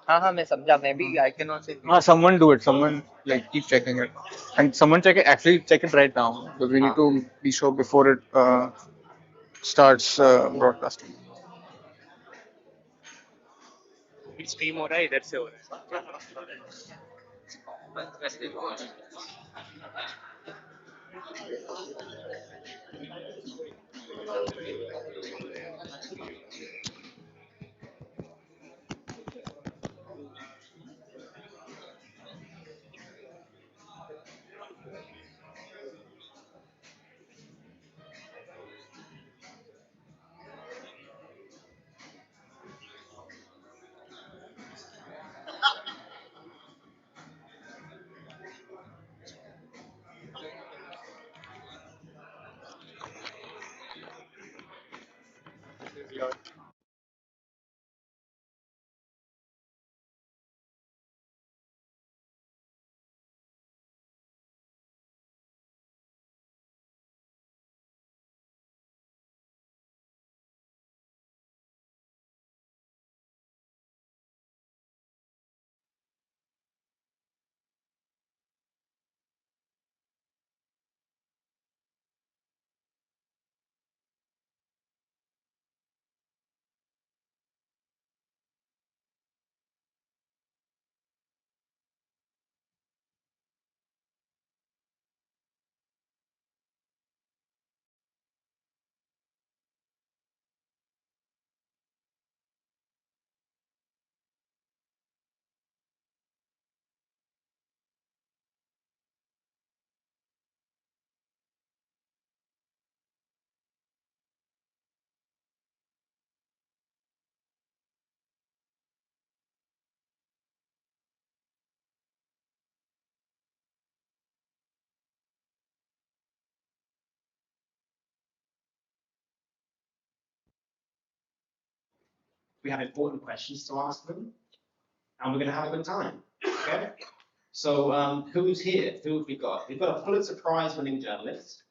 हाँ हाँ मैं समझा मैं भी I cannot say Someone do it. Someone like keep checking it, and someone check it. Actually, check it right now because we need हाँ to be sure before it starts broadcasting. Stream हो रहा है इधर से हो रहा है। We have important questions to ask them, and we're going to have a good time. Okay? So, who's here? Who have we got? We've got a Pulitzer Prize winning journalist.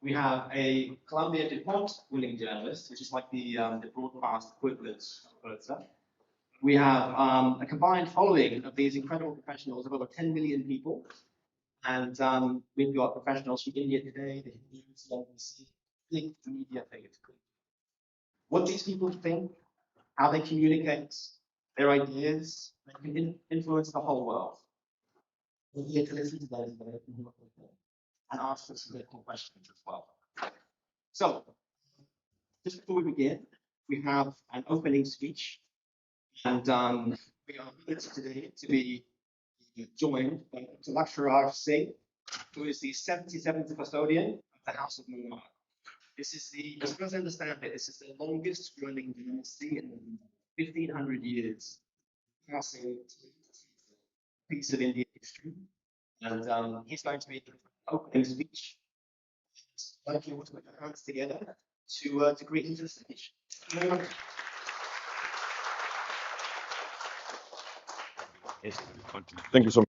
We have a Columbia DuPont winning journalist, which is like the broadcast equivalent of Pulitzer. We have a combined following of these incredible professionals of over 10 million people. And we've got professionals from India Today, the Hindu, CNBC, big media figures. What these people think, how they communicate their ideas, they can influence the whole world. We're here to listen to those and ask them some critical questions as well. So, just before we begin, we have an opening speech, and we are honored today to be joined by Dr. Laksharaj Singh, who is the 77th custodian of the House of Mumbai. This is the, as far as I understand it, this is the longest running dynasty in 1500 years, passing a piece of Indian history. And he's going to be opening speech. I'd like you all to put your hands together to greet him to the stage. Yes, thank you so much.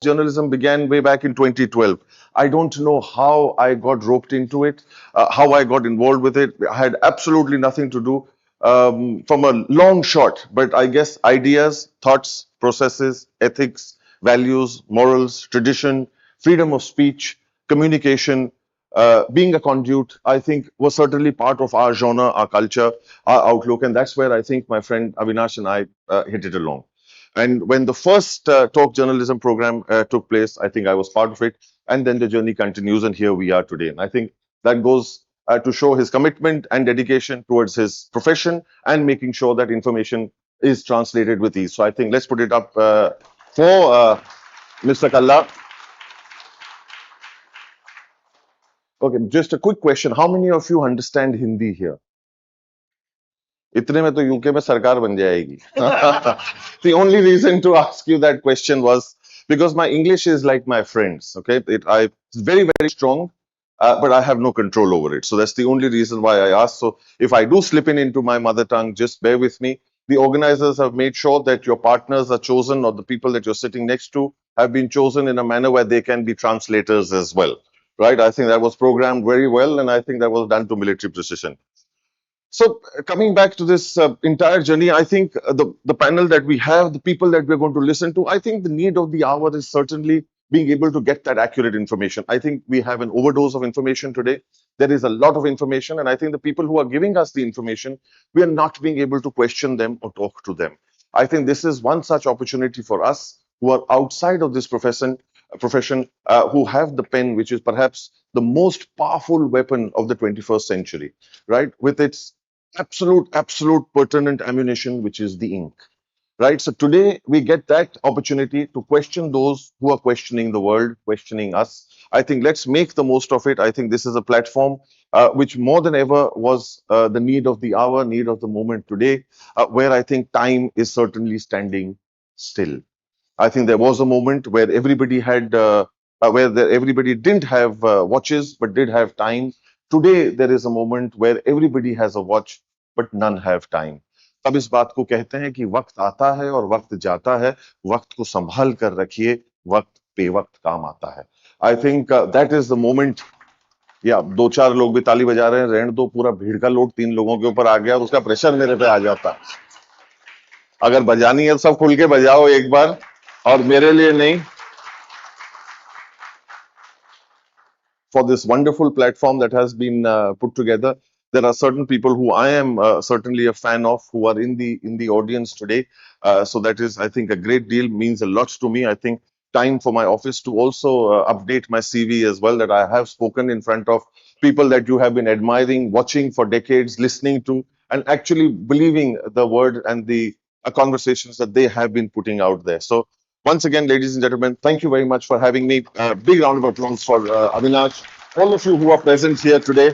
Journalism began way back in 2012. I don't know how I got roped into it, how I got involved with it. I had absolutely nothing to do from a long shot, but I guess ideas, thoughts, processes, ethics, values, morals, tradition, freedom of speech, communication, being a conduit, I think was certainly part of our genre, our culture, our outlook. And that's where I think my friend Avinash and I hit it along. And when the first talk journalism program took place, I think I was part of it. And then the journey continues, and here we are today. And I think that goes to show his commitment and dedication towards his profession and making sure that information is translated with ease. So I think let's put it up for Mr. Kalla. Okay, just a quick question. How many of you understand Hindi here? इतने में तो UK में सरकार बन जाएगी. The only reason to ask you that question was because my English is like my friends. Okay, it's very strong, but I have no control over it. So that's the only reason why I asked. So if I do slip into my mother tongue, just bear with me. The organizers have made sure that your partners are chosen, or the people that you're sitting next to have been chosen in a manner where they can be translators as well. Right? I think that was programmed very well, and I think that was done to military precision. So coming back to this entire journey, I think the panel that we have, the people that we're going to listen to, I think the need of the hour is certainly being able to get that accurate information. I think we have an overdose of information today. There is a lot of information, and I think the people who are giving us the information, we are not being able to question them or talk to them. I think this is one such opportunity for us who are outside of this profession, who have the pen, which is perhaps the most powerful weapon of the 21st century, right? With its absolute pertinent ammunition, which is the ink, right? So today we get that opportunity to question those who are questioning the world, questioning us. I think let's make the most of it. I think this is a platform which more than ever was the need of the hour, need of the moment today, where I think time is certainly standing still. I think there was a moment where everybody had, everybody didn't have watches but did have time. Today there is a moment where everybody has a watch but none have time. तब इस बात को कहते हैं कि वक्त आता है और वक्त जाता है, वक्त को संभाल कर रखिए, वक्त बेवक्त काम आता है. I think that is the moment. या दो चार लोग भी ताली बजा रहे हैं, रहने दो, पूरा भीड़ का लोड 3 लोगों के ऊपर आ गया, उसका प्रेशर मेरे पे आ जाता है. अगर बजानी है सब खुल के बजाओ एक बार, और मेरे लिए नहीं. For this wonderful platform that has been put together, there are certain people who I am certainly a fan of who are in the audience today. So that is, I think, a great deal, means a lot to me. I think time for my office to also update my CV as well, that I have spoken in front of people that you have been admiring, watching for decades, listening to, and actually believing the word and the conversations that they have been putting out there. So once again, ladies and gentlemen, thank you very much for having me. Big round of applause for Avinash, all of you who are present here today,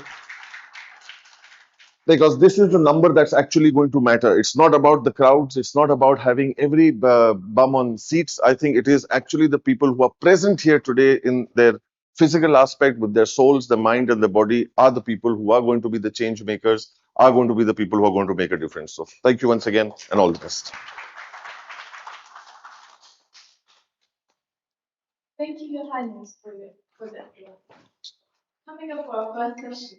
because this is the number that's actually going to matter. It's not about the crowds. It's not about having every bum on seats. I think it is actually the people who are present here today in their physical aspect, with their souls, their mind, and their body, are the people who are going to be the change makers, are going to be the people who are going to make a difference. So thank you once again, and all the best. Thank you, Your Highness, for that. Coming up for our first session,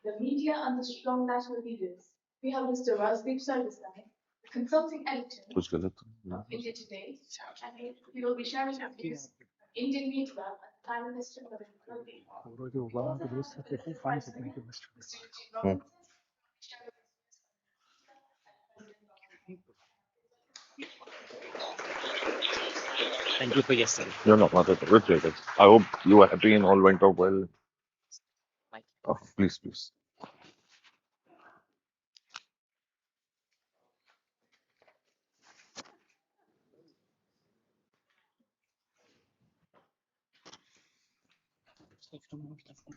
the media and the strong national leaders. We have Mr. Rasdeep Sardesai, the consulting editor of India Today, and he will be sharing his views on Indian media and the Prime Minister of the Republic. Thank you for your service. You're not mother. I hope you are happy and all went out well. Oh, please, please.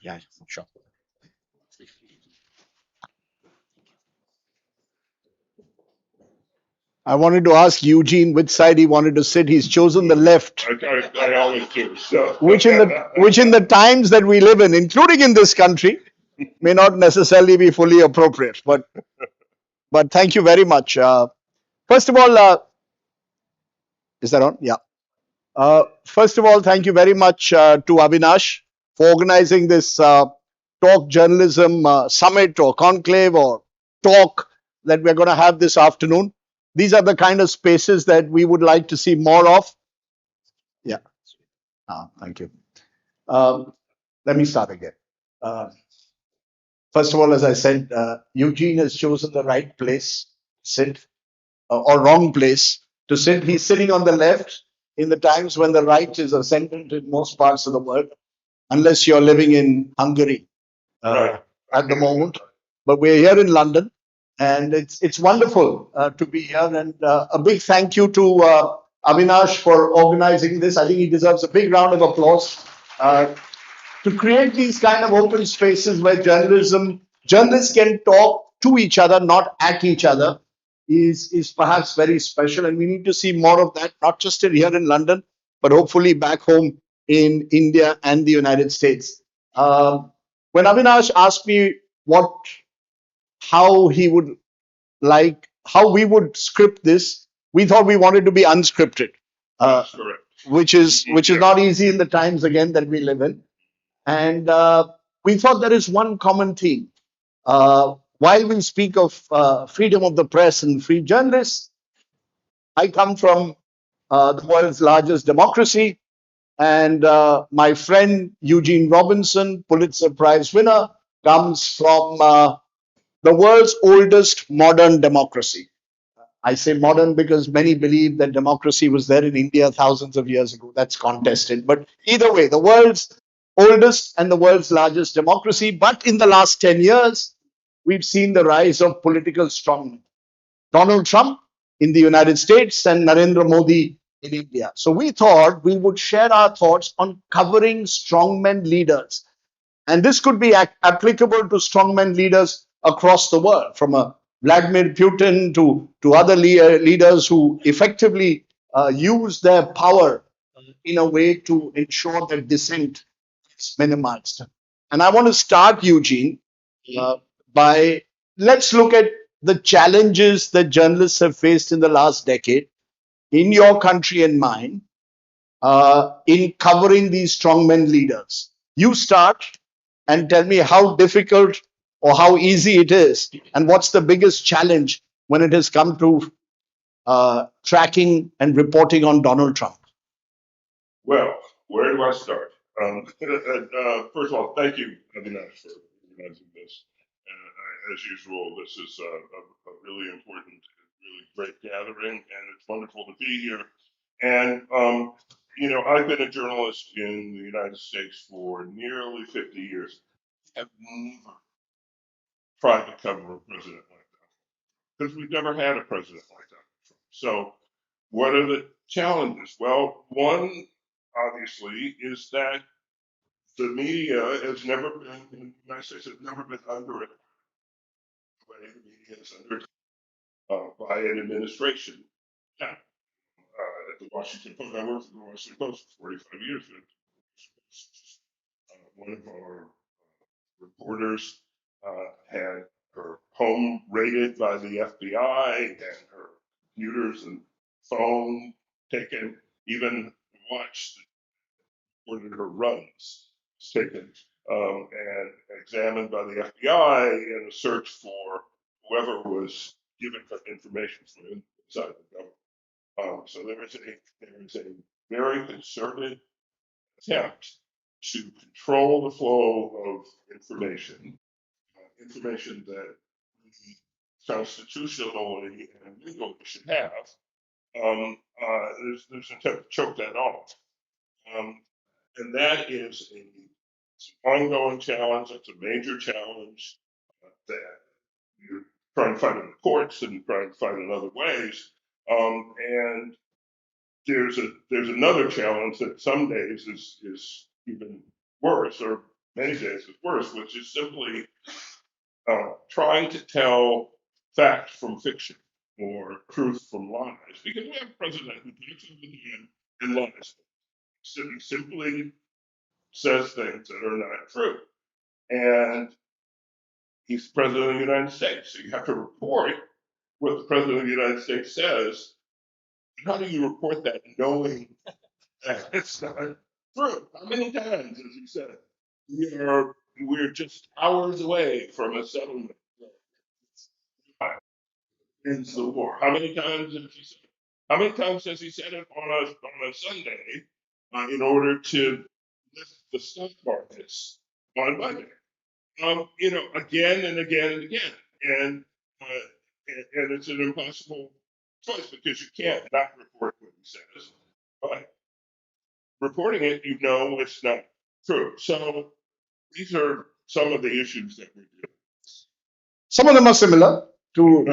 Yeah, sure. I wanted to ask Eugene which side he wanted to sit. He's chosen the left, I always do. So. which in the times that we live in, including in this country, may not necessarily be fully appropriate. But thank you very much. First of all, is that on? Yeah. First of all, thank you very much to Avinash for organizing this talk journalism summit or conclave or talk that we're going to have this afternoon. These are the kind of spaces that we would like to see more of. Yeah. Thank you. Let me start again. First of all, as I said, Eugene has chosen the right place to sit, or wrong place to sit. He's sitting on the left in the times when the right is ascendant in most parts of the world, unless you're living in Hungary at the moment. But we're here in London, and it's wonderful to be here. And a big thank you to Avinash for organizing this. I think he deserves a big round of applause. to create these kind of open spaces where journalists can talk to each other, not at each other, is perhaps very special. And we need to see more of that, not just here in London, but hopefully back home in India and the United States. When Avinash asked me how he would how we would script this, we thought we wanted to be unscripted, That's correct. which is not easy in the times again that we live in. And we thought there is one common theme. While we speak of freedom of the press and free journalists, I come from the world's largest democracy, and my friend Eugene Robinson, Pulitzer Prize winner, comes from the world's oldest modern democracy. I say modern because many believe that democracy was there in India thousands of years ago. That's contested. But either way, the world's oldest and the world's largest democracy. But in the last 10 years, we've seen the rise of political strongmen. Donald Trump in the United States and Narendra Modi in India. So we thought we would share our thoughts on covering strongmen leaders. And this could be applicable to strongmen leaders across the world, from a Vladimir Putin to other leaders who effectively use their power in a way to ensure that dissent is minimized. And I want to start, Eugene, by let's look at the challenges that journalists have faced in the last decade in your country and mine in covering these strongmen leaders. You start and tell me how difficult or how easy it is, and what's the biggest challenge when it has come to tracking and reporting on Donald Trump. Well, where do I start? First of all, thank you, Avinash, for organizing this. As usual, this is a really important, really great gathering, and it's wonderful to be here. And I've been a journalist in the United States for nearly 50 years. I've never tried to cover a president like that, because we've never had a president like that before. So what are the challenges? Well, one, obviously, is that the media has never been, in the United States, has never been under it. The way the media is under by an administration. Yeah. At the Washington Post, I worked at the Washington Post for 45 years. One of our reporters had her home raided by the FBI and her computers and phone taken, even watched, ordered her runs taken, and examined by the FBI in a search for whoever was giving her information from inside the government. So there is a very concerted attempt to control the flow of information that we constitutionally and legally should have. There's an attempt to choke that off. And that is an ongoing challenge. It's a major challenge that you're trying to fight in the courts and trying to fight in other ways. And there's another challenge that some days is even worse, or many days is worse, which is simply trying to tell fact from fiction or truth from lies. Because we have a president who takes over the hand and lies. So he simply says things that are not true. And he's president of the United States. So you have to report what the president of the United States says. How do you report that knowing that it's not true? How many times has he said we're just hours away from a settlement? Ends the war. How many times has he said it? How many times has he said it on a Sunday in order to lift the stock markets on Monday? Again and again and again, and it's an impossible choice, because you can't not report what he says, but reporting it, it's not true. So these are some of the issues that we do. Some of them are similar to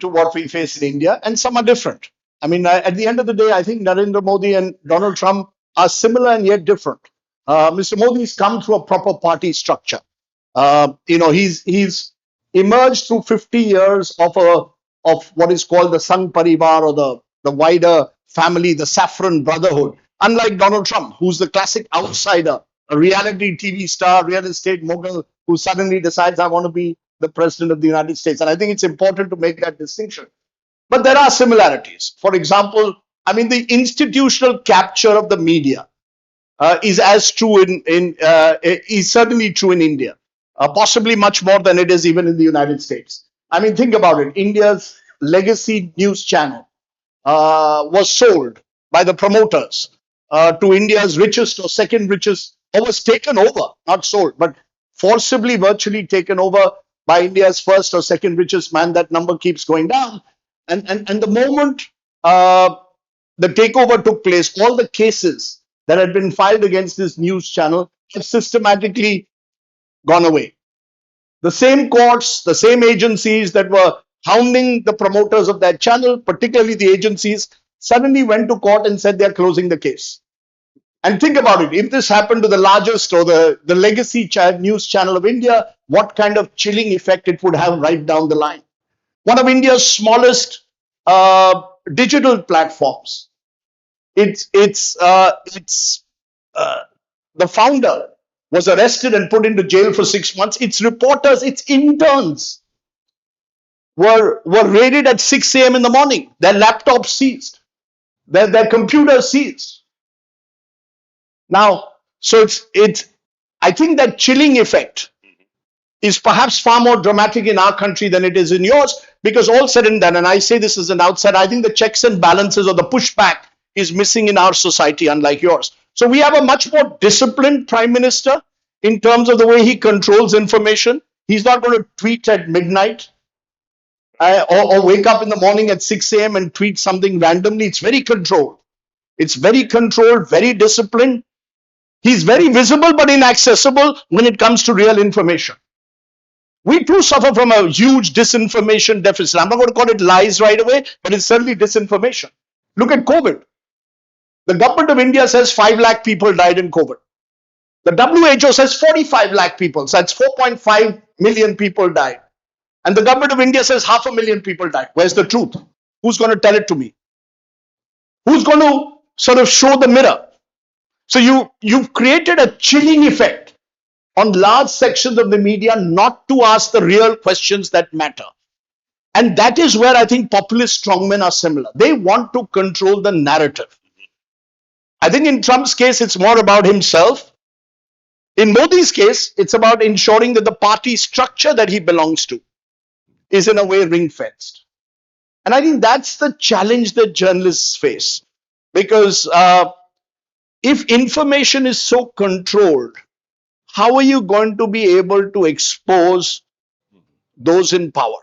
what we face in India, and some are different. I mean, at the end of the day, I think Narendra Modi and Donald Trump are similar and yet different. Mr. Modi's come through a proper party structure. He's emerged through 50 years of what is called the Sangh Parivar, or the wider family, the Saffron Brotherhood. Unlike Donald Trump, who's the classic outsider, a reality TV star, real estate mogul, who suddenly decides, I want to be the president of the United States. And I think it's important to make that distinction. But there are similarities. For example, I mean, the institutional capture of the media is as true is certainly true in India, possibly much more than it is even in the United States. I mean, think about it. India's legacy news channel was sold by the promoters to India's richest or second richest, or was taken over, not sold, but forcibly, virtually taken over by India's first or second richest man. That number keeps going down. And the moment the takeover took place, all the cases that had been filed against this news channel have systematically gone away. The same courts, the same agencies that were hounding the promoters of that channel, particularly the agencies, suddenly went to court and said they're closing the case. And think about it. If this happened to the largest or the legacy news channel of India, what kind of chilling effect it would have right down the line. One of India's smallest digital platforms. The founder was arrested and put into jail for 6 months. Its reporters, its interns were raided at 6 a.m. in the morning. Their laptops seized, their computers seized. Now, so I think that chilling effect is perhaps far more dramatic in our country than it is in yours, because all said and done, and I say this as an outsider, I think the checks and balances or the pushback is missing in our society, unlike yours. So we have a much more disciplined prime minister in terms of the way he controls information. He's not going to tweet at midnight or wake up in the morning at 6 a.m. and tweet something randomly. It's very controlled. It's very controlled, very disciplined. He's very visible but inaccessible when it comes to real information. We too suffer from a huge disinformation deficit. I'm not going to call it lies right away, but it's certainly disinformation. Look at COVID. The government of India says 5 lakh people died in COVID. The WHO says 45 lakh people. So that's 4.5 million people died. And the government of India says 500,000 people died. Where's the truth? Who's going to tell it to me? Who's going to sort of show the mirror? So you've created a chilling effect on large sections of the media not to ask the real questions that matter. And that is where I think populist strongmen are similar. They want to control the narrative. I think in Trump's case, it's more about himself. In Modi's case, it's about ensuring that the party structure that he belongs to is in a way ring-fenced. And I think that's the challenge that journalists face. Because if information is so controlled, how are you going to be able to expose those in power?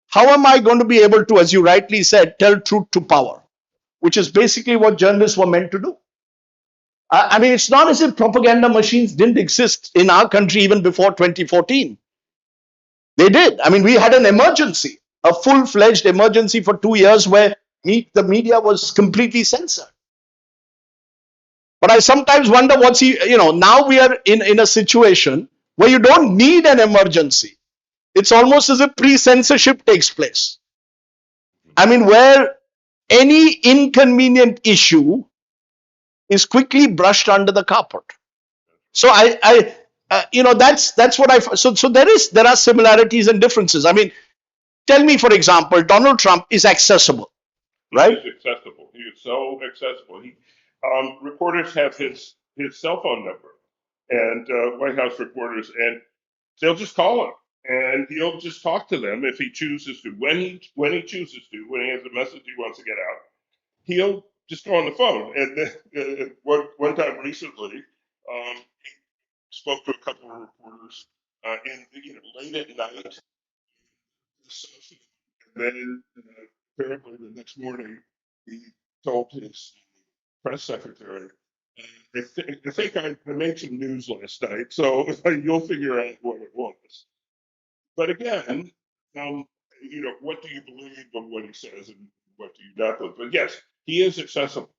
How am I going to be able to, as you rightly said, tell truth to power, which is basically what journalists were meant to do? I mean, it's not as if propaganda machines didn't exist in our country even before 2014. They did. I mean, we had an emergency, a full-fledged emergency for 2 years where the media was completely censored. But I sometimes wonder now we are in a situation where you don't need an emergency. It's almost as if pre-censorship takes place. I mean, where any inconvenient issue is quickly brushed under the carpet. So that's what so there are similarities and differences. I mean, tell me, for example, Donald Trump is accessible, right? He is accessible. He is so accessible. Reporters have his cell phone number, and White House reporters, and they'll just call him, and he'll just talk to them if he chooses to. When he chooses to, when he has a message he wants to get out, he'll just go on the phone. And one time recently, he spoke to a couple of reporters late at night. And then apparently the next morning, he told his press secretary, I think I made some news last night, so you'll figure out what it was. But again, what do you believe of what he says and what do you not believe? But yes, he is accessible.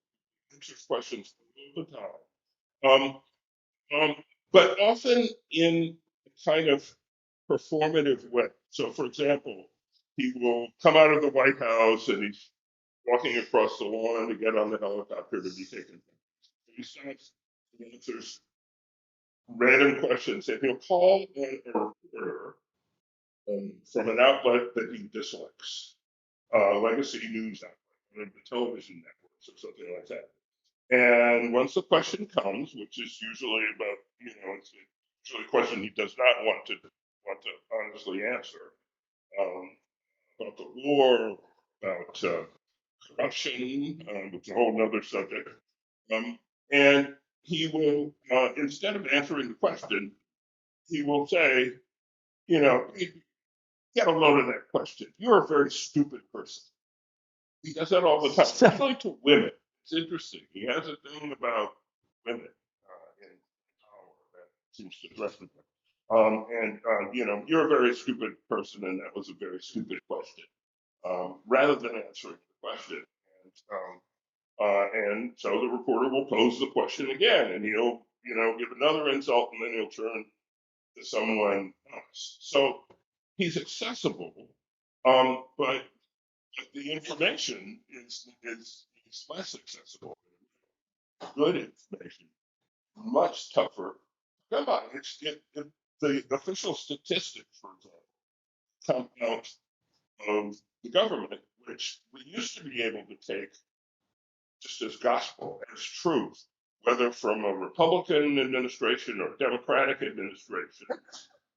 Answers questions all the time. but often in a kind of performative way. So, for example, he will come out of the White House and he's walking across the lawn to get on the helicopter to be taken. He starts and answers random questions, and he'll call on a reporter from an outlet that he dislikes, legacy news outlet, one of the television networks or something like that. And once the question comes, which is usually about, it's usually a question he does not want to honestly answer, about the war, about corruption, which is a whole other subject. And he will, instead of answering the question, he will say, get a load of that question. You're a very stupid person. He does that all the time, especially to women. It's interesting. He has a thing about women in power that seems to threaten them. You're a very stupid person, and that was a very stupid question. Rather than answering the question. And so the reporter will pose the question again, and he'll, give another insult, and then he'll turn to someone else. So he's accessible, but the information is less accessible. Good information, much tougher. Come on, the official statistics, for example, come out of the government, which we used to be able to take just as gospel, as truth, whether from a Republican administration or Democratic administration,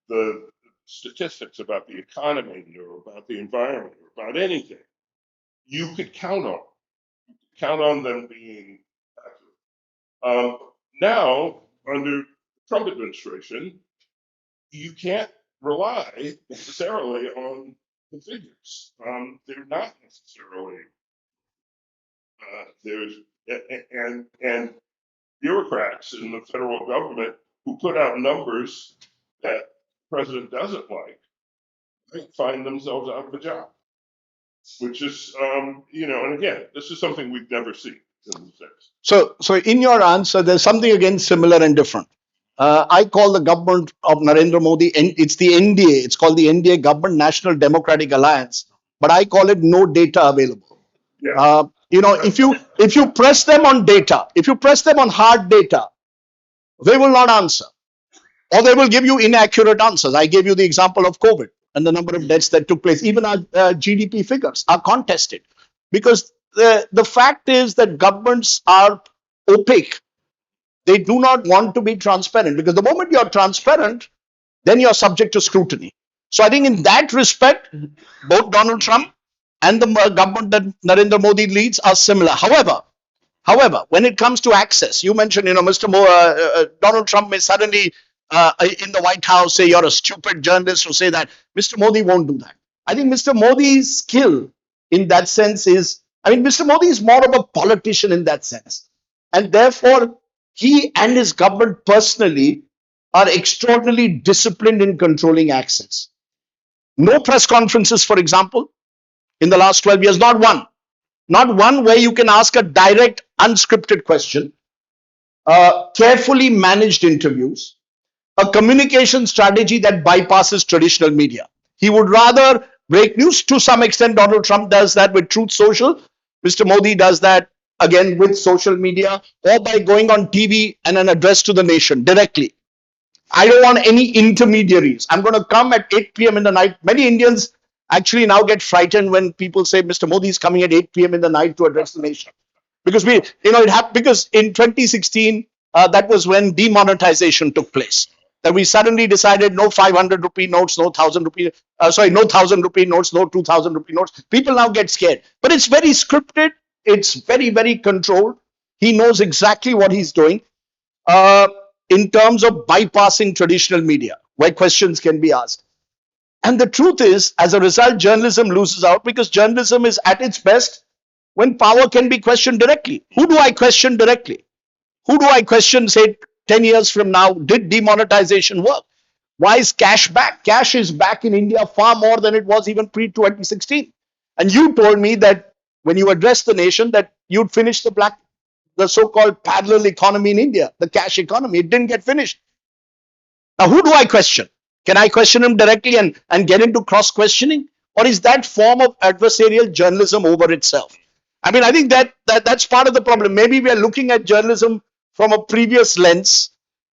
the statistics about the economy or about the environment or about anything, you could count on them being accurate. Now, under the Trump administration, you can't rely necessarily on the figures. They're not necessarily and bureaucrats in the federal government who put out numbers that the president doesn't like might find themselves out of a job, which is, and again, this is something we've never seen in the States. So in your answer, there's something again similar and different. I call the government of Narendra Modi, it's the NDA, it's called the NDA, Government National Democratic Alliance, but I call it no data available. Yeah. If you press them on data, if you press them on hard data, they will not answer, or they will give you inaccurate answers. I gave you the example of COVID and the number of deaths that took place. Even our GDP figures are contested, because the fact is that governments are opaque. They do not want to be transparent, because the moment you're transparent, then you're subject to scrutiny. So I think in that respect, both Donald Trump and the government that Narendra Modi leads are similar. However, when it comes to access, you mentioned, Donald Trump may suddenly in the White House say you're a stupid journalist, or say that. Mr. Modi won't do that. I think Mr. Modi's skill in that sense is, Mr. Modi is more of a politician in that sense. And therefore, he and his government personally are extraordinarily disciplined in controlling access. No press conferences, for example, in the last 12 years, not one where you can ask a direct, unscripted question, carefully managed interviews, a communication strategy that bypasses traditional media. He would rather break news. To some extent, Donald Trump does that with Truth Social. Mr. Modi does that again with social media, or by going on TV and an address to the nation directly. I don't want any intermediaries. I'm going to come at 8 p.m. in the night. Many Indians actually now get frightened when people say Mr. Modi is coming at 8 p.m. in the night to address the nation. Because because in 2016, that was when demonetization took place. That we suddenly decided no 500 rupee notes, no 1,000 rupee, no 1,000 rupee notes, no 2,000 rupee notes. People now get scared. But it's very scripted. It's very, very controlled. He knows exactly what he's doing in terms of bypassing traditional media, where questions can be asked. And the truth is, as a result, journalism loses out, because journalism is at its best when power can be questioned directly. Who do I question directly? Who do I question, say, 10 years from now? Did demonetization work? Why is cash back? Cash is back in India far more than it was even pre-2016. And you told me that when you addressed the nation that you'd finish the black the so-called parallel economy in India, the cash economy. It didn't get finished. Now, who do I question? Can I question him directly and get into cross-questioning? Or is that form of adversarial journalism over itself? I mean, I think that's part of the problem. Maybe we are looking at journalism from a previous lens.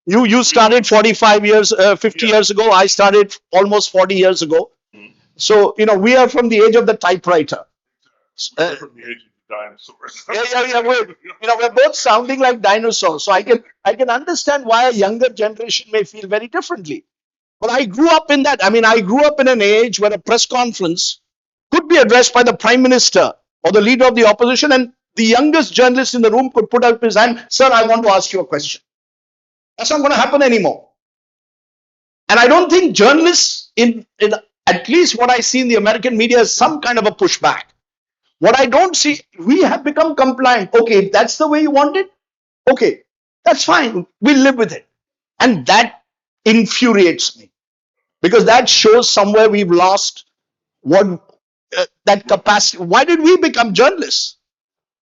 You started 45 years, 50 years ago. I started almost 40 years ago. So, we are from the age of the typewriter. We're from the age of the dinosaurs. Yeah. We're both sounding like dinosaurs. So I can understand why a younger generation may feel very differently. But I grew up in that. I mean, I grew up in an age where a press conference could be addressed by the prime minister or the leader of the opposition, and the youngest journalist in the room could put up his hand, sir, I want to ask you a question. That's not going to happen anymore. And I don't think journalists, in at least what I see in the American media, is some kind of a pushback. What I don't see, we have become compliant. Okay, if that's the way you want it, okay, that's fine. We'll live with it. And that infuriates me, because that shows somewhere we've lost that capacity. Why did we become journalists?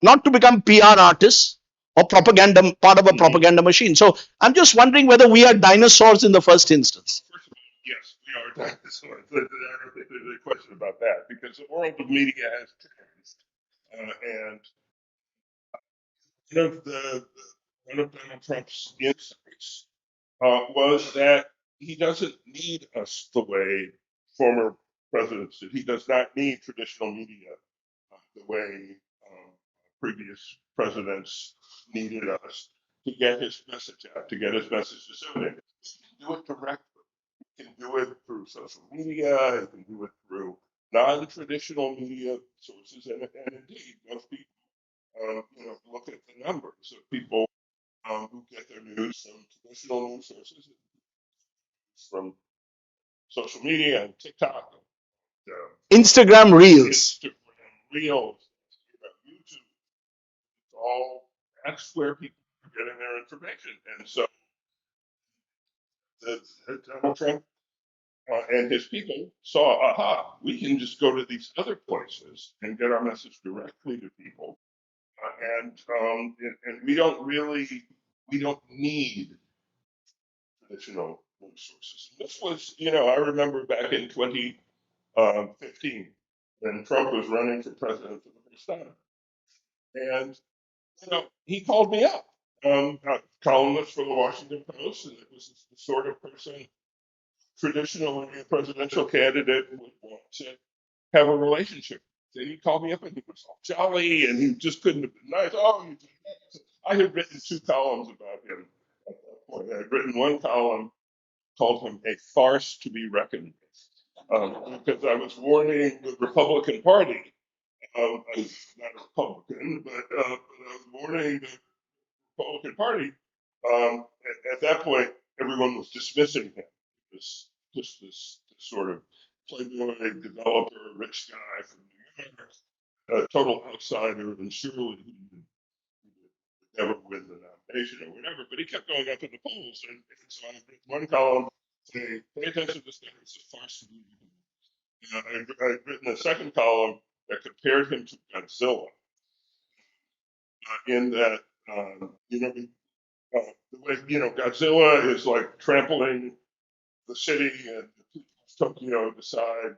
Not to become PR artists or propaganda, part of a propaganda machine. So I'm just wondering whether we are dinosaurs in the first instance. First of all, yes, we are dinosaurs. I don't think there's a question about that, because the world of media has changed. And one of Donald Trump's insights was that he doesn't need us the way former presidents did. He does not need traditional media the way previous presidents needed us to get his message out, to get his message disseminated. He can do it directly. He can do it through social media. He can do it through non-traditional media sources, and indeed, most people, look at the numbers of people who get their news from traditional news sources, from social media and TikTok, Instagram Reels. Instagram Reels, YouTube. All that's where people are getting their information, and so Donald Trump and his people saw, aha, we can just go to these other places and get our message directly to people, and we don't need traditional news sources. This was, I remember back in 2015 when Trump was running for president for the first time, and he called me up, a columnist for the Washington Post, and it was the sort of person traditionally a presidential candidate would want to have a relationship. And he called me up and he was all jolly, and he just couldn't have been nice. Oh, I had written 2 columns about him at that point. I had written one column called him a farce to be reckoned with, because I was warning the Republican Party. I'm not a Republican, but I was warning the Republican Party. At that point, everyone was dismissing him. This sort of playboy developer, rich guy from New York, a total outsider, and surely he would never win the nomination or whatever. But he kept going up in the polls, and so I wrote one column saying, "Pay attention to this guy; it's a farce." I'd written a second column that compared him to Godzilla, in that the way Godzilla is like trampling the city, and the people of Tokyo decide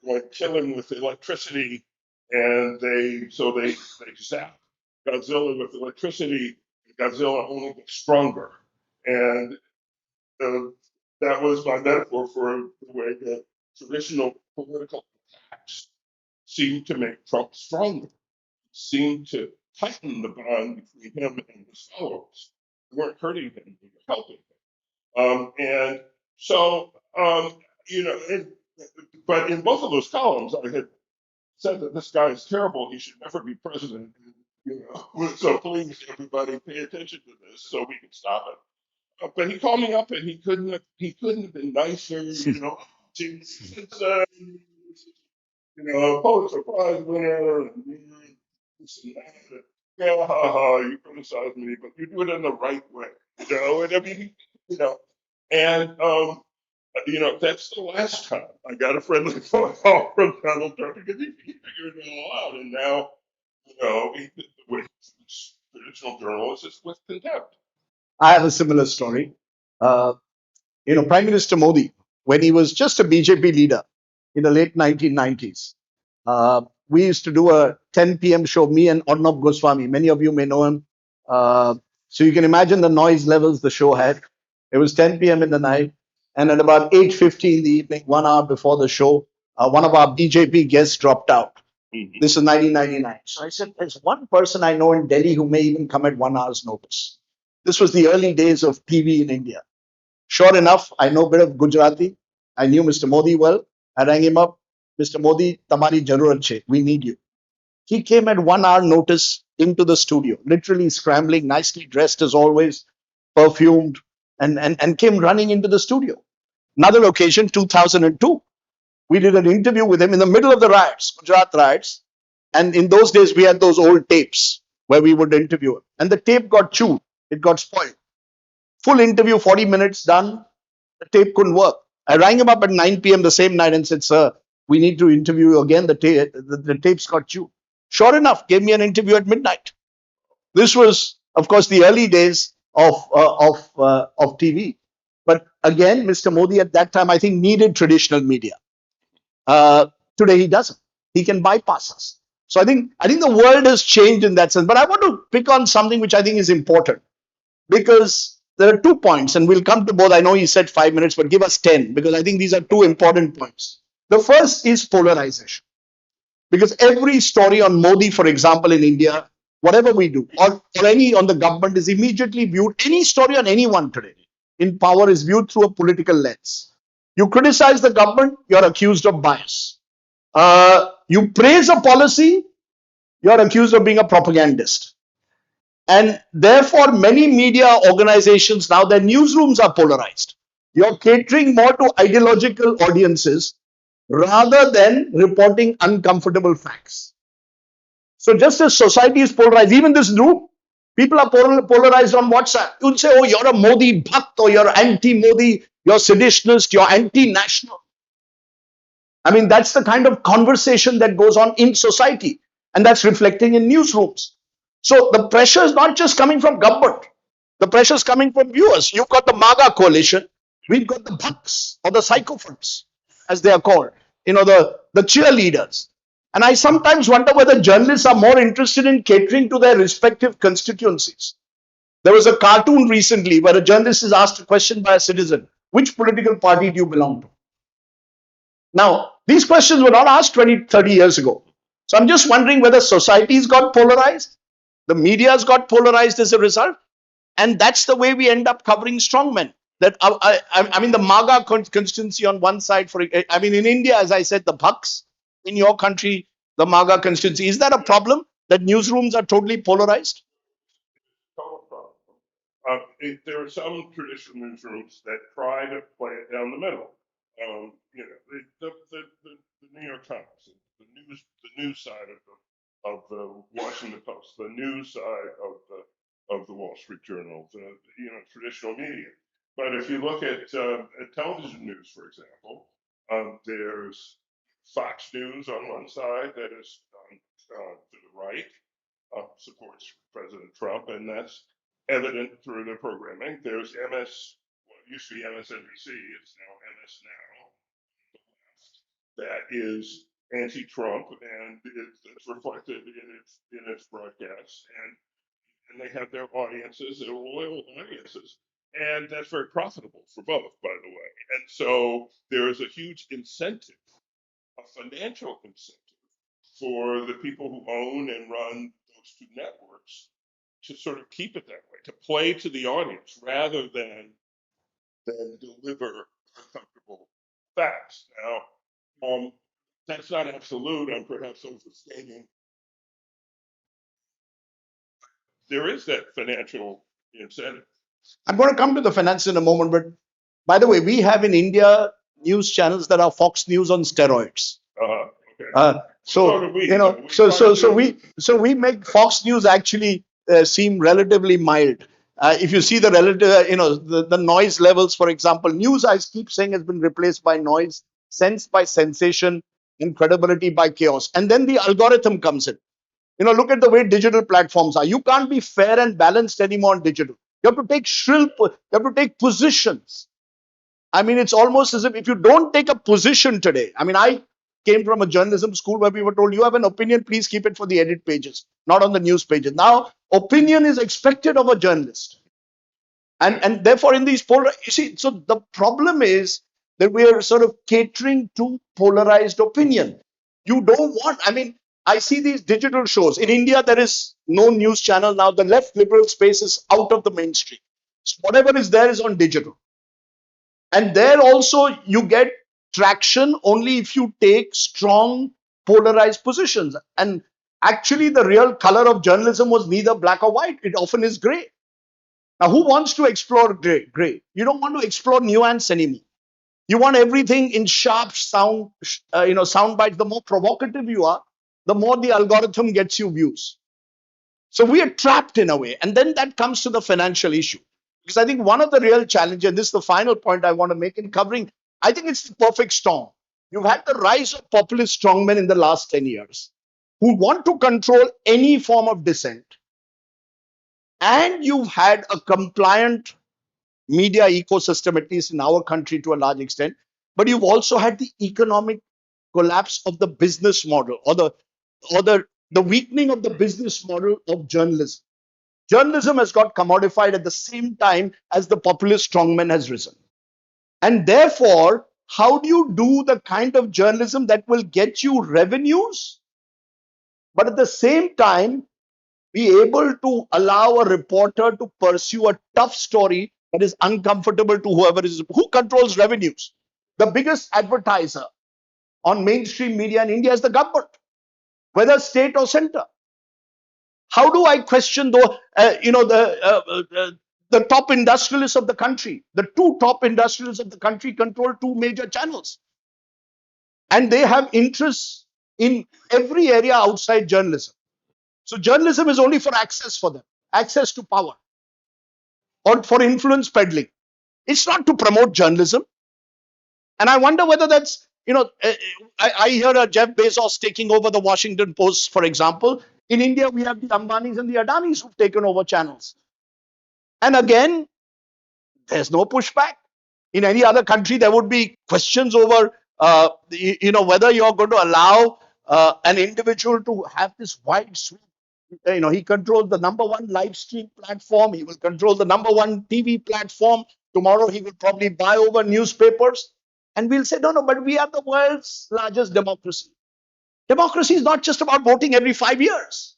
they're going to kill him with electricity, and they zap Godzilla with electricity, and Godzilla only gets stronger, and that was my metaphor for the way that traditional political attacks seemed to make Trump stronger, seemed to tighten the bond between him and his followers. They weren't hurting him, they were helping him. And so, but in both of those columns, I had said that this guy is terrible, he should never be president. So please, everybody, pay attention to this so we can stop it. But he called me up, and he couldn't have been nicer. Pulitzer Prize winner, and this and that. Yeah, you criticize me, but you do it in the right way. And I mean, and that's the last time I got a friendly phone call from Donald Trump, because he figured it all out, and now, the way he's traditional journalists with contempt. I have a similar story. Uh, Prime Minister Modi, when he was just a BJP leader in the late 1990s, we used to do a 10 p.m. show, me and Arnab Goswami. Many of you may know him. So you can imagine the noise levels the show had. It was 10 p.m. in the night, and at about 8:50 in the evening, 1 hour before the show, one of our BJP guests dropped out. Mhm. This is 1999. So I said, there's one person I know in Delhi who may even come at 1 hour's notice. This was the early days of TV in India. Sure enough, I know a bit of Gujarati. I knew Mr. Modi well. I rang him up. Mr. Modi, tamari jarurat che. We need you. He came at 1 hour notice into the studio, literally scrambling, nicely dressed as always, perfumed, and came running into the studio. Another occasion, 2002, we did an interview with him in the middle of the riots, Gujarat riots. And in those days, we had those old tapes where we would interview him. And the tape got chewed. It got spoiled. Full interview, 40 minutes done. The tape couldn't work. I rang him up at 9 p.m. the same night and said, sir, we need to interview you again. The tapes got chewed. Sure enough, gave me an interview at midnight. This was, of course, the early days of TV. But again, Mr. Modi at that time, I think, needed traditional media. Today he doesn't. He can bypass us. So I think the world has changed in that sense. But I want to pick on something which I think is important, because there are 2 points, and we'll come to both. I know he said 5 minutes, but give us 10, because I think these are 2 important points. The first is polarization. Because every story on Modi, for example, in India, whatever we do, or any on the government, is immediately viewed. Any story on anyone today in power is viewed through a political lens. You criticize the government, you're accused of bias. You praise a policy, you're accused of being a propagandist. And therefore, many media organizations now, their newsrooms are polarized. You're catering more to ideological audiences rather than reporting uncomfortable facts. So just as society is polarized, even this room, people are polarized on WhatsApp. You'll say, oh, you're a Modi bhakt, or you're anti-Modi, you're seditionist, you're anti-national. I mean, that's the kind of conversation that goes on in society, and that's reflecting in newsrooms. So the pressure is not just coming from government. The pressure is coming from viewers. You've got the MAGA coalition. We've got the bhaks, or the psychophants, as they are called. The cheerleaders. And I sometimes wonder whether journalists are more interested in catering to their respective constituencies. There was a cartoon recently where a journalist is asked a question by a citizen: which political party do you belong to? Now, these questions were not asked 20, 30 years ago. So I'm just wondering whether society's got polarized, the media's got polarized as a result, and that's the way we end up covering strongmen. That I mean, the MAGA constituency on one side, in India, as I said, the bhaks. In your country, the MAGA constituency. Is that a problem that newsrooms are totally polarized? Total problem. There are some traditional newsrooms that try to play it down the middle. The New York Times, the news side of the Washington Post, the news side of the Wall Street Journal, traditional media. But if you look at television news, for example, there's Fox News on one side that is to the right, supports President Trump, and that's evident through the programming. There's what used to be MSNBC, it's now MS Now, that is anti-Trump, and it's reflected in its broadcasts, and they have their audiences, their loyal audiences. And that's very profitable for both, by the way. And so there is a huge incentive, a financial incentive, for the people who own and run those 2 networks to sort of keep it that way, to play to the audience rather than deliver uncomfortable facts. Now, that's not absolute. I'm perhaps overstating. There is that financial incentive. I'm going to come to the finance in a moment, but by the way, we have in India news channels that are Fox News on steroids. Okay. So do we. So we make Fox News actually seem relatively mild. If you see the relative, the noise levels, for example, news, I keep saying, has been replaced by noise, sense by sensation, and credibility by chaos. And then the algorithm comes in. Look at the way digital platforms are. You can't be fair and balanced anymore on digital. You have to take you have to take positions. I mean, it's almost as if you don't take a position today. I mean, I came from a journalism school where we were told you have an opinion, please keep it for the edit pages, not on the news pages. Now, opinion is expected of a journalist. And therefore, in these you see, so the problem is that we are sort of catering to polarized opinion. You don't want, I mean, I see these digital shows. In India, there is no news channel now. The left liberal space is out of the mainstream. So whatever is there is on digital. And there also you get traction only if you take strong polarized positions. And actually, the real color of journalism was neither black or white. It often is gray. Now, who wants to explore gray? Gray. You don't want to explore nuance anymore. You want everything in sharp sound, sound bites. The more provocative you are, the more the algorithm gets you views. So we are trapped in a way. And then that comes to the financial issue. Because I think one of the real challenges, and this is the final point I want to make in covering, I think it's the perfect storm. You've had the rise of populist strongmen in the last 10 years who want to control any form of dissent. And you've had a compliant media ecosystem, at least in our country to a large extent. But you've also had the economic collapse of the business model or the weakening of the business model of journalism. Journalism has got commodified at the same time as the populist strongman has risen. And therefore, how do you do the kind of journalism that will get you revenues, but at the same time be able to allow a reporter to pursue a tough story that is uncomfortable to who controls revenues? The biggest advertiser on mainstream media in India is the government, whether state or center. How do I question the top industrialists of the country? The two top industrialists of the country control two major channels, and they have interests in every area outside journalism. So journalism is only for access for them, access to power, or for influence peddling. It's not to promote journalism. And I wonder whether that's, I hear Jeff Bezos taking over the Washington Post, for example. In India, we have the Ambanis and the Adanis who've taken over channels. And again, there's no pushback. In any other country, there would be questions over, whether you're going to allow an individual to have this wide sweep. He controls the number one live stream platform. He will control the number one TV platform. Tomorrow, he will probably buy over newspapers. And we'll say, no, but we are the world's largest democracy. Democracy is not just about voting every 5 years.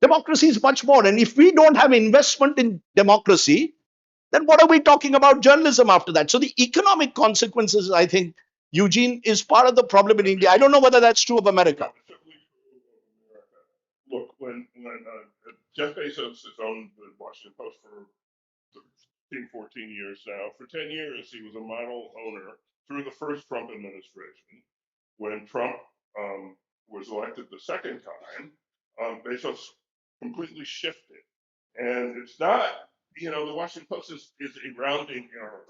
Democracy is much more. And if we don't have investment in democracy, then what are we talking about journalism after that? So the economic consequences, I think, Eugene, is part of the problem in India. I don't know whether that's true of America. Look, when Jeff Bezos has owned the Washington Post for 13, 14 years now. For 10 years, he was a model owner through the first Trump administration. When Trump was elected the second time, Bezos completely shifted. And it's not, the Washington Post is a rounding error.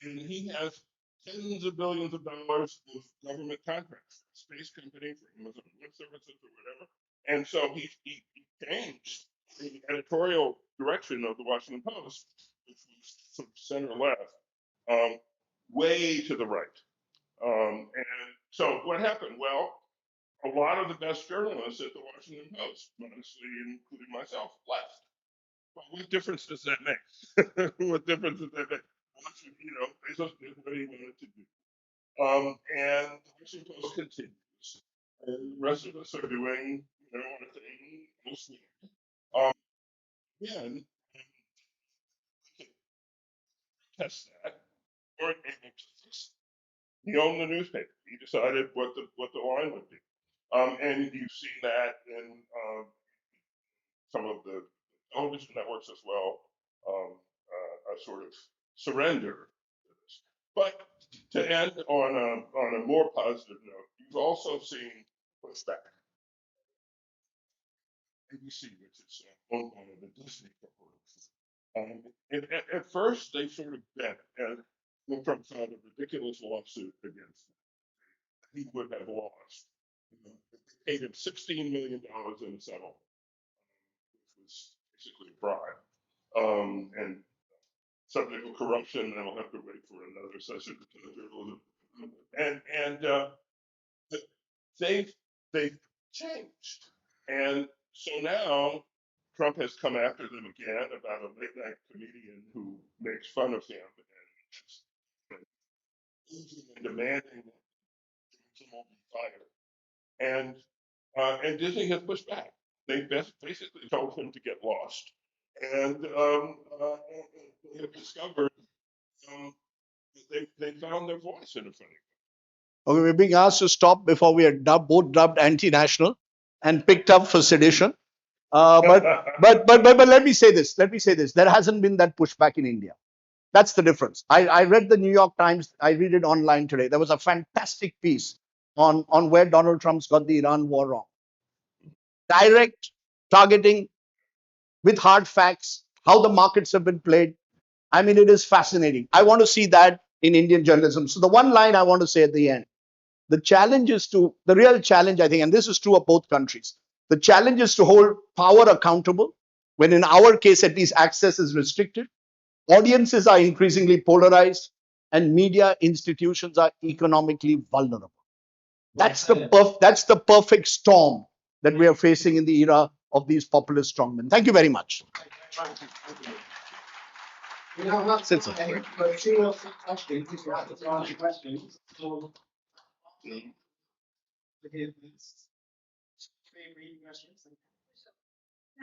And he has tens of billions of dollars of government contracts for a space company, for Amazon Web Services, or whatever. And so he changed the editorial direction of the Washington Post, which was sort of center left, way to the right. And so what happened? Well, a lot of the best journalists at the Washington Post, honestly, including myself, left. Well, what difference does that make? What difference does that make? Bezos did what he wanted to do. And the Washington Post continues. And the rest of us are doing, a thing mostly. Again, test that, weren't able to fix it. He owned the newspaper. He decided what the line would be. And you've seen that in some of the television networks as well, a sort of surrender to this. But to end on a more positive note, you've also seen pushback. ABC, which is owned by the Disney Corporation. At first, they sort of bent, and Donald Trump filed a ridiculous lawsuit against him. He would have lost. They paid him $16 million in a settlement, which was basically a bribe. And subject to corruption, and I'll have to wait for another session to the journalism. But they've changed, and so now Trump has come after them again about a late night comedian who makes fun of him and demanding that Jim be fired. And Disney has pushed back. They basically told him to get lost, and they have discovered they found their voice in a funny way. Okay, we're being asked to stop before we are both dubbed anti-national and picked up for sedition. But let me say this. Let me say this. There hasn't been that pushback in India. That's the difference. I read the New York Times. I read it online today. There was a fantastic piece on where Donald Trump's got the Iran war wrong. Direct targeting with hard facts, how the markets have been played. I mean, it is fascinating. I want to see that in Indian journalism. So the one line I want to say at the end, the real challenge, I think, and this is true of both countries, the challenge is to hold power accountable when in our case, at least access is restricted. Audiences are increasingly polarized and media institutions are economically vulnerable. That's the perfect storm that we are facing in the era of these populist strongmen. Thank you very much. We now have two or three questions. If you have to answer questions, so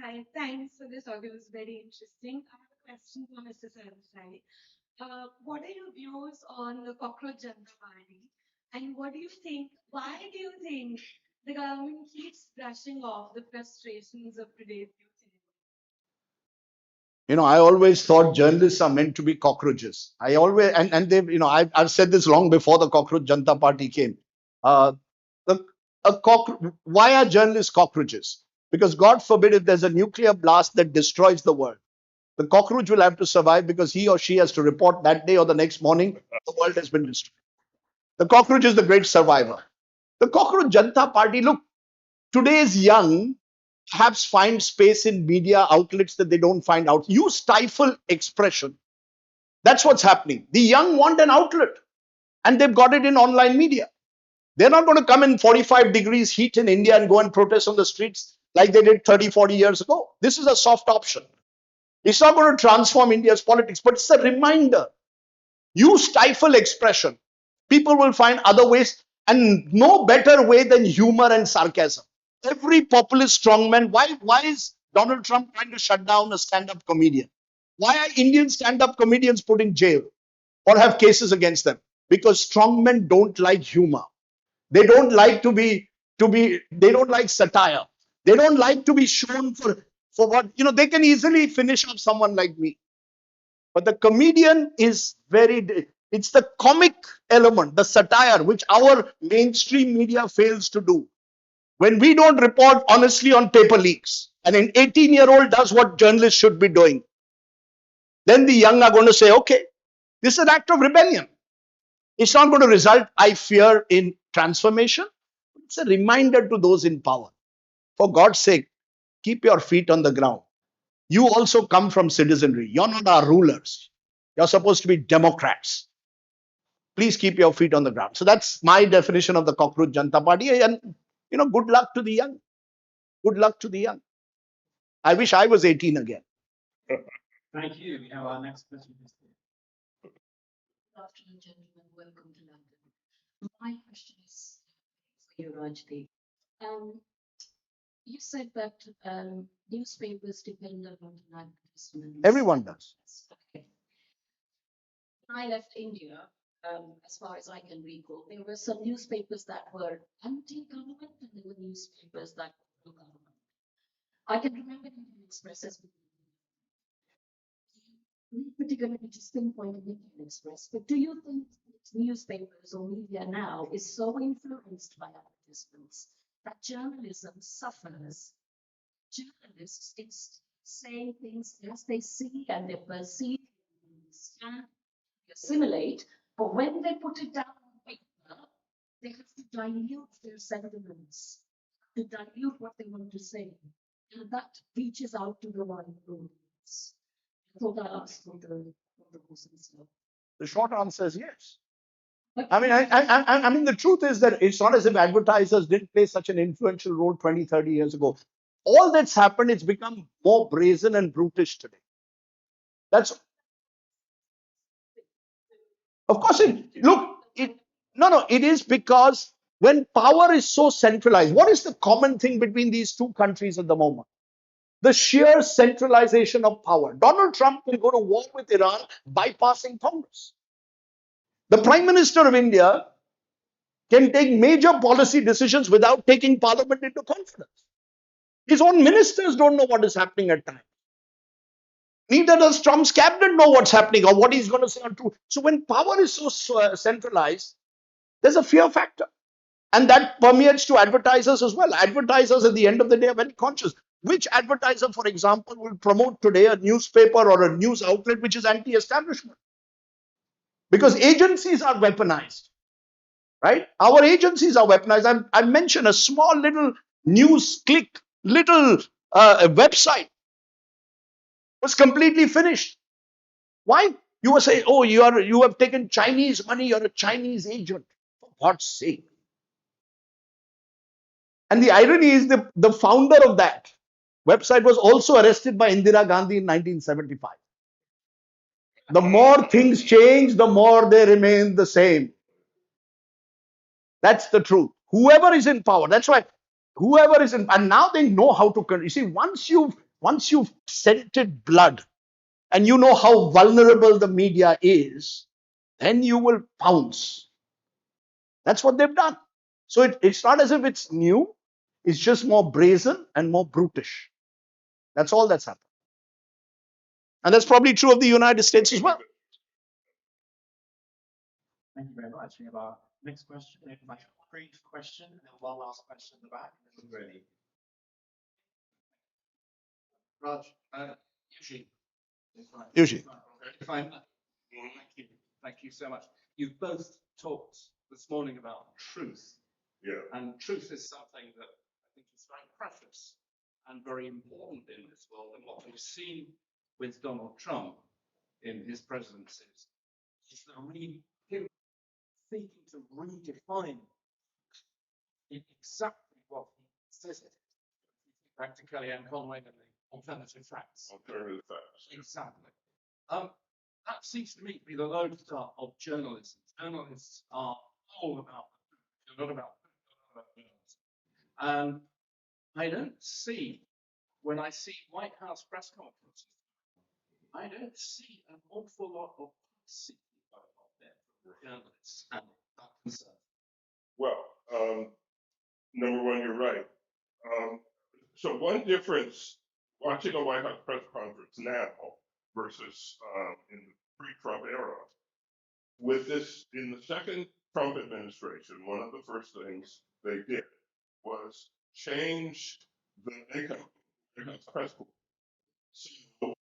Hi, thanks for this audio. It was very interesting. I have a question for Mr. Sarvasai. What are your views on the Cockroach Janata Party? And what do you think? Why do you think the government keeps brushing off the frustrations of today's youth? I always thought journalists are meant to be cockroaches. I always, and they've, I've said this long before the Cockroach Janata Party came. Why are journalists cockroaches? Because God forbid if there's a nuclear blast that destroys the world, the cockroach will have to survive because he or she has to report that day or the next morning the world has been destroyed. The cockroach is the great survivor. The Cockroach Janata Party, look, today's young perhaps find space in media outlets that they don't find out. You stifle expression. That's what's happening. The young want an outlet and they've got it in online media. They're not going to come in 45 degrees heat in India and go and protest on the streets like they did 30, 40 years ago. This is a soft option. It's not going to transform India's politics, but it's a reminder. You stifle expression. People will find other ways, and no better way than humor and sarcasm. Every populist strongman, why is Donald Trump trying to shut down a stand-up comedian? Why are Indian stand-up comedians put in jail or have cases against them? Because strongmen don't like humor. They don't like they don't like satire. They don't like to be shown for what, they can easily finish up someone like me. But the comedian is it's the comic element, the satire, which our mainstream media fails to do. When we don't report honestly on paper leaks, and an 18-year-old does what journalists should be doing, then the young are going to say, okay, this is an act of rebellion. It's not going to result, I fear, in transformation. It's a reminder to those in power. For God's sake, keep your feet on the ground. You also come from citizenry. You're not our rulers. You're supposed to be democrats. Please keep your feet on the ground. So that's my definition of the Cockroach Janata Party. And, good luck to the young. Good luck to the young. I wish I was 18 again. Thank you. We have our next question. Good afternoon, gentlemen. Welcome to London. My question is for you, Rajdeep. You said that newspapers depend on advertisements. Everyone does. Okay. When I left India, as far as I can recall, there were some newspapers that were anti-government and there were newspapers that were pro-government. I can remember Indian Express as particularly just pinpoint Indian Express. But do you think newspapers or media now is so influenced by advertisements that journalism suffers? Journalists is saying things as they see and they perceive and understand, assimilate, but when they put it down on paper, they have to dilute their sentiments, to dilute what they want to say. And that reaches out to the wider audience. I thought I'd ask for the Muslims. The short answer is yes. I mean, the truth is that it's not as if advertisers didn't play such an influential role 20, 30 years ago. All that's happened, it's become more brazen and brutish today. That's, of course, it is because when power is so centralized, what is the common thing between these two countries at the moment? The sheer centralization of power. Donald Trump will go to war with Iran bypassing Congress. The Prime Minister of India can take major policy decisions without taking Parliament into confidence. His own ministers don't know what is happening at times. Neither does Trump's cabinet know what's happening or what he's going to say on truth. So when power is so centralized, there's a fear factor. And that permeates to advertisers as well. Advertisers at the end of the day are very conscious. Which advertiser, for example, will promote today a newspaper or a news outlet which is anti-establishment? Because agencies are weaponized, right? Our agencies are weaponized. I mentioned a small little news click, little website was completely finished. Why? You were saying, oh, you have taken Chinese money, you're a Chinese agent. For God's sake. And the irony is the founder of that website was also arrested by Indira Gandhi in 1975. The more things change, the more they remain the same. That's the truth. Whoever is in power, that's why whoever is in, and now they know how to, you see, once you've scented blood and you know how vulnerable the media is, then you will pounce. That's what they've done. So it's not as if it's new. It's just more brazen and more brutish. That's all that's happened. And that's probably true of the United States as well. Thank you very much. We have our next question. We have a brief question and then one last question in the back. And then we're ready. Raj, Yuji. Yuji. Fine. Thank you so much. You've both talked this morning about truth. Yeah. And truth is something that I think is very precious and very important in this world. And what we've seen with Donald Trump in his presidency is him seeking to redefine exactly what he says it is. Back to Kellyanne Conway and the alternative facts. Alternative facts. Exactly. That seems to me to be the lodestar of journalism. Journalists are all about the truth, not about journalism. And I don't see, when I see White House press conferences, I don't see an awful lot of seeking out there from journalists and that concern. Well, number one, you're right. So one difference watching a White House press conference now versus in the pre-Trump era, with this in the second Trump administration, one of the first things they did was change the makeup of the White House press corps. So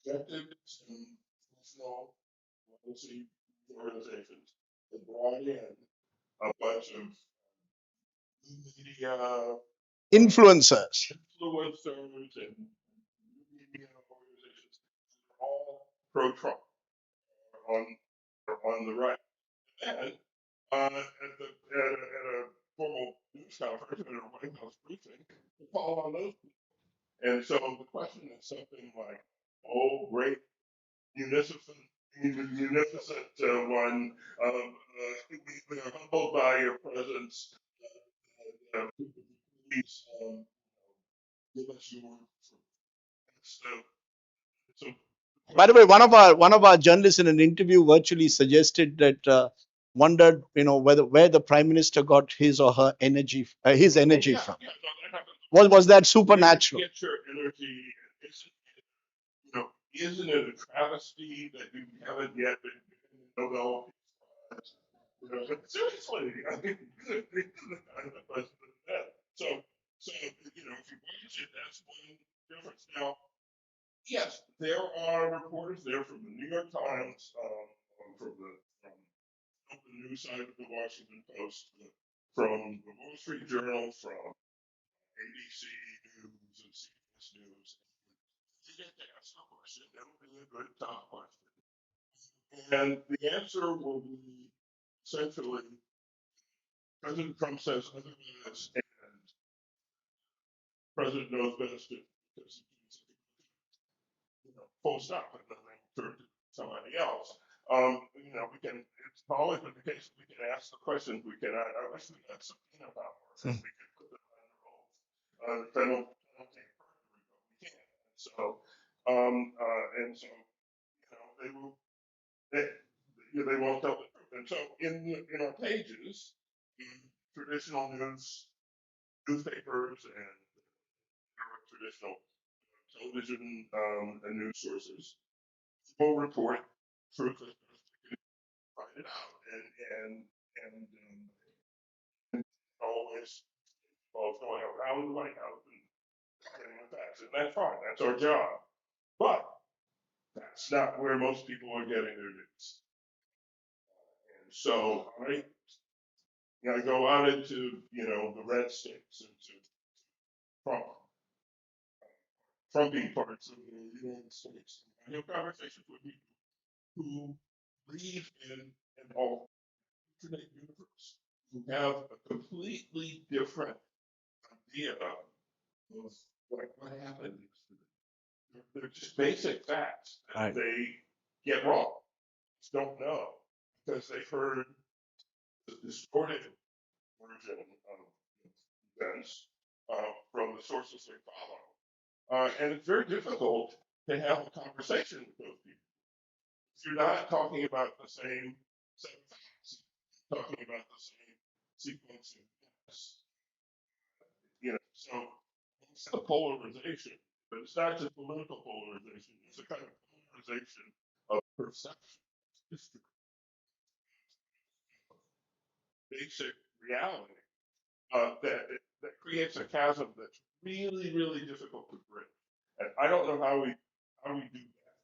executives and national policy organizations that brought in a bunch of media Influencers. influencers and media organizations, all pro-Trump on the right. And at a formal news conference at a White House briefing, they call on those people. And so the question is something like, oh, great munificent one, we are humbled by your presence. Please give us your. So, By the way, one of our journalists in an interview virtually suggested that wondered, where the Prime Minister got his or her energy, from. Yeah, so that happens. Was that supernatural? Get your energy. Isn't it a travesty that you haven't yet been given Nobel Peace Prize? Seriously, I mean, so if you watch it, that's one difference. Now, Yes, there are reporters there from the New York Times, from the news side of the Washington Post, from the Wall Street Journal, from ABC News and CBS News. You get to ask a question, it'll be a good top question. And the answer will be essentially President Trump says otherwise, and President knows best because full stop, and then they turn to somebody else. We can. It's always been the case. We can ask the questions. We can. I wish we had subpoena powers. We could put them under oath. Penalty perjury, but we can't. So, they will. They won't tell the truth. And so, in our pages, traditional newspapers and traditional television and news sources will report truth as best they can find it out, and always involves going around the White House and getting the facts, and that's fine. That's our job, but that's not where most people are getting their news. And so I go out into the red states, into Trumpy parts of the United States. I have conversations with people who believe in an alternate universe, who have a completely different idea of what happened. They're just basic facts that Right. they get wrong, just don't know, because they've heard the distorted version of events from the sources they follow. And it's very difficult to have a conversation with those people. If you're not talking about the same set of facts, talking about the same sequence of events. So it's the polarization, but it's not just political polarization, it's a kind of polarization of perception, history, basic reality that creates a chasm that's really, really difficult to bridge. And I don't know how we do that.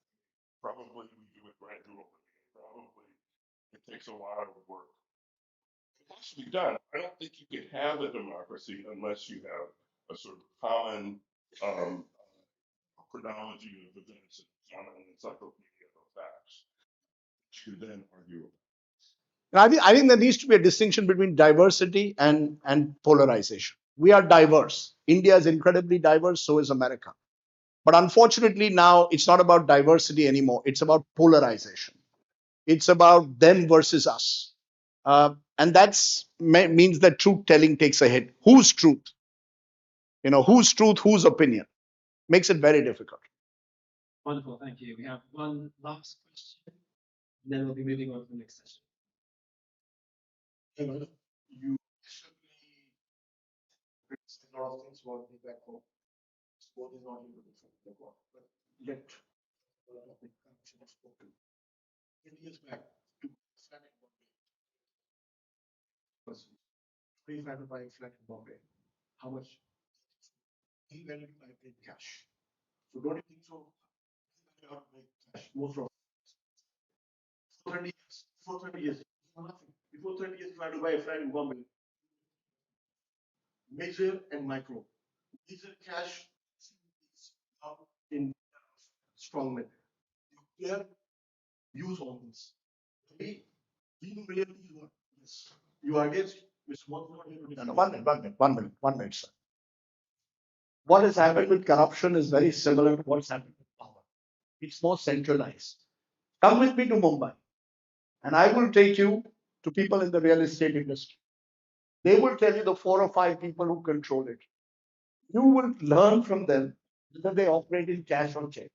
Probably we do it gradually. Probably it takes a lot of work. It has to be done. I don't think you can have a democracy unless you have a sort of common chronology of events and common encyclopedia of facts that you then argue about. And I think there needs to be a distinction between diversity and polarization. We are diverse. India is incredibly diverse, so is America. But unfortunately now it's not about diversity anymore. It's about polarization. It's about them versus us. And that's means that truth telling takes a hit. Whose truth? Whose truth, whose opinion? Makes it very difficult. Wonderful, thank you. We have one last question, and then we'll be moving on to the next session. You actually criticize a lot of things about the back home. Sport is not able to fight the war, but yet a lot of the corruption is spoken. 20 years back, to flat in Bombay, was 25 to buy a flat in Bombay. How much? He went to buy paid cash. So don't you think so? You have to make cash most of 30 years. For 30 years, nothing. Before 30 years, if I had to buy a flat in Bombay, major and micro. Major cash in strong men. Clear use all this. We really want this. You are against Mr. No, 1 minute, sir. What has happened with corruption is very similar to what's happened with power. It's more centralized. Come with me to Mumbai, and I will take you to people in the real estate industry. They will tell you the 4 or 5 people who control it. You will learn from them whether they operate in cash or check.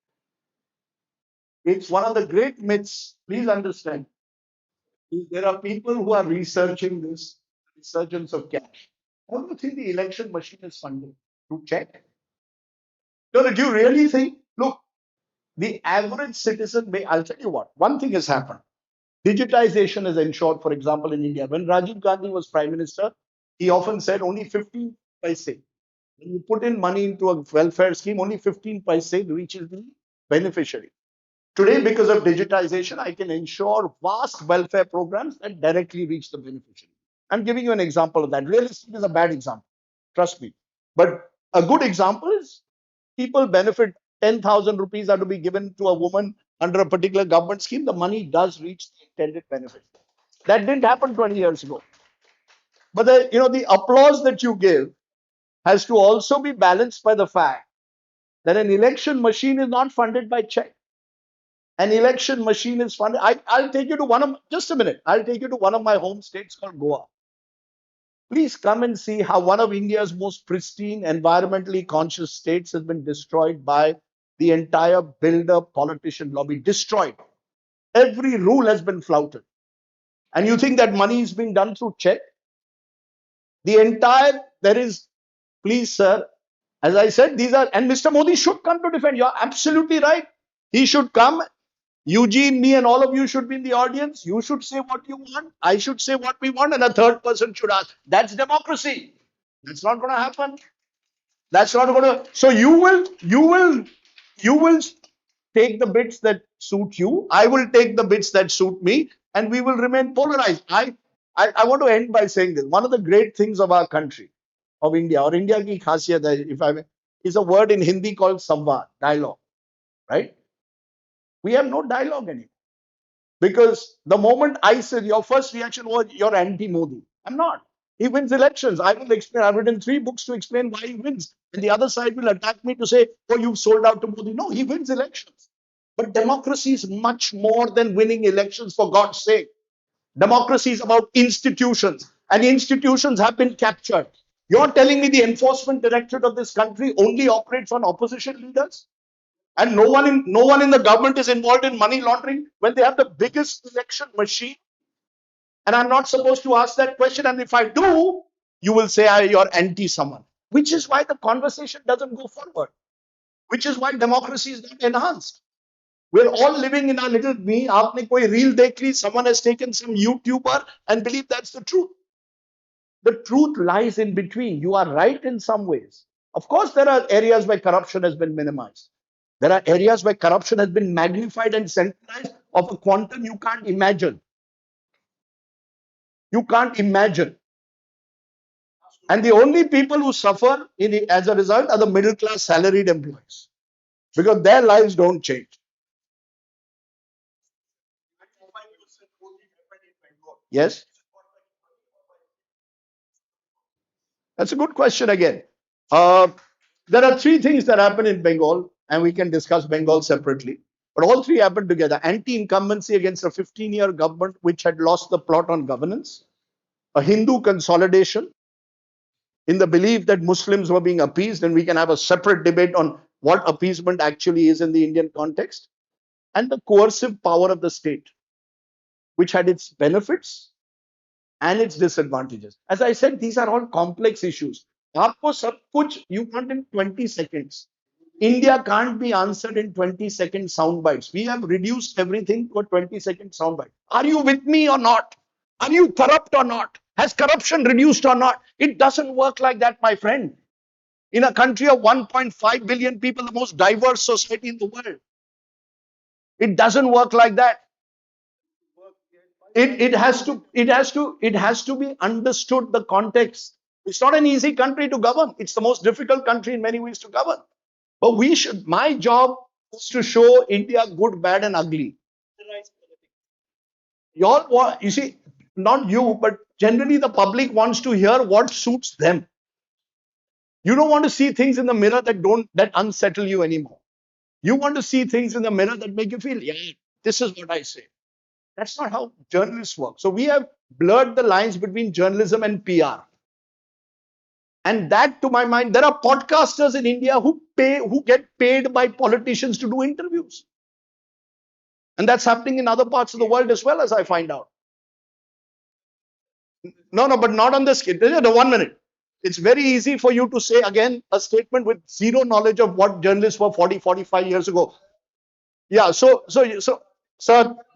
It's one of the great myths. Please understand. There are people who are researching this resurgence of cash. How do you think the election machine is funded? To check? No, do you really think? Look, the average citizen may, I'll tell you what, one thing has happened. Digitization has ensured, for example, in India, when Rajiv Gandhi was Prime Minister, he often said only 15 paise. When you put in money into a welfare scheme, only 15 paise reaches the beneficiary. Today, because of digitization, I can ensure vast welfare programs that directly reach the beneficiary. I'm giving you an example of that. Real estate is a bad example, trust me. But a good example is people benefit. 10,000 rupees are to be given to a woman under a particular government scheme. The money does reach the intended benefit. That didn't happen 20 years ago. But the applause that you give has to also be balanced by the fact that an election machine is not funded by check. An election machine is funded. I'll take you to just a minute. I'll take you to one of my home states called Goa. Please come and see how one of India's most pristine, environmentally conscious states has been destroyed by the entire builder politician lobby. Destroyed. Every rule has been flouted. And you think that money is being done through check? Please, sir, as I said, and Mr. Modi should come to defend. You're absolutely right. He should come. Eugene, me, and all of you should be in the audience. You should say what you want. I should say what we want, and a third person should ask. That's democracy. That's not going to happen. That's not going to. So you will take the bits that suit you. I will take the bits that suit me, and we will remain polarized. I want to end by saying this. One of the great things of our country, of India, or India ki khasiyat hai, if I may, is a word in Hindi called samvad, dialogue, right? We have no dialogue anymore. Because the moment I said, your first reaction was, you're anti-Modi. I'm not. He wins elections. I will explain. I've written 3 books to explain why he wins. And the other side will attack me to say, oh, you've sold out to Modi. No, he wins elections. But democracy is much more than winning elections, for God's sake. Democracy is about institutions. And institutions have been captured. You're telling me the enforcement directorate of this country only operates on opposition leaders? And no one in the government is involved in money laundering when they have the biggest election machine? And I'm not supposed to ask that question. And if I do, you will say you're anti someone. Which is why the conversation doesn't go forward. Which is why democracy is not enhanced. We're all living in our little me. Aapne koi reel dekh li, someone has taken some YouTuber and believe that's the truth. The truth lies in between. You are right in some ways. Of course, there are areas where corruption has been minimized. There are areas where corruption has been magnified and centralized of a quantum you can't imagine. You can't imagine. And the only people who suffer as a result are the middle class salaried employees. Because their lives don't change. Yes? That's a good question again. There are 3 things that happen in Bengal, and we can discuss Bengal separately. But all 3 happened together. Anti-incumbency against a 15-year government which had lost the plot on governance. A Hindu consolidation in the belief that Muslims were being appeased, and we can have a separate debate on what appeasement actually is in the Indian context. And the coercive power of the state, which had its benefits and its disadvantages. As I said, these are all complex issues. Aapko sab kuch you want in 20 seconds. India can't be answered in 20-second sound bites. We have reduced everything to a 20-second sound bite. Are you with me or not? Are you corrupt or not? Has corruption reduced or not? It doesn't work like that, my friend. In a country of 1.5 billion people, the most diverse society in the world, it doesn't work like that. It has to be understood, the context. It's not an easy country to govern. It's the most difficult country in many ways to govern. But my job is to show India good, bad, and ugly. You see, not you, but generally the public wants to hear what suits them. You don't want to see things in the mirror that unsettle you anymore. You want to see things in the mirror that make you feel, yeah, this is what I say. That's not how journalists work. So we have blurred the lines between journalism and PR. And that, to my mind, there are podcasters in India who get paid by politicians to do interviews. And that's happening in other parts of the world as well, as I find out. No, but not on this scale. 1 minute. It's very easy for you to say, again, a statement with zero knowledge of what journalists were 40, 45 years ago. Yeah, so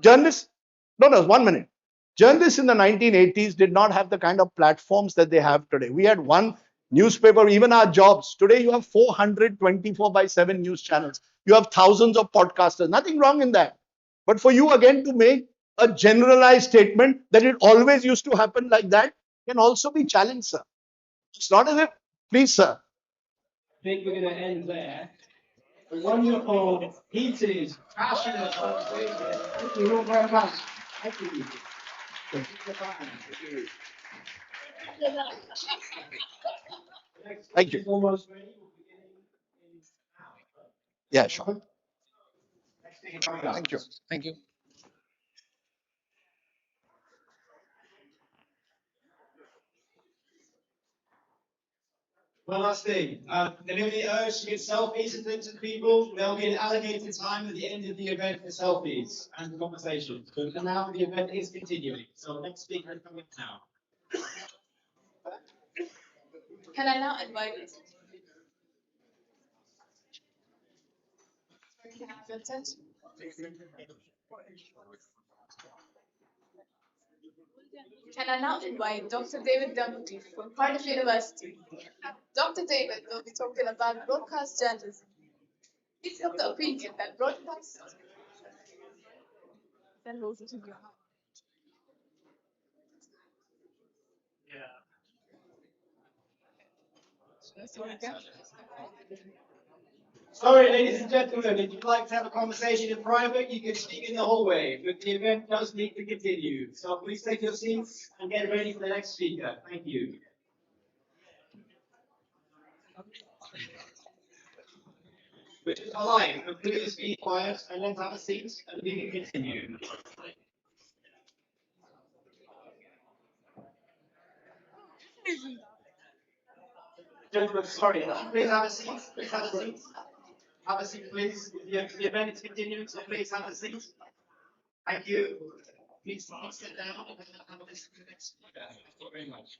journalists, 1 minute. Journalists in the 1980s did not have the kind of platforms that they have today. We had one Newspaper, even our jobs. Today you have 424/7 news channels. You have thousands of podcasters. Nothing wrong in that. But for you again to make a generalized statement that it always used to happen like that can also be challenged, sir. It's not as if, please, sir. I think we're going to end there. A wonderful, heated, passionate conversation. Thank you all very much. Thank you. Thank you. Almost ready. Yeah, sure. Thank you. Thank you. One last thing. There may be urge to get selfies and things with people. There'll be an allocated time at the end of the event for selfies and conversations. But for now, the event is continuing. So the next speaker is coming now. Can I now invite Can I have your attention? Can I now invite Dr. David Dunkley from Cardiff University? Dr. David will be talking about broadcast journalism. He's of the opinion that broadcast then rolls into your heart. Sorry, ladies and gentlemen, if you'd like to have a conversation in private, you can speak in the hallway, but the event does need to continue. So please take your seats and get ready for the next speaker. Thank you. Which is polite, but please be quiet and let's have a seat and we can continue. Gentlemen, sorry, please have a seat. Please have a seat. Have a seat, please. The event is continuing, so please have a seat. Thank you. Please sit down and have a listen to the next speaker. Thank you very much.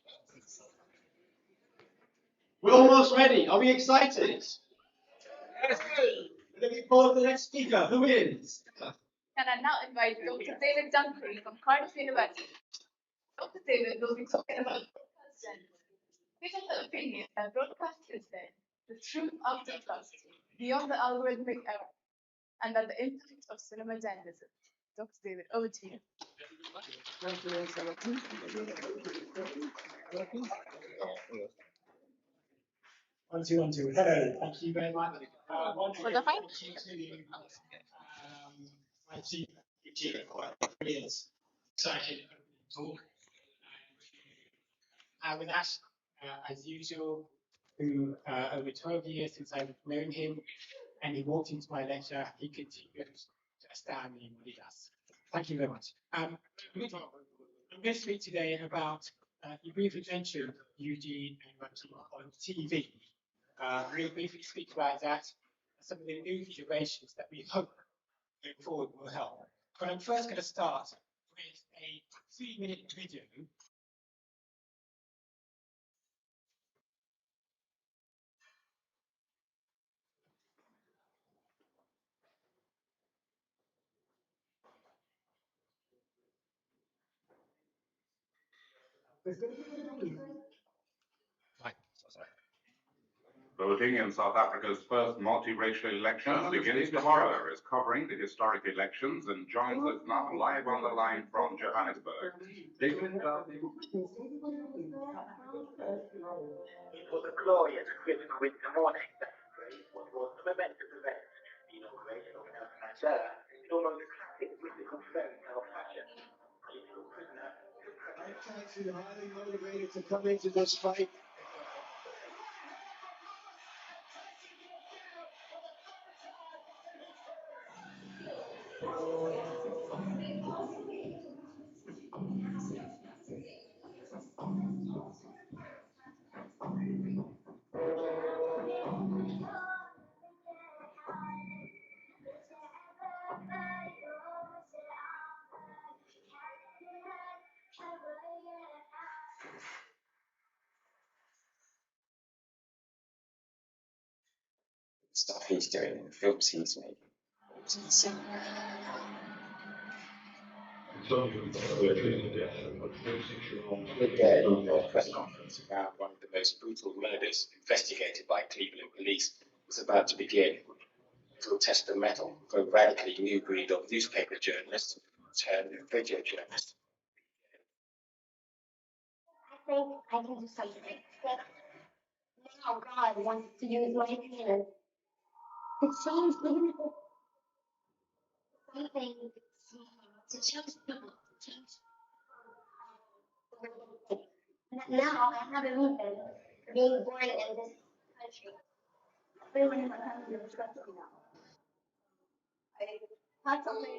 We're almost ready. Are we excited? Yes. Looking forward to the next speaker. Who is? Can I now invite Dr. David Dunkley from Cardiff University? Dr. David will be talking about broadcast journalism. This is the opinion that broadcast is the truth of the trust, beyond the algorithmic era, and that the impact of cinema journalism. Dr. David, over to you. One, two, one, two. Hello. Thank you very much. For the fight? My chief, really is excited to talk. With Ash, as usual, who over 12 years since I've known him, and he walked into my lecture, he continues to astound me in what he does. Thank you very much. I'm going to speak today about, you briefly mentioned Eugene and Rajiv on TV. Really briefly speak about that, some of the new innovations that we hope going forward will help. But I'm first going to start with a 3-minute video. Voting in South Africa's first multiracial elections begins tomorrow. Is covering the historic elections and joins us now live on the line from Johannesburg. David, It was a glorious crisp winter morning that portrayed what was a momentous event, the inauguration of Nelson Mandela in almost classic mythical fairy tale fashion. Political prisoner. I'm actually highly motivated to come into this fight. Stuff he's doing in the films he's making. It's insane. Good day, press conference about one of the the most brutal murders investigated by Cleveland police was about to begin. It will test the mettle for a radically new breed of newspaper journalists turned video journalists. I think I can do something. Now God wants to use my pen to change even if it's something small, to change people, to change the way they think. Now I have a reason for being born in this country. Everyone in my family respects me now. I had something.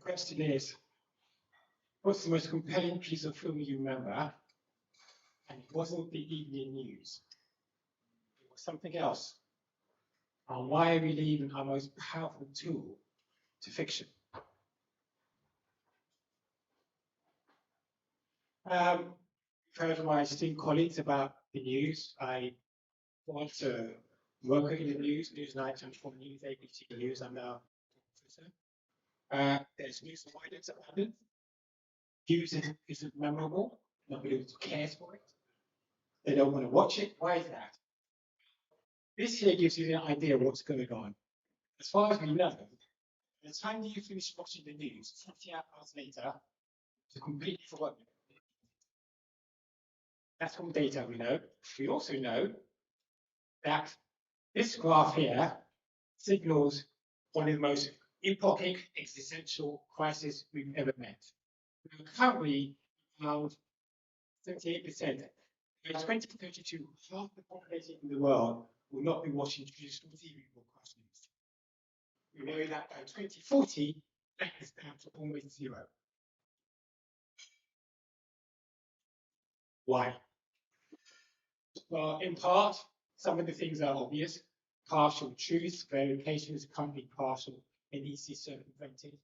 The question is, what's the most compelling piece of film you remember? And it wasn't the evening news. It was something else. And why are we leaving our most powerful tool to fiction? I've heard from my esteemed colleagues about the news. I want to work in the news, Newsnight, and for News, ABC News. I'm now there's news avoidance at London. News isn't memorable. Nobody cares for it. They don't want to watch it. Why is that? This here gives you an idea of what's going on. As far as we know, by the time you finish watching the news, 48 hours later, it's completely forgotten. That's from data we know. We also know that this graph here signals one of the most epochic existential crises we've ever met. We're currently around 78%. By 2032, half the population in the world will not be watching traditional TV broadcast news. We know that by 2040, that is down to almost zero. Why? Well, in part, some of the things are obvious. Partial truths, verification is currently partial and easily circumvented.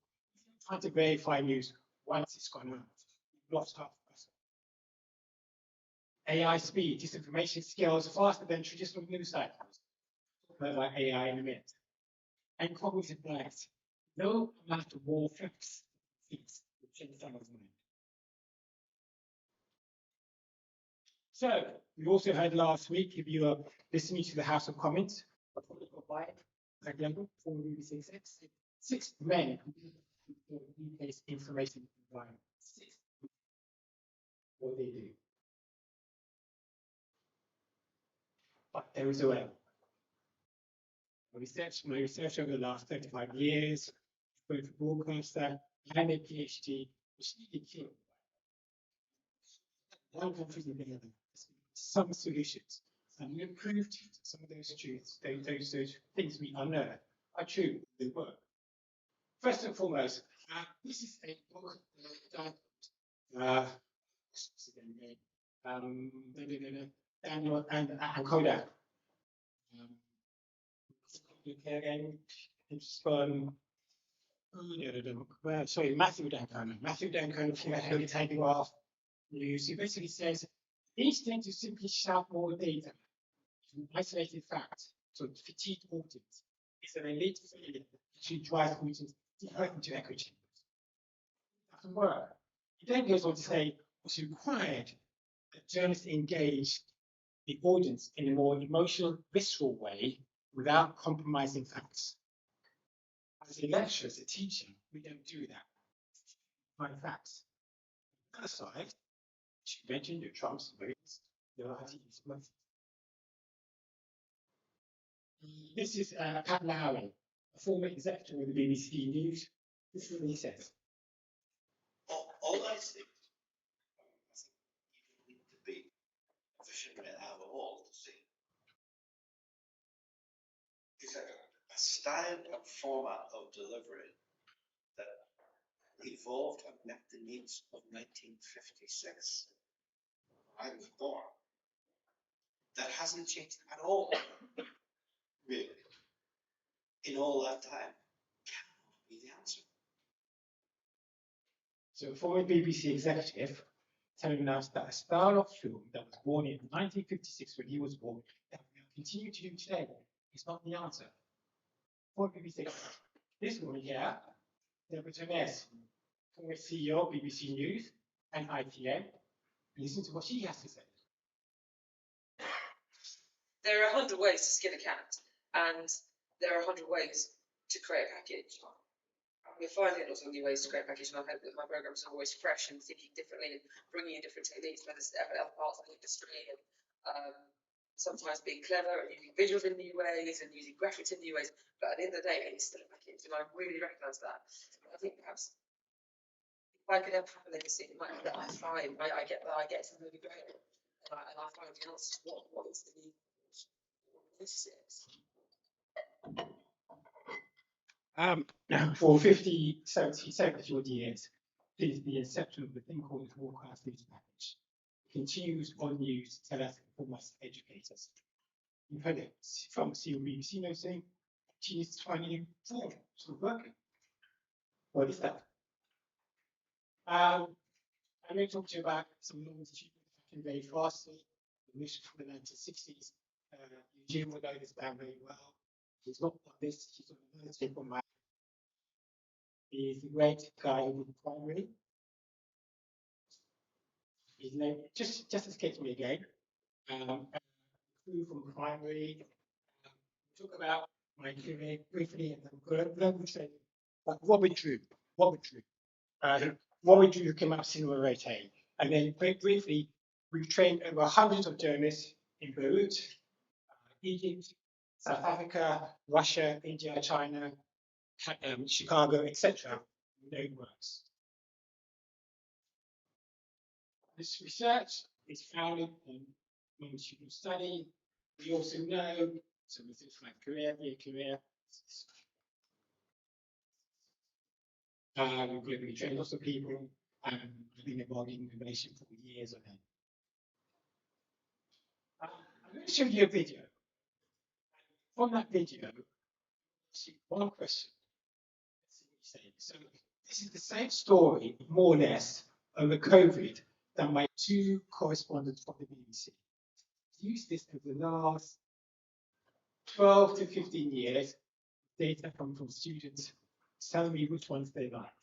Trying to verify news once it's gone out, you've lost half the person. AI speed, disinformation scales faster than traditional news cycles. Talk about AI in a minute. And cognitive bias. No amount of war facts fits the change someone's mind. So, we also heard last week, if you are listening to the House of Commons, six men who UK's information environment. What they do. But there is a way. My research over the last 35 years, both a broadcaster and a PhD, which needed killed. One country in the other. Some solutions. And we proved some of those truths, those things we unearthed are true, they work. First and foremost, this is a book Daniel and Kodak. Again, it's from Matthew D'Ancona. Matthew D'Ancona from the Telegraph News. He basically says the instinct to simply shout more data from isolated facts sort of fatigued audience. It's an elite failure that actually drives audience deeper into echo chambers. It doesn't work. He then goes on to say what's required that journalists engage the audience in a more emotional, visceral way without compromising facts. As a lecturer, as a teacher, we don't do that. Find facts. On the other side, she mentioned your Trump's votes, there are money. This is Pat Lowry, a former executive of the BBC News. This is what he says. All I think you need to be efficient in our all to see is a style and format of delivery that evolved and met the needs of 1956. I was born. That hasn't changed at all, really. In all that time, cannot be the answer. So, a former BBC executive telling us that a style of film that was born in 1956 when he was born, that we continue to do today, is not the answer. For BBC executive. This woman here, Deborah Tonnes, former CEO of BBC News and ITN, listen to what she has to say. There are 100 ways to skin a cat, and there are 100 ways to create a package. We're finding lots of new ways to create a package, and I hope that my programs are always fresh and thinking differently and bringing in different techniques, whether it's other parts of the industry, and sometimes being clever and using visuals in new ways and using graphics in new ways. But at the end of the day, it's still a package, and I really recognise that. I think perhaps if I could ever have a legacy, it might be that I find I get something really great, and I find the answer to what is the need. For 50, 70, 70 odd years, since the inception of the thing called the Broadcast News Package, it continues on news to tell us, inform us, educate us. You've heard it from BBC News saying, continues to try and inform, sort of working. What is that? I'm going to talk to you about some norms achievement happening very fastly. The mission from the 1960s. Eugene will know this down very well. He's not on this, he's on another tip on my. He's a great guy who did primary. His name, just escapes me again. Crew from primary. Talk about my career briefly and then global training. But Robert Drew. Robert Drew came out of Cinema Rate. And then very briefly, we've trained over hundreds of journalists in Beirut, Egypt, South Africa, Russia, India, China, Chicago, etc. No works. This research is founded on longitudinal study. We also know, so with this like career, we train lots of people and been involved in innovation for years on end. I'm going to show you a video. From that video, one question. Let's see what you say. So this is the same story, more or less, over COVID that my two correspondents from the BBC used this for the last 12 to 15 years. Data from students telling me which ones they like.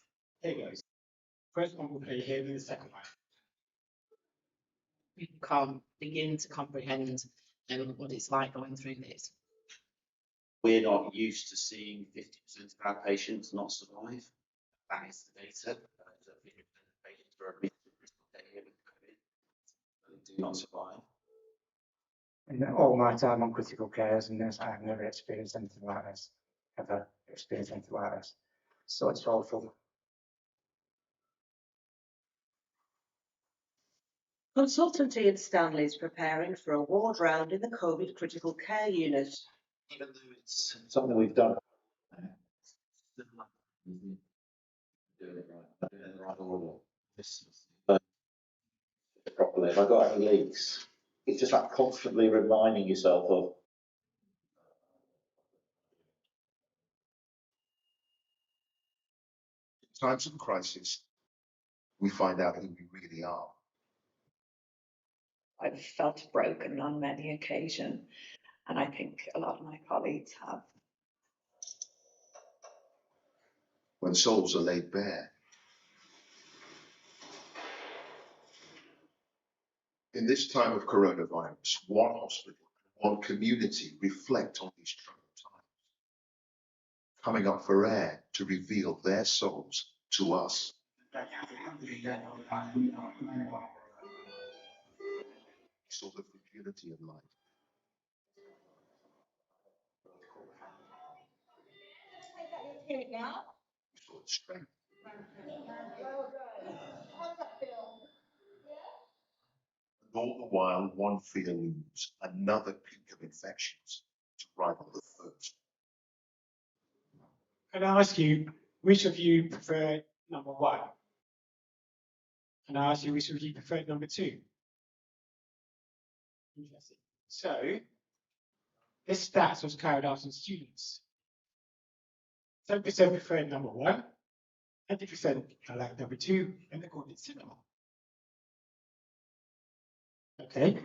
Here goes. First one will play here, then the second one. We can't begin to comprehend what it's like going through this. We're not used to seeing 50% of our patients not survive. That is the data. 50% of patients who are admitted to critical care with COVID do not survive. In all my time on critical care as a nurse, I have never experienced anything like this. Ever experienced anything like this. So it's awful. Consultant Ian Stanley is preparing for a ward round in the COVID critical care unit. Even though it's something we've done, doing it right, doing it in the right order. This properly. If I got any leaks, it's just like constantly reminding yourself of. In times of crisis, we find out who we really are. I've felt broken on many occasions. And I think a lot of my colleagues have. When souls are laid bare. In this time of coronavirus, one hospital, one community reflect on these troubled times, coming up for air to reveal their souls to us. Saw the fragility of life. Saw the strength. And all the while, one fear looms, another peak of infections to rival the first. Can I ask you, which of you prefer number one? Can I ask you, which of you prefer number two? Interesting. So, this stats was carried out on students. 7% preferred number one, 20% like number two, and they called it cinema. Okay.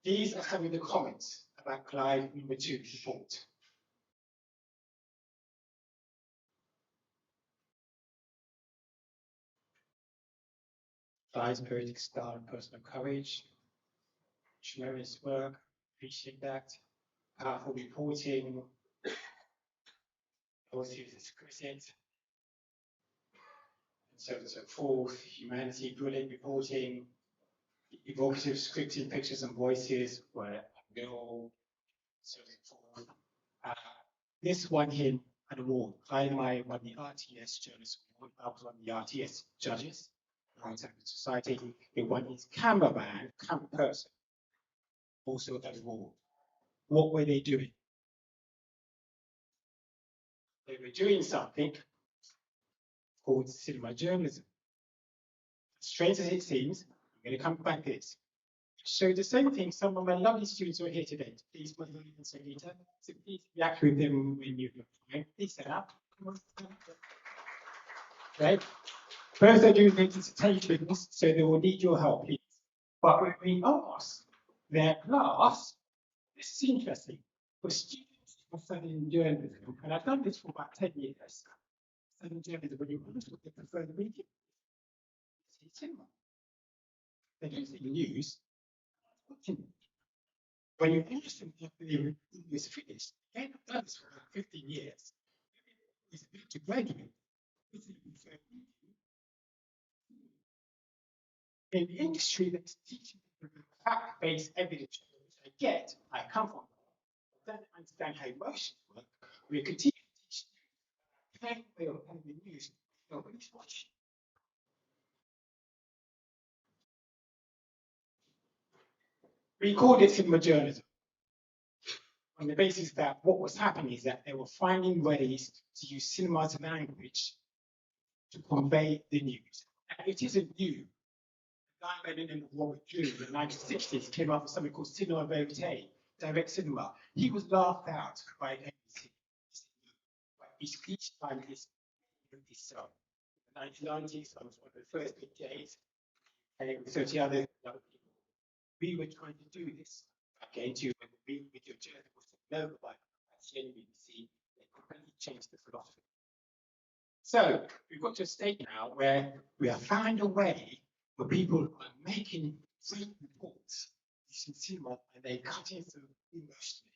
These are some of the comments about Clive number two report. Clive's poetic style and personal courage, tremendous work, appreciate that. Powerful reporting, also exquisite, and so on and so forth. Humanity, brilliant reporting, evocative scripted pictures and voices were real, so on and so forth. This won him an award. Clive and I won the RTS Journalist Award. I was one of the RTS judges. Right Scientific Society. He won his cameraman, camera person, also an award. What were they doing? They were doing something called cinema journalism. Strange as it seems, I'm going to come back to this. So the same thing, some of my lovely students who are here today. Please, Mother and Sangeeta, so please react with them when you have time. Please set up. Right? Both are doing their dissertations, so they will need your help, please. But when we ask their class, this is interesting, for students who are studying journalism, and I've done this for about 10 years, studying journalism, when you ask what they prefer the medium, they say cinema. They don't say news. When you ask them after the is finished, they have done this for about 15 years. It's a bit to graduate. In the industry that's teaching fact-based evidence, which I come from, don't understand how emotions work, we continue to teach the way of having the news, nobody's watching. We called it cinema journalism on the basis that what was happening is that they were finding ways to use cinema's language to convey the news. And it isn't new. A guy by the name of Robert Drew in the 1960s came up with something called cinema verite, direct cinema. He was laughed out by NBC. But each time he's so. In the 1990s, I was one of the first big days, and with 30 other people. We were trying to do this. Again, to with your journal was no by NBC, they completely changed the philosophy. So we've got to a state now where we have found a way where people are making great reports using cinema and they cut into emotionally.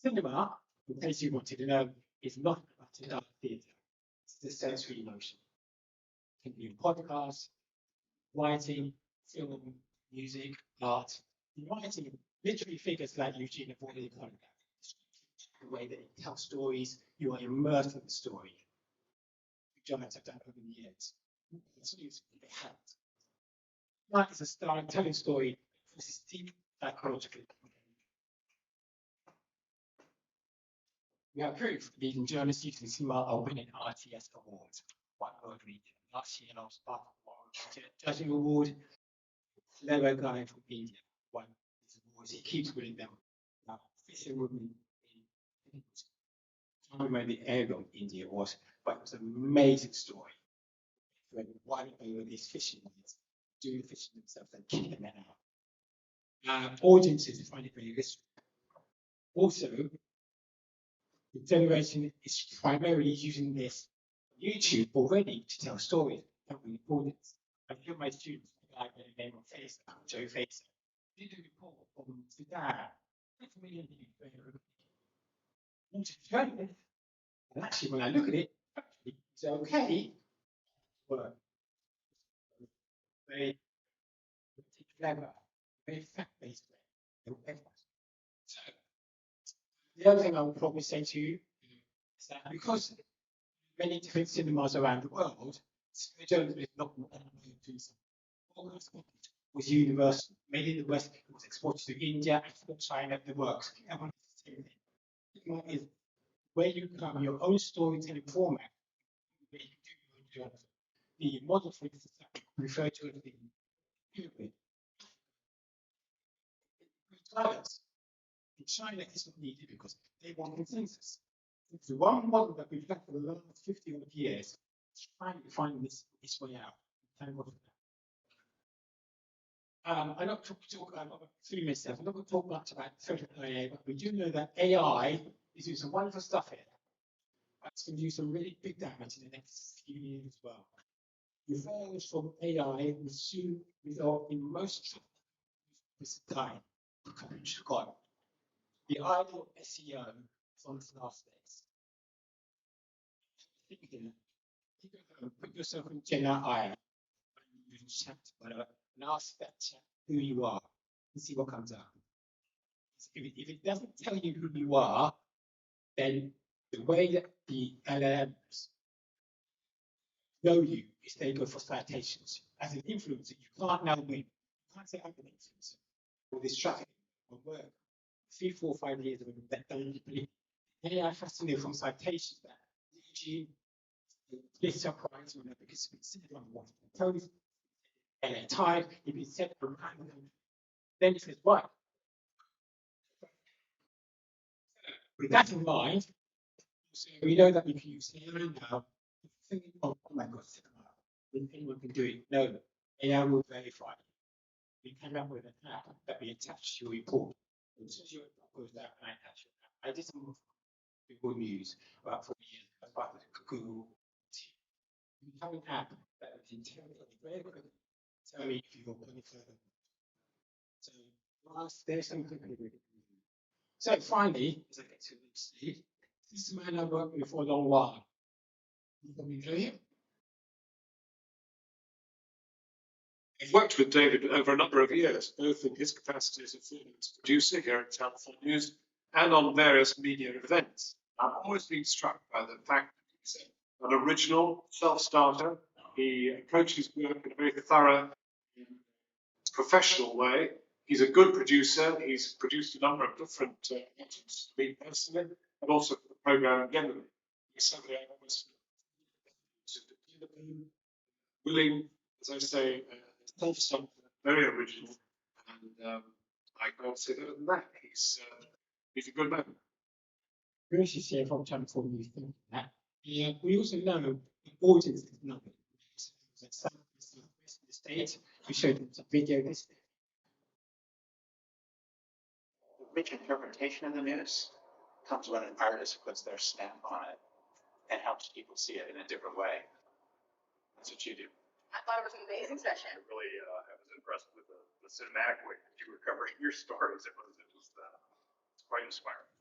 Cinema, in case you wanted to know, is not about an art theatre. It's the sensory emotion. It can be podcasts, writing, film, music, art. Writing literally figures like Eugene have already done that. The way that it tells stories, you are immersed in the story. Giants have done over the years. It helps. Art is a style telling story. This is deep psychological. We have proof that even journalists using cinema are winning RTS awards. One World Region. Last year, I was part of the judging award. Clever guy from India won these awards. He keeps winning them. Now, fishing women in I don't remember the area of India was, but it was an amazing story. When one over these fishing nets, do the fishing themselves and keep the net out. Audiences find it very risky. Also, the generation is primarily using this YouTube already to tell stories about the audience. I feel my students, like the name of Faisal, Joe Faisal, did a report from Sudan. That's a million people. And actually, when I look at it, it's okay. But very clever, very fact-based way. So, the other thing I would probably say to you is that because many different cinemas around the world, journalism is not was universal. Made in the West, it was exported to India, Africa, China, the works. Everyone is the same thing. Is where you come your own storytelling format, where you do your own journalism. The model, for instance, that we refer to as the pyramid. In China, it's not needed because they want consensus. It's the one model that we've had for the last 50 odd years. It's trying to find this way out. Thank God for that. I'm not talk I've got 3 minutes left. I'm not going to talk much about social AI, but we do know that AI is doing some wonderful stuff here. That's going to do some really big damage in the next few years as well. Referrals from AI will soon result in most time. God. The ideal SEO is on its last days. Put yourself in Gen AI and chat, whatever, and ask that chat who you are and see what comes up. If it doesn't tell you who you are, then the way that the LLMs know you is they go for citations. As an influencer, you can't now win. You can't say I'm an influencer. All this traffic will work. 3, 4, 5 years ago, that AI has to know from citations that e.g. this surprise when because it's said on what tell you and a time if it's set for random, then it says right. With that in mind, so we know that we can use AI now. Thinking, oh my God, if anyone can do it, no, AI will verify. We came up with an app that we attach to your report. As soon as your report goes out, I attach it. I did some Google News about 4 years as part of the Google team. We have an app that can tell me very quickly, tell me if you're going further. So there's something really. So finally, as I get to the next stage, this is a man I've worked with for a long while. You probably know him. I've worked with David over a number of years, both in his capacity as a freelance producer here at Channel 4 News and on various media events. I've always been struck by the fact that he's an original self-starter. He approaches work in a very thorough, professional way. He's a good producer. He's produced a number of different projects for me personally, and also for the program generally. He's somebody I always willing, as I say, self-starter, very original, and I can't say better than that. He's a good man. Bruce is here from Channel 4 News. That. We also know the audience is nothing. The state, we showed them some video this. The rich interpretation of the news comes when an artist puts their stamp on it and helps people see it in a different way. That's what you do. I thought it was an amazing session. I really I was impressed with the cinematic way that you were covering your stories. It was it's quite inspiring.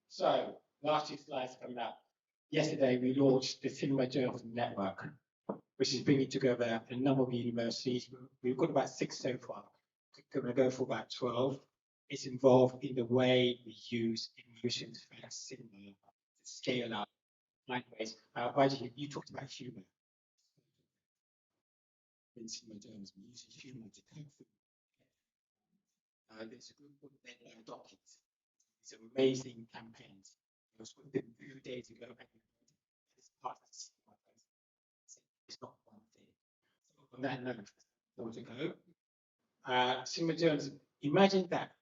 So, last 2 slides coming up. Yesterday, we launched the Cinema Journalism Network, which is bringing together a number of universities. We've got about 6 so far. We're going to go for about 12. It's involved in the way we use emotions for cinema to scale up. Likewise, you talked about humor. In cinema journalism, using humor to tell there's a group called Deadline Dockets. It's amazing campaigns. It was with them a few days ago, and it's part of the cinema. It's not one thing. So on that note, more to go. Cinema journalism, imagine that.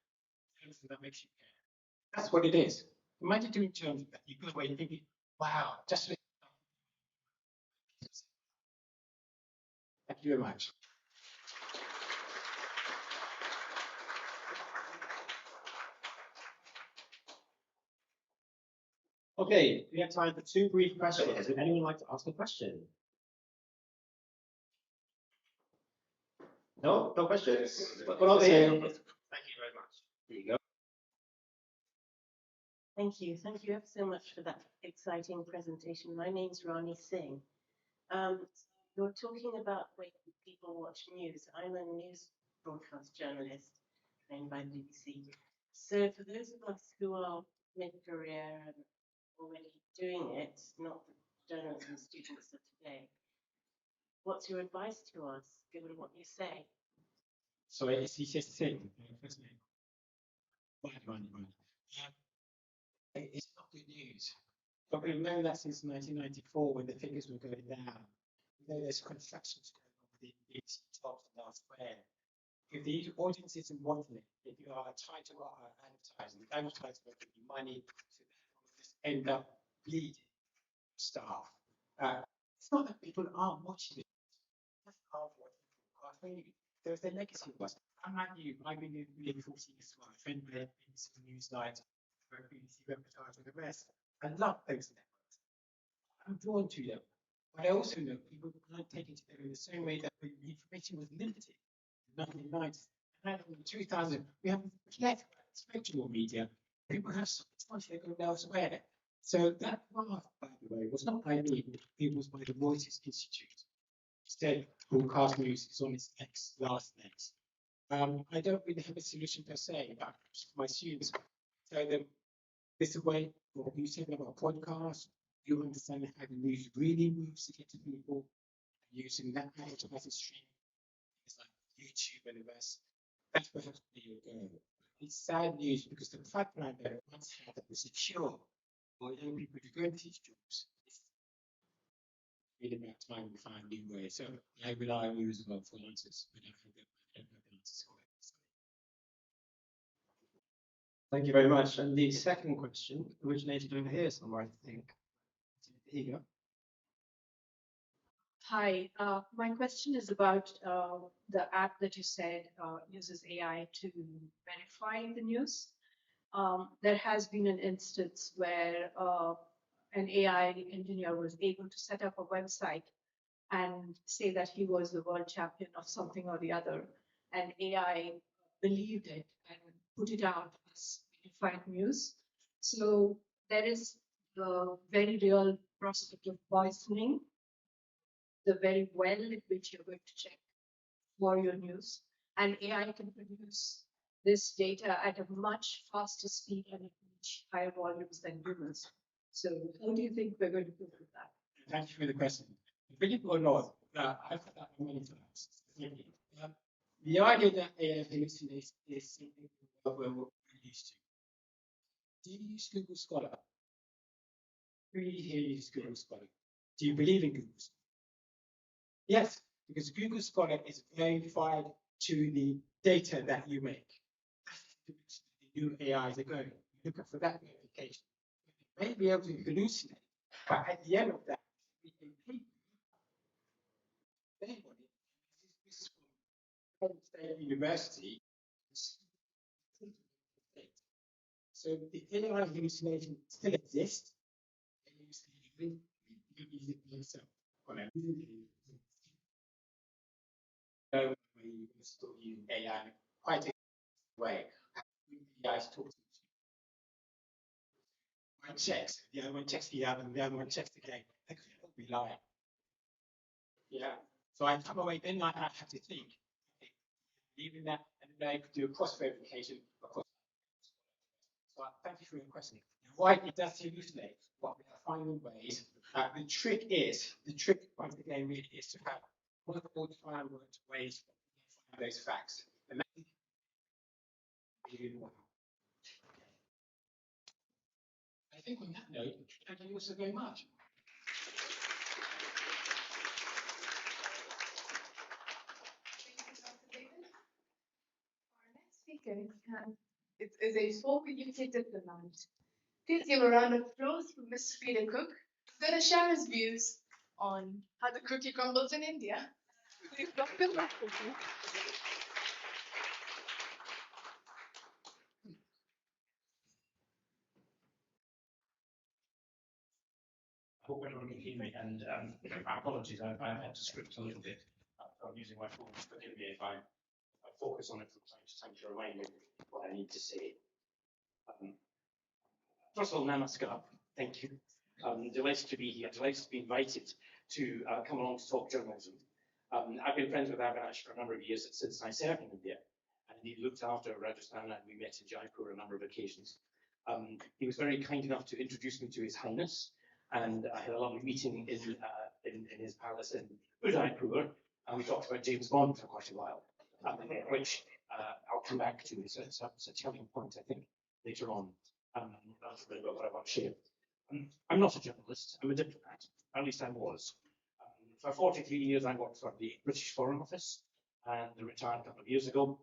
That makes you care. That's what it is. Imagine doing journalism that you go away thinking, wow, just thank you very much. Okay, we have time for 2 brief questions. Would anyone like to ask a question? No, no questions. What over here? Thank you very much. Here you go. Thank you. Thank you ever so much for that exciting presentation. My name's Rani Singh. You're talking about ways people watch news. I'm a news broadcast journalist trained by the BBC. So for those of us who are mid-career and already doing it, not the journalism students of today, what's your advice to us, given what you say? So it's just saying, first name. Right. It's not good news. But we've known that since 1994 when the figures were going down. We know there's contractions going on within these jobs and elsewhere. If the audience isn't wanting it, if you are trying to advertising will give you money to just end up bleeding staff. It's not that people aren't watching it. That's half what there's the legacy of us. I'm like you, I've been doing 14 years as well. I trained by BBC Newsnight, BBC Reportage and the rest. I love those networks. I'm drawn to them. But I also know people can't take it to them in the same way that the information was limited in the 1990s. And in 2000, we have spectral media. People have so much they go elsewhere. So that graph, by the way, was not by me, it was by the Reuters Institute. Instead, broadcast news is on its last legs. I don't really have a solution per se, but my students tell them this is a way for you talking about podcasts, you understand how the news really moves to get to people, using that advertising stream, things like YouTube and the rest. That's perhaps where you're going. It's sad news because the pipeline that it once had that was secure for young people to go into these jobs. It's really about time we find new ways. So I rely on you as well for answers, but I don't have the answers for it. Thank you very much. And the second question originated over here somewhere, I think. Here you go. Hi, my question is about the app that you said uses AI to verify the news. There has been an instance where an AI engineer was able to set up a website and say that he was the world champion of something or the other, and AI believed it and put it out as verified news. So there is the very real prospect of poisoning the very well in which you're going to check for your news. And AI can produce this data at a much faster speed and at much higher volumes than humans. So how do you think we're going to deal with that? Thank you for the question. Believe it or not, I've had that many times. The idea that AI hallucinates is something we're used to. Do you use Google Scholar? Who here uses Google Scholar? Do you believe in Google Scholar? Yes, because Google Scholar is verified to the data that you make. That's the new AIs are going. You look for that verification. You may be able to hallucinate, but at the end of that, this is from State University. So the AI hallucination still exists. You use it yourself. Where you can still use AI in quite a way. AI is talking to you. One checks, the other one checks the other, and the other one checks again. They could all be lying. Yeah. So I come away, then I have to think. Leaving that, and then I could do a cross verification across. So thank you for your question. Why it does hallucinate, what we are finding ways. The trick once again really is to have multiple time-worked ways to find those facts. And that I think on that note, thank you so very much. Speaker is a former UK diplomat. Please give a round of applause for Mr. Peter Cook, who's going to share his views on how the cookie crumbles in India. Please welcome hope everyone can hear me, and my apologies, I had to script a little bit. I'm using my phone, forgive me if I focus on it from time to remind me what I need to say. First of all, namaskar, thank you. Delighted to be here, delighted to be invited to come along to talk journalism. I've been friends with Avinash for a number of years since I served in India, and he looked after Rajasthan, and we met in Jaipur a number of occasions. He was very kind enough to introduce me to His Highness, and I had a lovely meeting in his palace in Udaipur, and we talked about James Bond for quite a while, which I'll come back to. It's a telling point, I think, later on. That's a bit about what I want to share. I'm not a journalist, I'm a diplomat, at least I was. For 43 years, I worked for the British Foreign Office, and I retired a couple of years ago,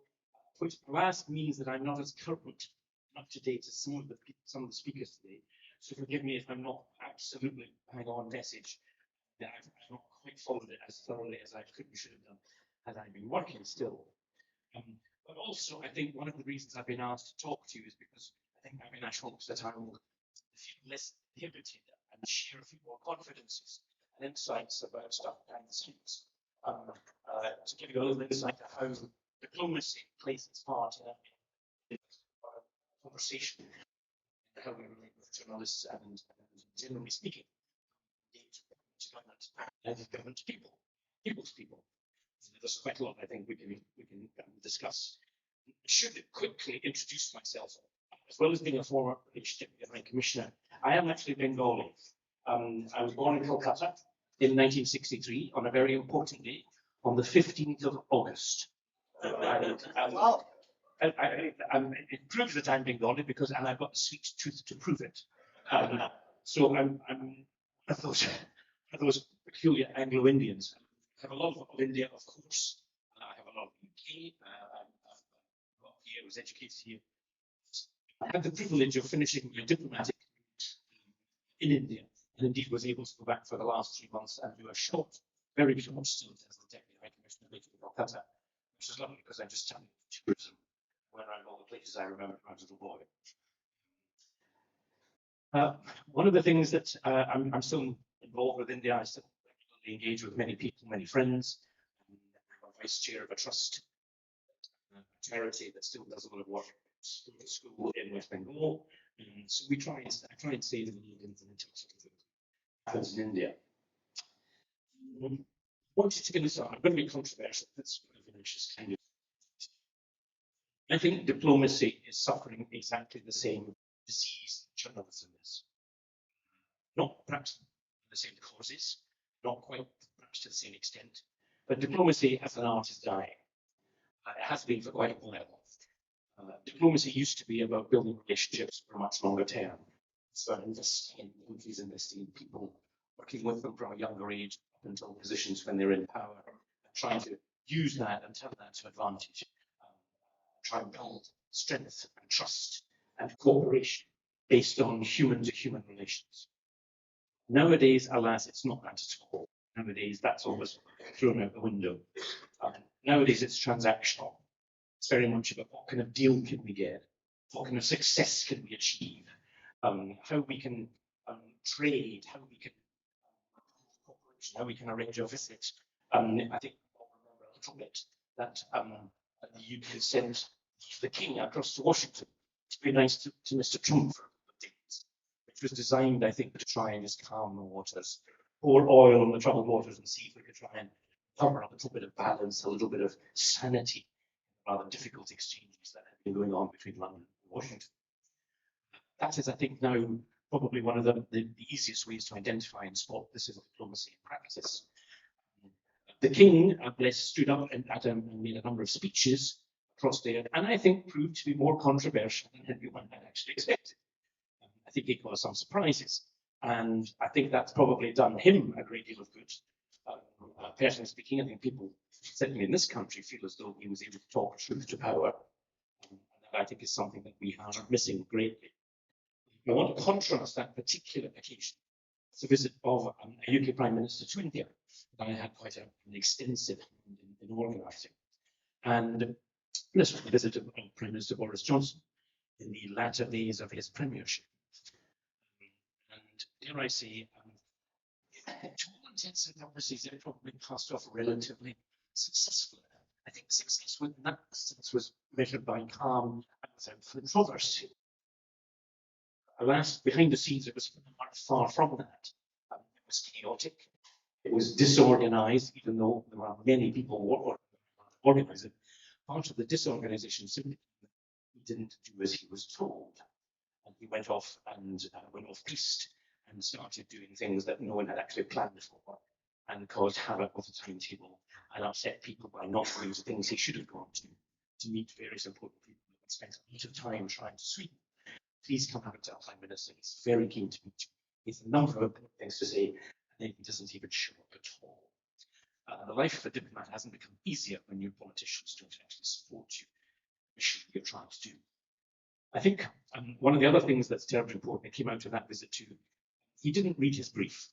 which alas means that I'm not as current, up to date as some of the speakers today. So forgive me if I'm not absolutely bang on message. That I've not quite followed it as thoroughly as I could and should have done had I been working still. But also, I think one of the reasons I've been asked to talk to you is because I think Avinash hopes that I will feel less inhibited and share a few more confidences and insights about stuff behind the scenes. To give you a little insight to how diplomacy plays its part in conversation, how we relate with journalists and generally speaking, government to people, people's people. There's quite a lot I think we can discuss. I should quickly introduce myself. As well as being a former British Deputy High Commissioner, I am actually Bengali. I was born in Kolkata in 1963 on a very important day, on the 15th of August. It proves that I'm Bengali because, and I've got the sweet tooth to prove it. So I'm one of those peculiar Anglo-Indians. I have a lot of India, of course. I have a lot of UK. I was educated here. I had the privilege of finishing my diplomatic in India, and indeed was able to go back for the last 3 months and do a short, very short stint as the Deputy High Commissioner in Kolkata, which is lovely because I just turned tourism, went around all the places I remember when I was a little boy. One of the things that I'm still involved with India, I still regularly engage with many people, many friends. I'm a vice chair of a trust, a charity that still does a lot of work at school in West Bengal. So I try and stay the lead in terms of what happens in India. I want you to get this on. I'm going to be controversial. That's kind of. I think diplomacy is suffering exactly the same disease journalism is. Not perhaps the same causes, not quite perhaps to the same extent, but diplomacy as an art is dying. It has been for quite a while. Diplomacy used to be about building relationships for a much longer term. So investing in countries, investing in people, working with them from a younger age up until positions when they're in power, and trying to use that and turn that to advantage. Try and build strength and trust and cooperation based on human-to-human relations. Nowadays, alas, it's not that at all. Nowadays, that's almost thrown out the window. Nowadays, it's transactional. It's very much about what kind of deal can we get, what kind of success can we achieve, how we can trade, how we can how we can arrange a visit. I think I'll remember a little bit that the UK sent the King across to Washington to be nice to Mr. Trump for a couple of days, which was designed, I think, to try and just calm the waters, pour oil on the troubled waters, and see if we could try and cover a little bit of balance, a little bit of sanity. Rather difficult exchanges that have been going on between London and Washington. That is, I think, now probably one of the easiest ways to identify and spot this is diplomacy in practice. The King, bless, stood up and made a number of speeches across there, and I think proved to be more controversial than anyone had actually expected. I think he caused some surprises, and I think that's probably done him a great deal of good. Personally speaking, I think people, certainly in this country, feel as though he was able to talk truth to power. And that I think is something that we are missing greatly. I want to contrast that particular occasion. It's a visit of a UK Prime Minister to India that I had quite an extensive in organising. And this was the visit of Prime Minister Boris Johnson in the latter days of his premiership. And dare I say, To all intents and purposes, it probably passed off relatively successfully. I think success in that sense was measured by calm and without controversy. Alas, behind the scenes, it was far from that. It was chaotic. It was disorganized, even though there were many people organizing. Part of the disorganization simply he didn't do as he was told. And he went off and went off piste and started doing things that no one had actually planned for and caused havoc with the timetable and upset people by not going to things he should have gone to meet various important people and spent a lot of time trying to sweep. Please come out to our Prime Minister. He's very keen to meet you. He has a number of important things to say, and then he doesn't even show up at all. The life of a diplomat hasn't become easier when your politicians don't actually support you, the mission you're trying to do. I think one of the other things that's terribly important that came out of that visit too, he didn't read his brief.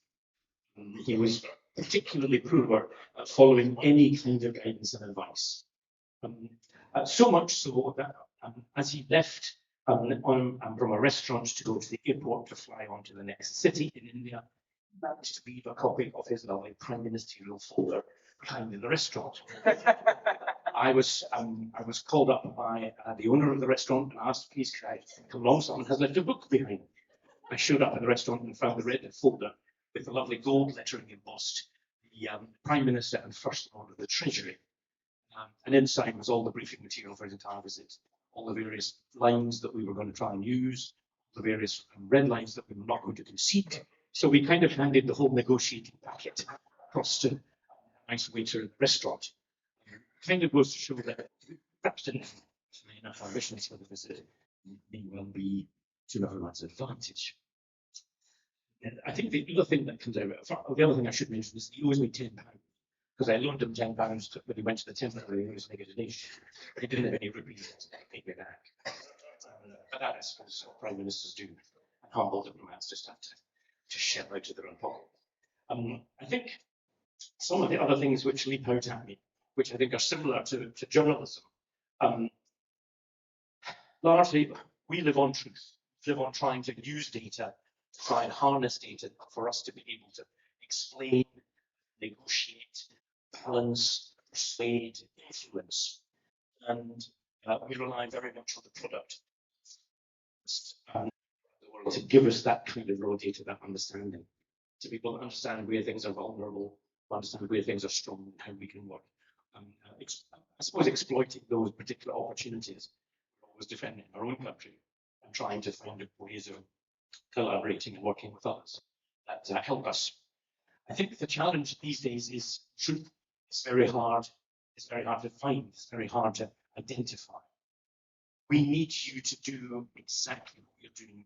He was particularly poor at following any kind of guidance and advice. So much so that as he left from a restaurant to go to the airport to fly on to the next city in India, he managed to leave a copy of his lovely prime ministerial folder behind in the restaurant. I was called up by the owner of the restaurant and asked, please, could I come along? Someone has left a book behind. I showed up at the restaurant and found the red folder with the lovely gold lettering embossed, the Prime Minister and First Lord of the Treasury. And inside was all the briefing material for his entire visit, all the various lines that we were going to try and use, the various red lines that we were not going to concede. So we kind of handed the whole negotiating packet across to a nice waiter at the restaurant. Kind of goes to show that perhaps didn't have enough ambitions for the visit may well be to everyone's advantage. And I think the other thing that comes out of the other thing I should mention is he owes me £10 because I loaned him £10 when he went to the temporary news negotiation. He didn't have any rupees to pay me back. But that is what prime ministers do, and humble diplomats just have to shell out of their own pocket. I think some of the other things which leap out at me, which I think are similar to journalism, largely we live on truth, live on trying to use data, to try and harness data for us to be able to explain, negotiate, balance, persuade, influence. And we rely very much on the product to give us that kind of raw data, that understanding, to be able to understand where things are vulnerable, understand where things are strong and how we can work. I suppose exploiting those particular opportunities, always defending our own country and trying to find ways of collaborating and working with others that help us. I think the challenge these days is truth. It's very hard. It's very hard to find. It's very hard to identify. We need you to do exactly what you're doing.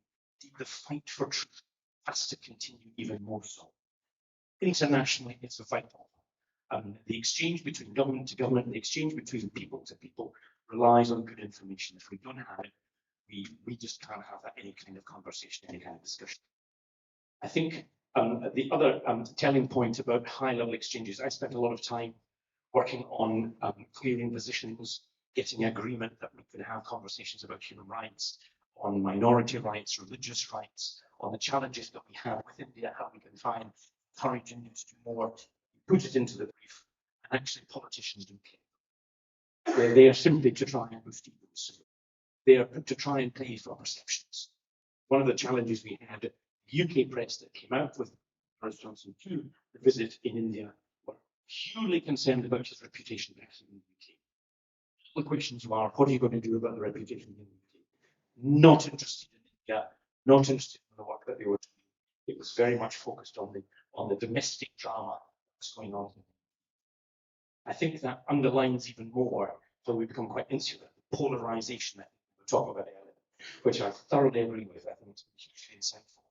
The fight for truth has to continue even more so. Internationally, it's vital. The exchange between government to government, the exchange between people to people relies on good information. If we don't have it, we just can't have any kind of conversation, any kind of discussion. I think the other telling point about high-level exchanges, I spent a lot of time working on clearing positions, getting agreement that we could have conversations about human rights, on minority rights, religious rights, on the challenges that we have with India, how we can find encourage India to do more, put it into the brief, and actually politicians don't care. They are simply to try and boost egos. They are to try and play for perceptions. One of the challenges we had, the UK press that came out with Boris Johnson to the visit in India were hugely concerned about his reputation back in the UK. The questions were, what are you going to do about the reputation in the UK? Not interested in India, not interested in the work that they were doing. It was very much focused on the domestic drama that's going on. I think that underlines even more when we become quite insular, the polarization that we talk about earlier, which I thoroughly agree with. I think it's hugely insightful.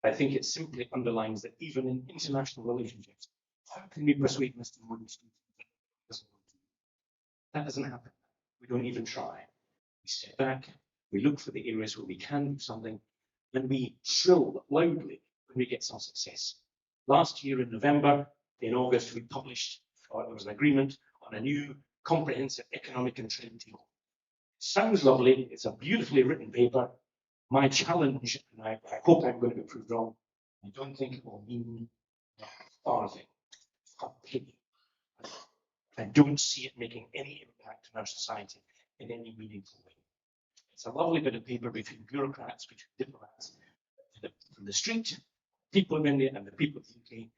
I think it simply underlines that even in international relationships, how can we persuade Mr. Modi to do that? That doesn't happen. We don't even try. We step back, we look for the areas where we can do something, and we shrill loudly when we get some success. Last year in November, in August, we published, or there was an agreement on a new comprehensive economic and trade deal. It sounds lovely, it's a beautifully written paper. My challenge, and I hope I'm going to be proved wrong, I don't think it will mean I don't see it making any impact on our society in any meaningful way. It's a lovely bit of paper between bureaucrats, between diplomats, from the street, people of India and the people of the UK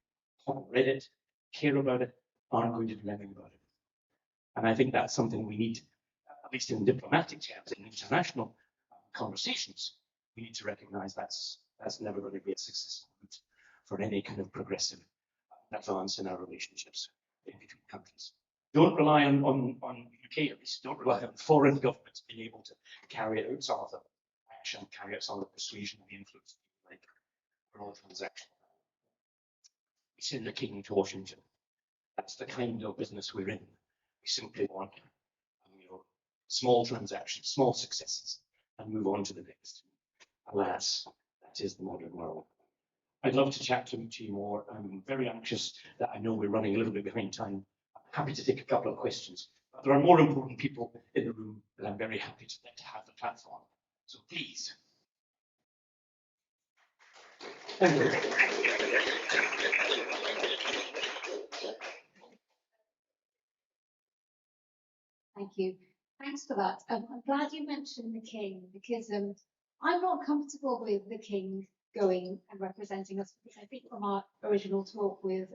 haven't read it, care about it, aren't going to do anything about it. And I think that's something we need, at least in diplomatic terms, in international conversations, we need to recognize that's never going to be a successful route for any kind of progressive advance in our relationships in between countries. Don't rely on UK, at least don't rely on foreign governments being able to carry out some of the action, carry out some of the persuasion and the influence, like broad transaction. We send the king to Washington. That's the kind of business we're in. We simply want small transactions, small successes, and move on to the next. Alas, that is the modern world. I'd love to chat to you more. I'm very anxious that I know we're running a little bit behind time. I'm happy to take a couple of questions. But there are more important people in the room that I'm very happy to let have the platform. So please. Thank you. Thank you. Thanks for that. I'm glad you mentioned the king because I'm not comfortable with the king going and representing us because I think from our original talk with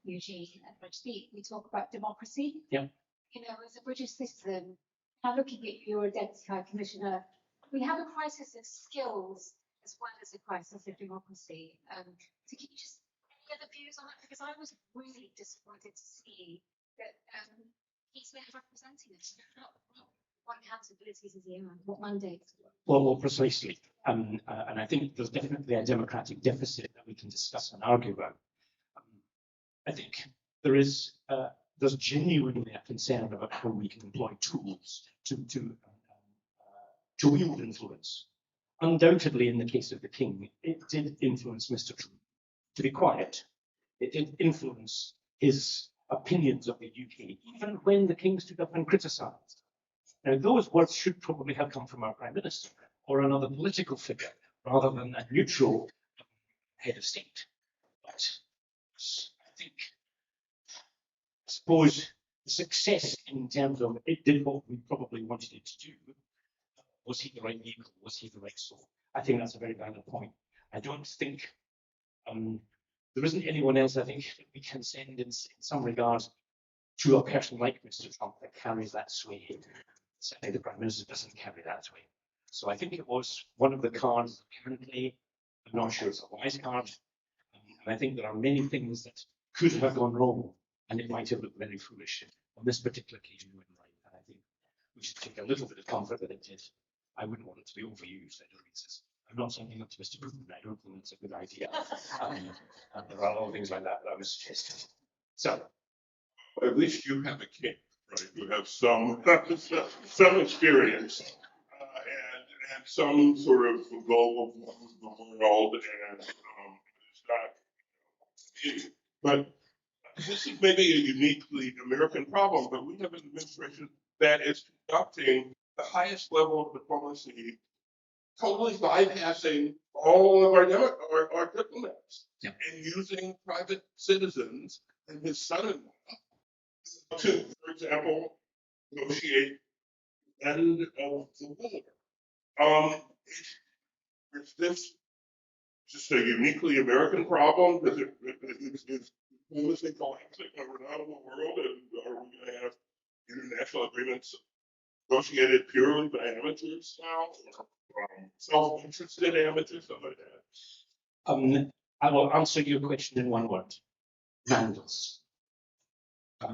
Eugene and Rajdeep, we talk about democracy. Yeah. You know, as a British citizen, now looking at your Deputy High Commissioner, we have a crisis of skills as well as a crisis of democracy. So can you just any other views on that? Because I was really disappointed to see that he's been representing us. What accountabilities is he on? What mandates? Well, precisely. And I think there's definitely a democratic deficit that we can discuss and argue about. I think there's genuinely a concern about how we can employ tools to wield influence. Undoubtedly, in the case of the king, it did influence Mr. Trump. To be quiet, it did influence his opinions of the UK, even when the king stood up and criticised. Now, those words should probably have come from our Prime Minister or another political figure rather than a neutral head of state. But I suppose the success in terms of it did what we probably wanted it to do. Was he the right vehicle? Was he the right soul? I think that's a very valid point. I don't think there isn't anyone else, I think, that we can send in some regards to a person like Mr. Trump that carries that sway. Certainly the Prime Minister doesn't carry that sway. So I think it was one of the cards currently. I'm not sure it's a wise card. And I think there are many things that could have gone wrong and it might have looked very foolish. On this particular occasion, it went right. And I think we should take a little bit of comfort that it did. I wouldn't want it to be overused. I'm not saying up to Mr. Putin. I don't think it's a good idea. There are a lot of things like that I was suggesting. So, at least you have a king, right? You have some experience and some sort of goal of the world, and it's not. But this is maybe a uniquely American problem. But we have an administration that is conducting the highest level of diplomacy, totally bypassing all of our diplomats and using private citizens and his son-in-law to, for example, negotiate the end of the war. Is this just a uniquely American problem? Is diplomacy collapsing around the world, and are we going to have international agreements negotiated purely by amateurs now, self-interested amateurs, something like that? I will answer your question in one word: vandals. I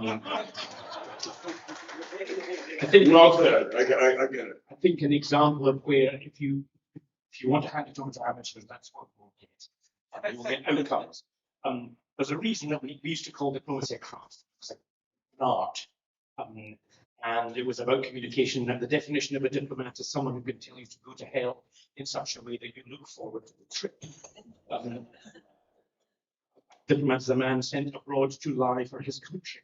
think well said. I get it. I think an example of where if you want to hand it over to amateurs, that's what we'll get. You'll get outcomes. There's a reason that we used to call diplomacy a craft. It's like an art. And it was about communication. And the definition of a diplomat is someone who can tell you to go to hell in such a way that you look forward to the trip. Diplomat is a man sent abroad to lie for his country.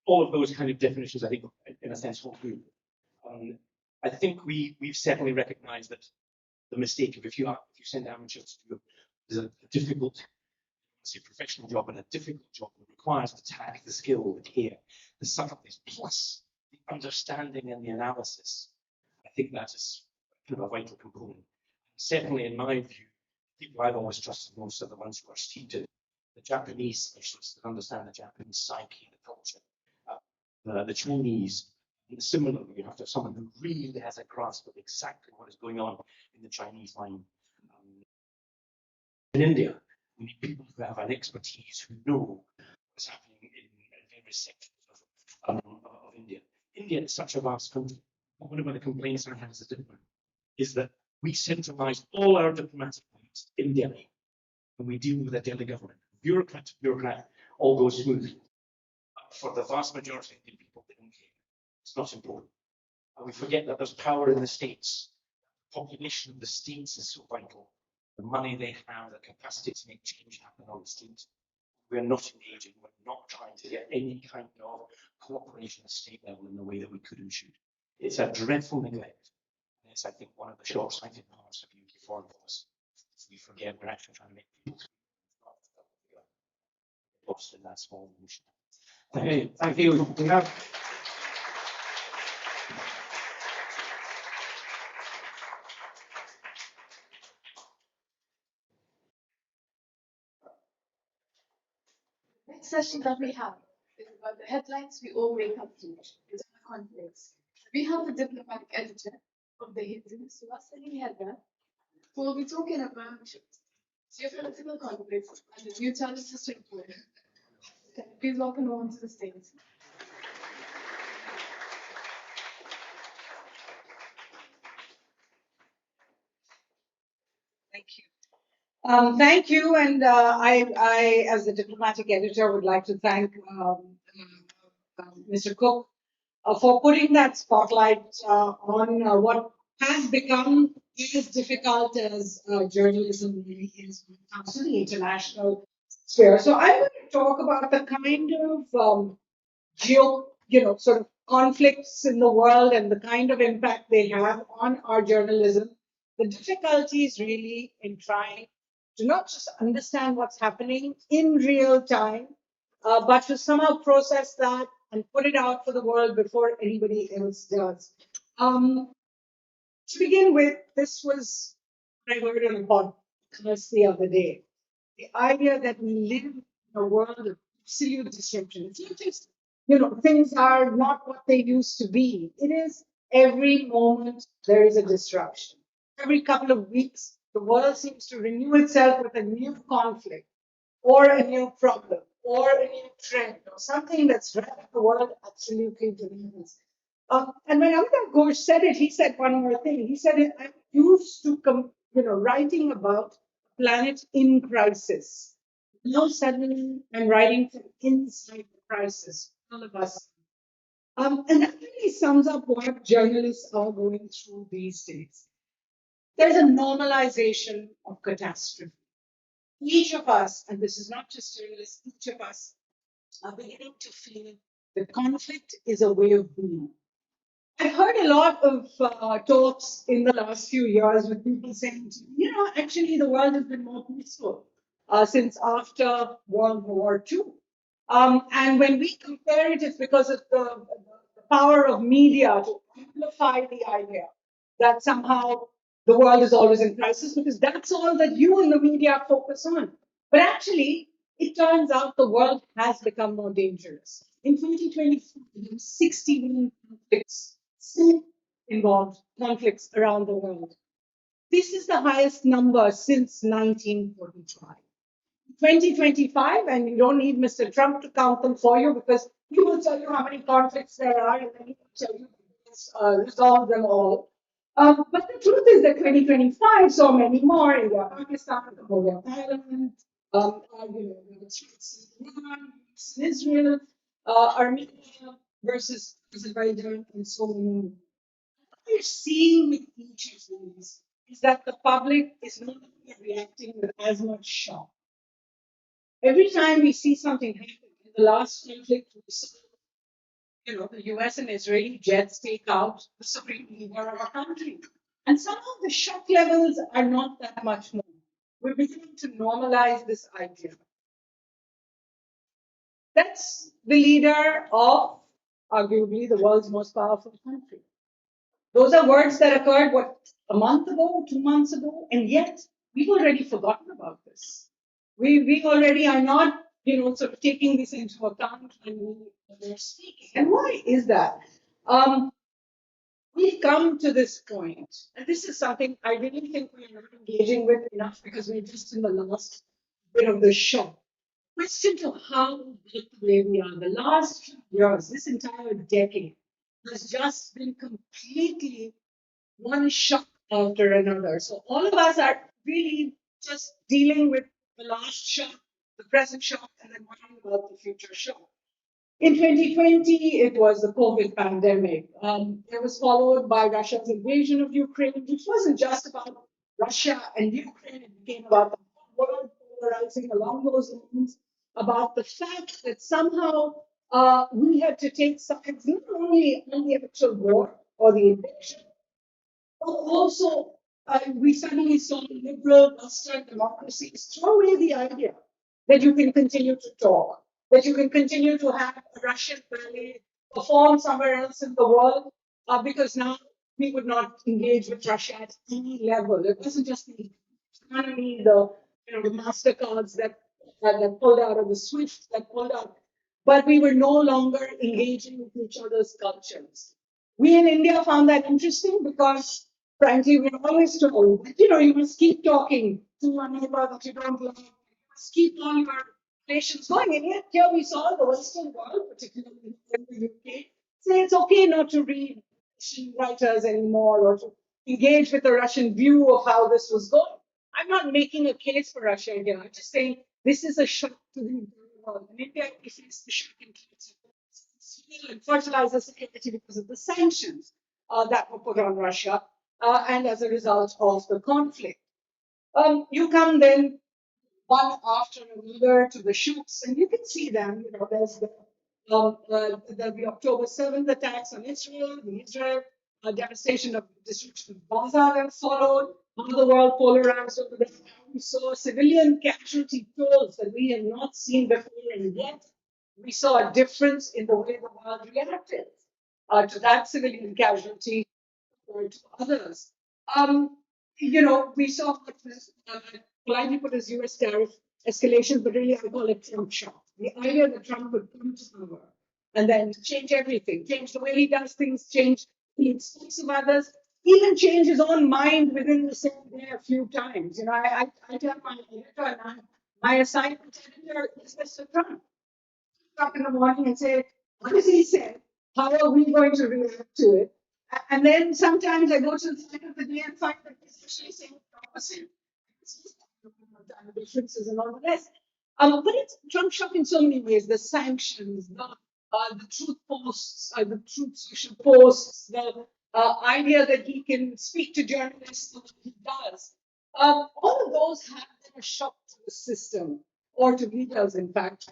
All of those kind of definitions, I think, in a sense, hold true. I think we've certainly recognized that the mistake of if you send amateurs to do is a difficult it's a professional job and a difficult job that requires the tact, the skill, the care, the subtleties, plus the understanding and the analysis. I think that is kind of a vital component. Certainly, in my view, the people I've always trusted most are the ones who are steeped in the Japanese specialists that understand the Japanese psyche, the culture, the Chinese. And similarly, you have to have someone who really has a grasp of exactly what is going on in the Chinese mind. In India, we need people who have an expertise, who know what's happening in various sectors of India. India is such a vast country. One of the complaints I have as a diplomat is that we centralize all our diplomatic points in Delhi and we deal with a Delhi government. Bureaucrat to bureaucrat, all goes smoothly. For the vast majority of Indian people, they don't care. It's not important. And we forget that there's power in the states. The population of the states is so vital. The money they have, the capacity to make change happen on the street. We're not engaging, we're not trying to get any kind of cooperation at state level in the way that we could and should. It's a dreadful neglect. And it's, I think, one of the short-sighted parts of UK foreign policy. We forget we're actually trying to make people lost in that small mission. Thank you. We have Next session that we have is about the headlines we all wake up to, is the conflicts. We have the diplomatic editor of the Hindu, Suhasini Hedra, who will be talking about geopolitical conflicts and the new challenges to employ. Please welcome her onto the stage. Thank you, and I, as the diplomatic editor, would like to thank Mr. Cook for putting that spotlight on what has become as difficult as journalism really is when it comes to the international sphere. So I'm going to talk about the kind of sort of conflicts in the world and the kind of impact they have on our journalism. The difficulties really in trying to not just understand what's happening in real time, but to somehow process that and put it out for the world before anybody else does. To begin with, this was what I heard on a podcast the other day. The idea that we live in a world of absolute disruption. It's not just, things are not what they used to be. It is every moment there is a disruption. Every couple of weeks, the world seems to renew itself with a new conflict or a new problem or a new trend or something that's driving the world absolutely bananas. And when Amitabh Ghosh said it, he said one more thing. He said, I'm used to writing about a planet in crisis. Now suddenly I'm writing from inside the crisis, all of us. And that really sums up what journalists are going through these days. There's a normalization of catastrophe. Each of us, and this is not just journalists, each of us are beginning to feel that conflict is a way of being. I've heard a lot of talks in the last few years with people saying, actually the world has been more peaceful since after World War II. And when we compare it, it's because of the power of media to amplify the idea that somehow the world is always in crisis, because that's all that you in the media focus on. But actually, it turns out the world has become more dangerous. In 2024, there were 61 conflicts, still involved conflicts around the world. This is the highest number since 1945. 2025, and you don't need Mr. Trump to count them for you, because he will tell you how many conflicts there are, and then he will tell you resolve them all. But the truth is that 2025 saw many more. India, Pakistan, Cambodia, Thailand, Israel, Armenia versus Azerbaijan, and so many more. What we're seeing with each of these is that the public is no longer reacting with as much shock. Every time we see something happen, in the last conflict, we saw, the US and Israeli jets take out the supreme leader of our country. And somehow the shock levels are not that much more. We're beginning to normalize this idea. That's the leader of arguably the world's most powerful country. Those are words that occurred, what, a month ago, 2 months ago, and yet we've already forgotten about this. We already are not, sort of taking this into account when we're speaking. And why is that? We've come to this point, and this is something I really think we are not engaging with enough because we're just in the last bit of the show. Question to how we get the way we are. The last few years, this entire decade, has just been completely one shock after another. So all of us are really just dealing with the last shock, the present shock, and then worrying about the future shock. In 2020, it was the COVID pandemic. It was followed by Russia's invasion of Ukraine, which wasn't just about Russia and Ukraine. It became about the world polarizing along those lines, about the fact that somehow we had to take sides not only on the actual war or the invasion, but also we suddenly saw liberal Western democracies throw away the idea that you can continue to talk, that you can continue to have a Russian ballet perform somewhere else in the world, because now we would not engage with Russia at any level. It wasn't just the economy, the MasterCards that pulled out, or the SWIFT that pulled out, but we were no longer engaging with each other's cultures. We in India found that interesting because, frankly, we're always told that, you must keep talking to a neighbor that you don't like, you must keep all your relations going. And yet, here we saw the Western world, particularly in the UK, say it's okay not to read Russian writers anymore or to engage with the Russian view of how this was going. I'm not making a case for Russia here. I'm just saying this is a shock to the entire world. In India, we face the shock in terms of steel and fertilizer security because of the sanctions that were put on Russia and as a result of the conflict. You come then one after another to the shoots, and you can see them. There's the October 7th attacks on Israel, the Israel devastation of destruction of Gaza that followed, how the world polarized over that. We saw civilian casualty tolls that we had not seen before, and yet we saw a difference in the way the world reacted to that civilian casualty or to others. We saw what was politely put as US tariff escalation, but really I call it Trump shock. The idea that Trump would come to power and then change everything, change the way he does things, change the instincts of others, even change his own mind within the same day a few times. I tell my editor, and my assignment editor is Mr. Trump. Up in the morning and say, what does he say? How are we going to react to it? And then sometimes I go to the end of the day and find that he's actually saying the opposite. The differences and all the rest. But it's Trump shock in so many ways. The sanctions, the truth posts, the truth social posts, the idea that he can speak to journalists the way he does. All of those have been a shock to the system, or to leaders, in fact.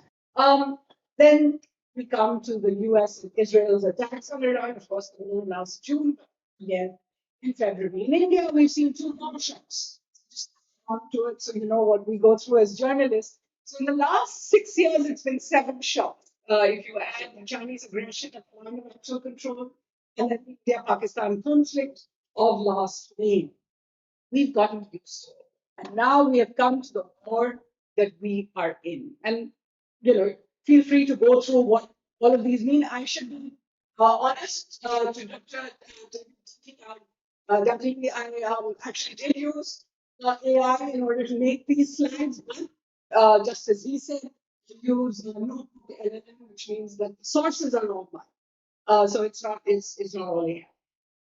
Then we come to the US and Israel's attacks on Iran, of course, last June, again in February. In India, we've seen 2 more shocks. Just on to it, so you know what we go through as journalists. So in the last 6 years, it's been 7 shocks. If you add the Chinese aggression and foreign actual control, and then the India-Pakistan conflict of last May, we've gotten used to it. And now we have come to the war that we are in. And, feel free to go through what all of these mean. I should be honest to Dr. Dudley, I actually did use AI in order to make these slides, but just as he said, to use notebook LLM, which means that the sources are all mine. So it's not all AI.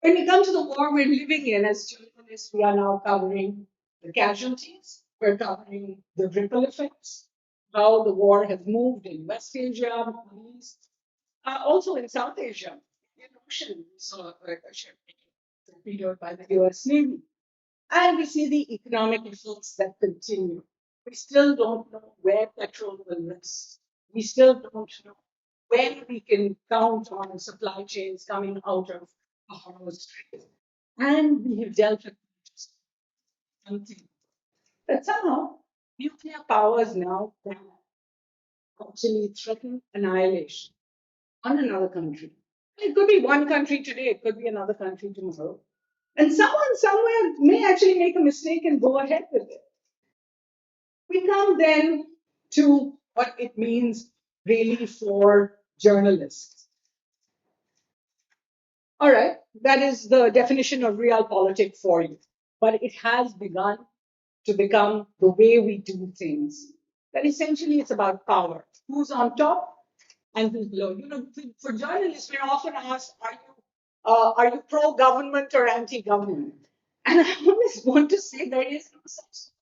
When we come to the war we're living in, as journalists, we are now covering the casualties, we're covering the ripple effects, how the war has moved in West Asia, Middle East, also in South Asia. In the ocean, we saw a ship torpedoed by the US Navy. And we see the economic effects that continue. We still don't know where petrol will rest. We still don't know when we can count on supply chains coming out of a Hormuz Strait. And we have dealt with something that somehow nuclear powers now actually threaten annihilation on another country. It could be one country today, it could be another country tomorrow. And someone somewhere may actually make a mistake and go ahead with it. We come then to what it means really for journalists. All right, that is the definition of realpolitik for you. But it has begun to become the way we do things. That essentially it's about power. Who's on top and who's below. You know, for journalists, we're often asked, are you pro-government or anti-government? And I always want to say there is no such.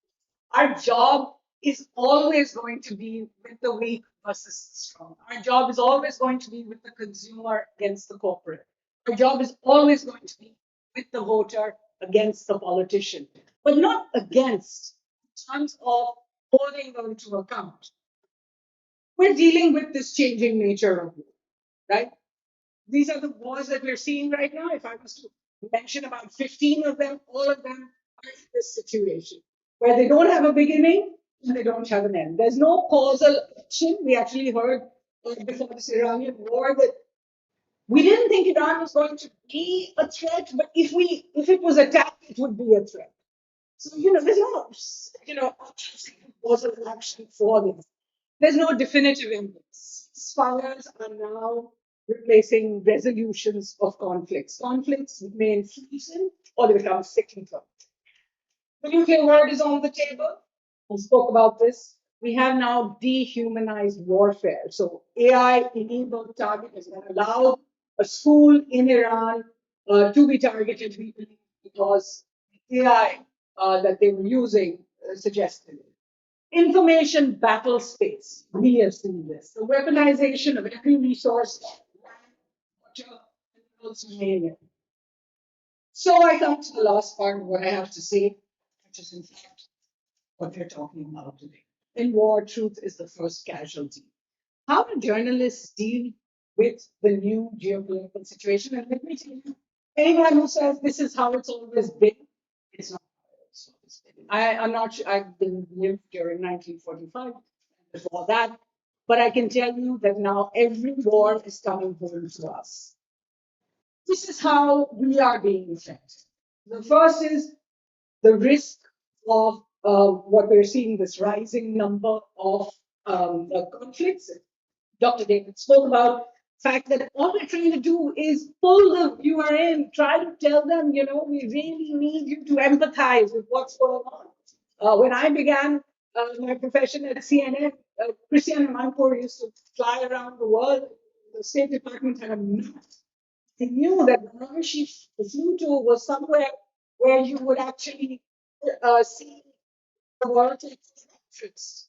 Our job is always going to be with the weak versus the strong. Our job is always going to be with the consumer against the corporate. Our job is always going to be with the voter against the politician, but not against in terms of holding them to account. We're dealing with this changing nature of war, right? These are the wars that we're seeing right now. If I was to mention about 15 of them, all of them are in this situation where they don't have a beginning and they don't have an end. There's no causal action. We actually heard before this Iranian war that we didn't think Iran was going to be a threat, but if it was attacked, it would be a threat. So, there's no, causal action for this. There's no definitive impulse. Ceasefires are now replacing resolutions of conflicts. Conflicts remain frozen or they become cyclical. The nuclear word is on the table. I spoke about this. We have now dehumanized warfare. So AI-enabled targeting has allowed a school in Iran to be targeted, we believe, because the AI that they were using suggested it. Information battle space. We have seen this. The weaponization of every resource, land, water, minerals, you name it. So I come to the last part of what I have to say, which is in fact what we're talking about today. In war, truth is the first casualty. How do journalists deal with the new geopolitical situation? And let me tell you, anyone who says this is how it's always been, it's not. I'm not sure, I didn't live during 1945, before that, but I can tell you that now every war is coming home to us. This is how we are being affected. The first is the risk of what we're seeing, this rising number of conflicts. Dr. David spoke about the fact that all we're trying to do is pull the viewer in, try to tell them, we really need you to empathize with what's going on. When I began my profession at CNN, Christiane Amanpour used to fly around the world. The State Department had a map. They knew that wherever she flew to was somewhere where you would actually see the world take interest.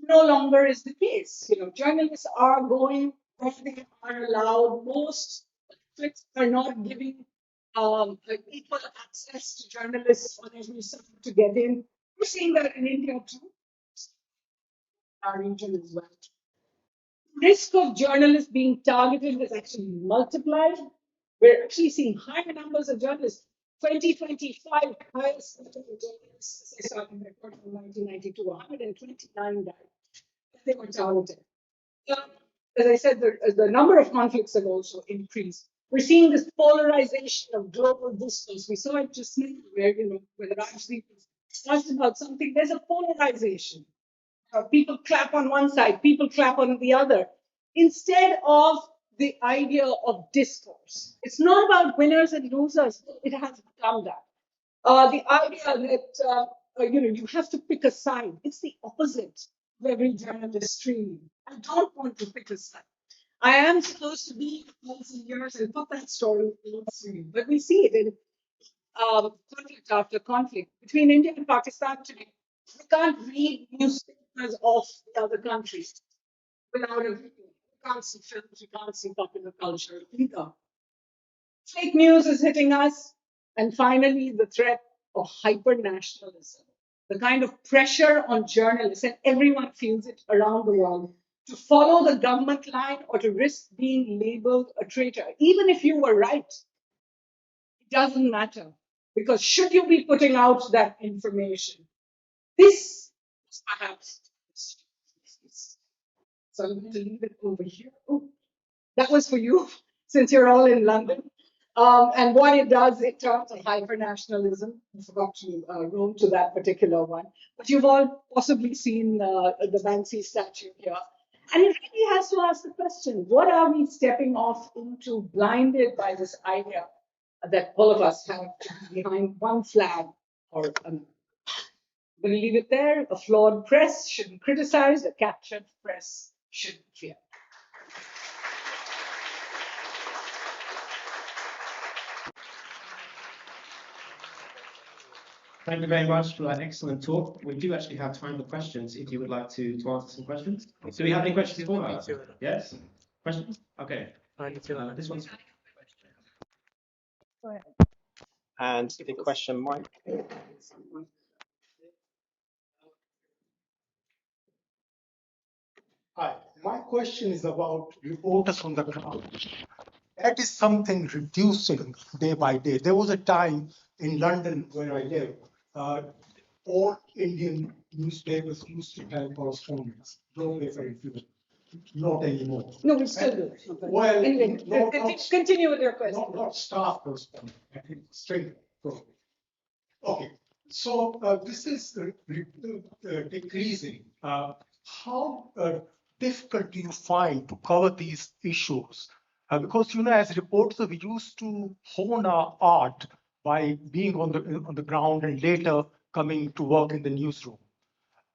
No longer is the case. Journalists are going where they are allowed. Most conflicts are not giving equal access to journalists on every side to get in. We're seeing that in India too, our region as well. Risk of journalists being targeted has actually multiplied. We're actually seeing higher numbers of journalists. 2025, highest number of journalists, I saw in the report in 1992, 129 died. They were targeted. As I said, the number of conflicts have also increased. We're seeing this polarization of global discourse. We saw it just now, where when Rajdeep asked about something, there's a polarization. People clap on one side, people clap on the other, instead of the idea of discourse. It's not about winners and losers. It has become that. The idea that you have to pick a side. It's the opposite of every journalist stream. I don't want to pick a side. I am supposed to be months and years and put that story on screen, but we see it in conflict after conflict between India and Pakistan today. We can't read newspapers of the other countries without a video. We can't see films, we can't see popular culture either. Fake news is hitting us. And finally, the threat of hyper-nationalism, the kind of pressure on journalists, and everyone feels it around the world, to follow the government line or to risk being labeled a traitor. Even if you were right, it doesn't matter. Because should you be putting out that information, this is perhaps So I'm going to leave it over here. Oh, that was for you, since you're all in London. And what it does in terms of hyper-nationalism, I forgot to roam to that particular one, but you've all possibly seen the Banksy statue here. And it really has to ask the question, what are we stepping off into, blinded by this idea that all of us have to be behind one flag? Or I'm going to leave it there. A flawed press shouldn't criticize, a captured press shouldn't fear. Thank you very much for that excellent talk. We do actually have time for questions if you would like to answer some questions. Do we have any questions for us? Yes? Questions? Okay. This one's. And the question might. Hi, my question is about reporters on the ground. That is something reducing day by day. There was a time in London where I live, all Indian newspapers used to have correspondents, though they very few. Not anymore. No, we still do. Well, anyway, continue with your question. Not staff correspondent, I think straight from. Okay, so this is decreasing. How difficult do you find to cover these issues? Because, you know, as reporters, we used to hone our art by being on the ground and later coming to work in the newsroom.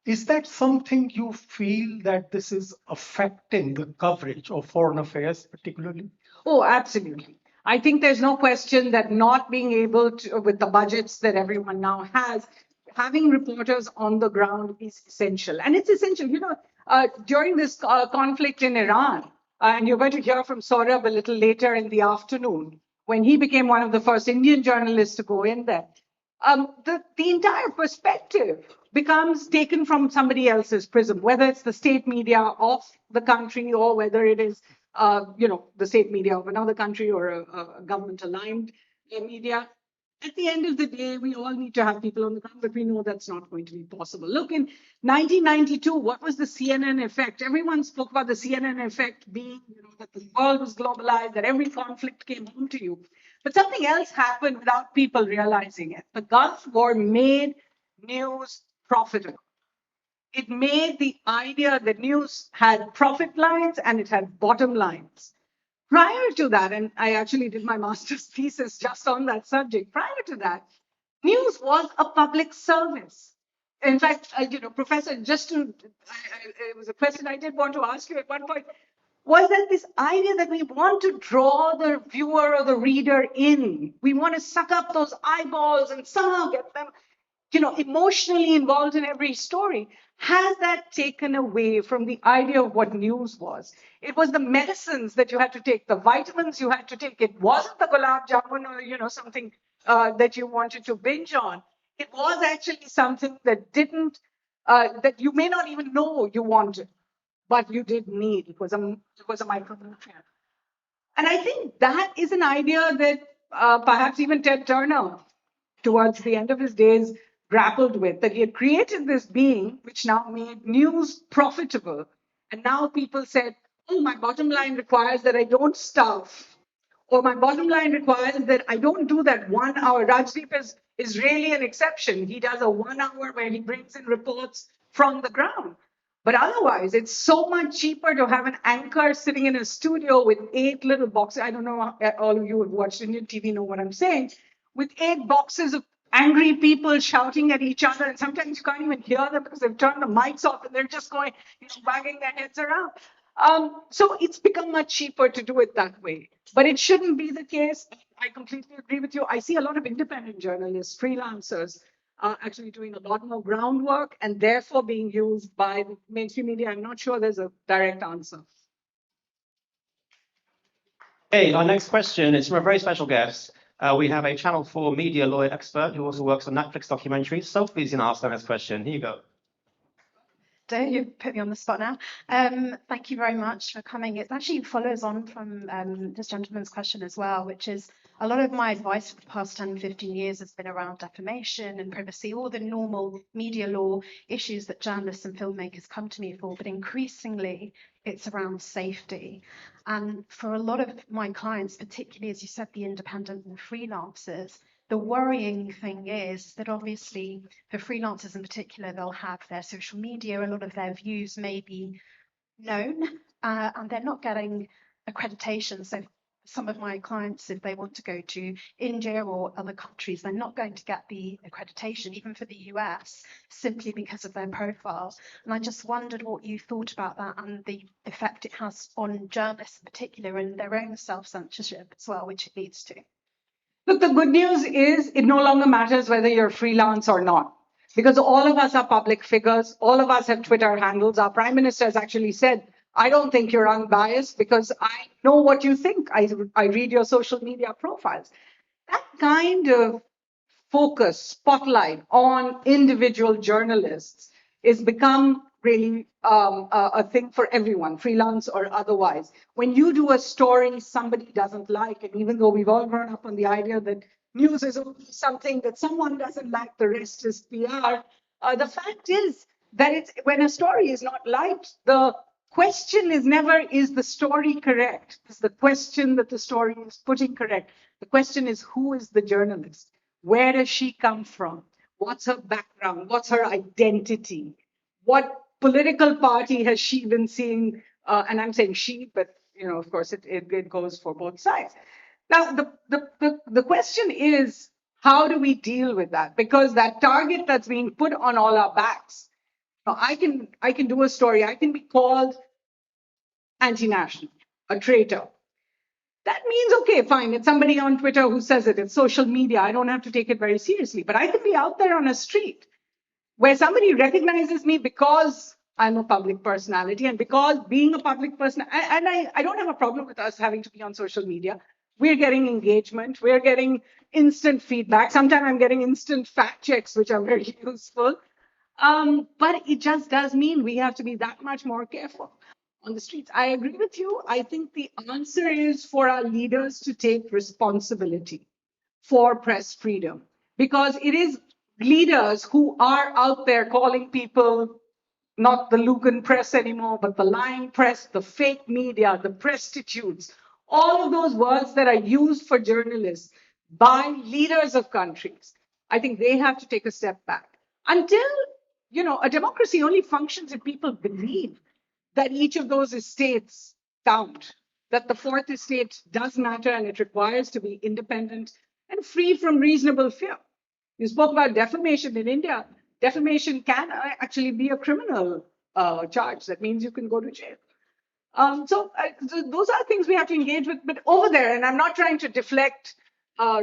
Is that something you feel that this is affecting the coverage of foreign affairs particularly? Oh, absolutely. I think there's no question that not being able to, with the budgets that everyone now has, having reporters on the ground is essential. And it's essential, you know, during this conflict in Iran, and you're going to hear from Saurabh a little later in the afternoon, when he became one of the first Indian journalists to go in there, the entire perspective becomes taken from somebody else's prism, whether it's the state media of the country or whether it is, you know, the state media of another country or a government-aligned media. At the end of the day, we all need to have people on the ground, but we know that's not going to be possible. Look, in 1992, what was the CNN effect? Everyone spoke about the CNN effect being, you know, that the world was globalized, that every conflict came home to you. But something else happened without people realizing it. The Gulf War made news profitable. It made the idea that news had profit lines and it had bottom lines. Prior to that, and I actually did my master's thesis just on that subject, prior to that, news was a public service. In fact, you know, Professor, it was a question I did want to ask you at one point, was that this idea that we want to draw the viewer or the reader in. We want to suck up those eyeballs and somehow get them, you know, emotionally involved in every story. Has that taken away from the idea of what news was? It was the medicines that you had to take, the vitamins you had to take. It wasn't the gulab jamun or, you know, something that you wanted to binge on. It was actually something that didn't, that you may not even know you wanted, but you did need. It was a micronutrient. And I think that is an idea that perhaps even Ted Turner, towards the end of his days, grappled with, that he had created this being which now made news profitable. And now people said, oh, my bottom line requires that I don't starve. Or my bottom line requires that I don't do that 1 hour. Rajdeep is really an exception. He does a 1 hour where he brings in reports from the ground. But otherwise, it's so much cheaper to have an anchor sitting in a studio with 8 little boxes. I don't know, all of you who have watched Indian TV know what I'm saying. With 8 boxes of angry people shouting at each other, and sometimes you can't even hear them because they've turned the mics off and they're just going, you know, wagging their heads around. So it's become much cheaper to do it that way. But it shouldn't be the case. I completely agree with you. I see a lot of independent journalists, freelancers, actually doing a lot more groundwork and therefore being used by the mainstream media. I'm not sure there's a direct answer. Okay, our next question is from a very special guest. We have a Channel 4 media lawyer expert who also works on Netflix documentaries. Sophie's going to ask the next question. Here you go. You put me on the spot now. Thank you very much for coming. It actually follows on from this gentleman's question as well, which is a lot of my advice for the past 10, 15 years has been around defamation and privacy, all the normal media law issues that journalists and filmmakers come to me for, but increasingly it's around safety. And for a lot of my clients, particularly, as you said, the independent and freelancers, the worrying thing is that obviously for freelancers in particular, they'll have their social media, a lot of their views may be known, and they're not getting accreditation. So some of my clients, if they want to go to India or other countries, they're not going to get the accreditation, even for the US, simply because of their profile. And I just wondered what you thought about that and the effect it has on journalists in particular and their own self-censorship as well, which it leads to. Look, the good news is it no longer matters whether you're freelance or not, because all of us are public figures. All of us have Twitter handles. Our prime minister has actually said, I don't think you're unbiased because I know what you think. I read your social media profiles. That kind of focus, spotlight on individual journalists is become really a thing for everyone, freelance or otherwise. When you do a story somebody doesn't like, and even though we've all grown up on the idea that news is only something that someone doesn't like, the rest is PR, the fact is that it's when a story is not liked, the question is never, is the story correct? Is the question that the story is putting correct? The question is, who is the journalist? Where does she come from? What's her background? What's her identity? What political party has she been seeing? And I'm saying she, but of course, it goes for both sides. Now, the question is, how do we deal with that? Because that target that's being put on all our backs. Now, I can do a story. I can be called anti-national, a traitor. That means, okay, fine, it's somebody on Twitter who says it, it's social media, I don't have to take it very seriously. But I could be out there on a street where somebody recognizes me because I'm a public personality and because being a public person, and I don't have a problem with us having to be on social media. We're getting engagement, we're getting instant feedback. Sometimes I'm getting instant fact checks, which are very useful. But it just does mean we have to be that much more careful on the streets. I agree with you. I think the answer is for our leaders to take responsibility for press freedom, because it is leaders who are out there calling people not the Lucan press anymore, but the lying press, the fake media, the prostitutes, all of those words that are used for journalists by leaders of countries. I think they have to take a step back. Until, a democracy only functions if people believe that each of those estates count, that the fourth estate does matter and it requires to be independent and free from reasonable fear. You spoke about defamation in India. Defamation can actually be a criminal charge. That means you can go to jail. So those are things we have to engage with. But over there, and I'm not trying to deflect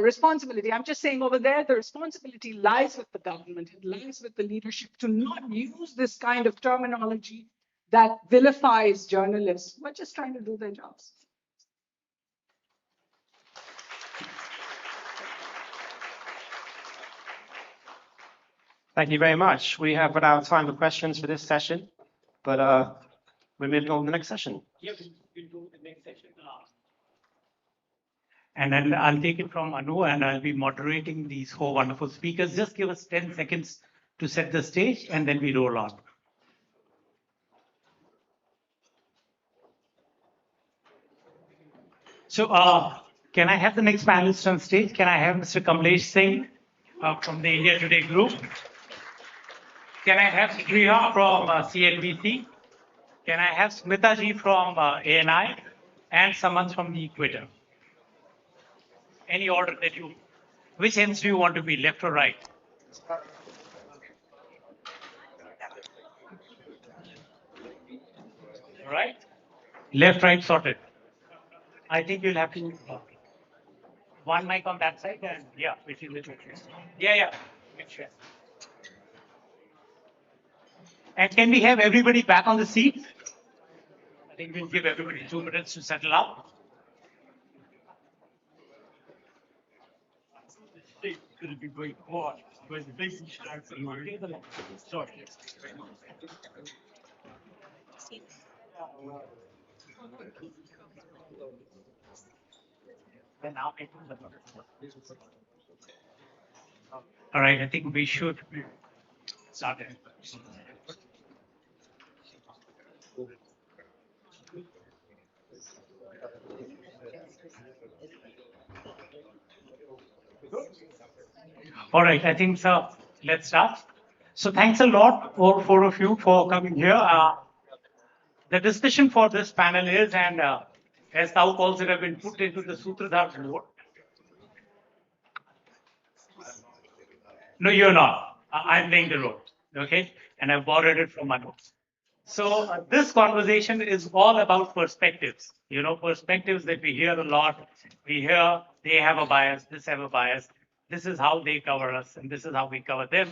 responsibility, I'm just saying over there, the responsibility lies with the government. It lies with the leadership to not use this kind of terminology that vilifies journalists who are just trying to do their jobs. Thank you very much. We have run out of time for questions for this session, but we're moving on to the next session. Yeah, we'll go to the next session. And then I'll take it from Anu, and I'll be moderating these four wonderful speakers. Just give us 10 seconds to set the stage, and then we roll on. So can I have the next panelist on stage? Can I have Mr. Kamlesh Singh from the India Today group? Can I have Priya from CNBC? Can I have Smita ji from ANI? And someone from the Twitter? Any order that you, which ends do you want to be, left or right? All right? Left, right, sorted. I think you'll have to one mic on that side and yeah, between the two. Yeah. And can we have everybody back on the seat? I think we'll give everybody 2 minutes to settle up. Could it be going on? Because the basic starts in sorry. All right, I think we should start it. All right, I think so. Let's start. So thanks a lot, all four of you, for coming here. The discussion for this panel is, and as Tao calls it, have been put into the Sutradhar's note. No, you're not. I'm playing the role, okay? And I've borrowed it from my notes. So this conversation is all about perspectives. You know, perspectives that we hear a lot. We hear they have a bias, this have a bias. This is how they cover us, and this is how we cover them.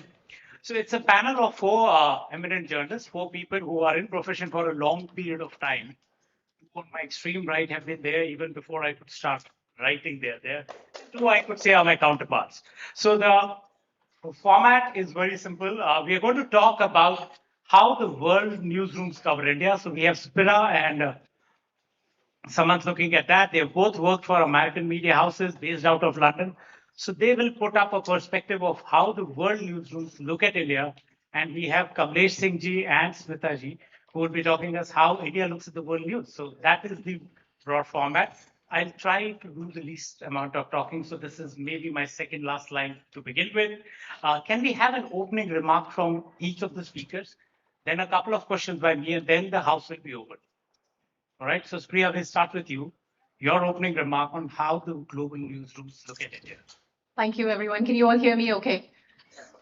So it's a panel of four eminent journalists, four people who are in profession for a long period of time. On my extreme right have been there even before I could start writing there. Two, I could say, are my counterparts. So the format is very simple. We are going to talk about how the world newsrooms cover India. So we have Spira and someone's looking at that. They both worked for American media houses based out of London. So they will put up a perspective of how the world newsrooms look at India. And we have Kamlesh Singh ji and Smita ji who will be talking us how India looks at the world news. So that is the broad format. I'll try to do the least amount of talking. So this is maybe my second last line to begin with. Can we have an opening remark from each of the speakers? Then a couple of questions by me, and then the house will be open. All right, so Priya, we'll start with you. Your opening remark on how the global newsrooms look at India. Thank you, everyone. Can you all hear me okay?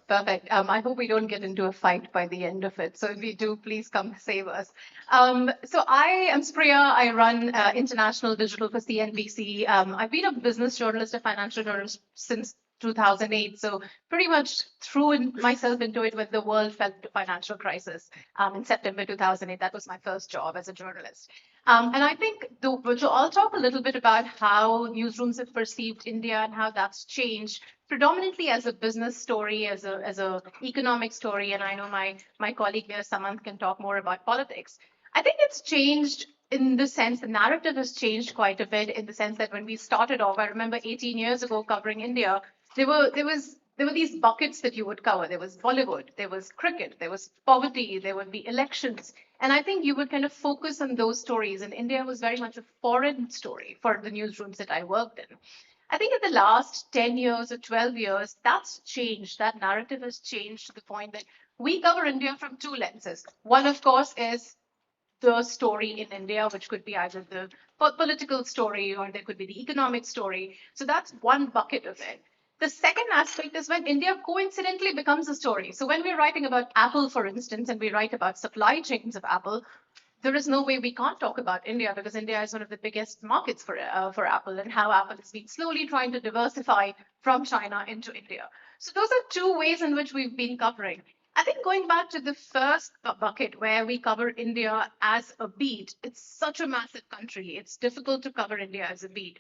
Perfect. I hope we don't get into a fight by the end of it. So if we do, please come save us. So I am Spriya. I run international digital for CNBC. I've been a business journalist, a financial journalist since 2008. So pretty much threw myself into it when the world fell into financial crisis in September 2008. That was my first job as a journalist. And I think so I'll talk a little bit about how newsrooms have perceived India and how that's changed, predominantly as a business story, as a economic story. And I know my colleague here, Samant, can talk more about politics. I think it's changed in the sense the narrative has changed quite a bit in the sense that when we started off, I remember 18 years ago covering India, there were these buckets that you would cover. There was Bollywood, there was cricket, there was poverty, there would be elections. And I think you would kind of focus on those stories. And India was very much a foreign story for the newsrooms that I worked in. I think in the last 10 years or 12 years, that's changed. That narrative has changed to the point that we cover India from two lenses. One, of course, is the story in India, which could be either the political story or there could be the economic story. So that's one bucket of it. The second aspect is when India coincidentally becomes a story. So when we're writing about Apple, for instance, and we write about supply chains of Apple, there is no way we can't talk about India because India is one of the biggest markets for Apple and how Apple has been slowly trying to diversify from China into India. So those are two ways in which we've been covering. I think going back to the first bucket where we cover India as a beat, it's such a massive country. It's difficult to cover India as a beat.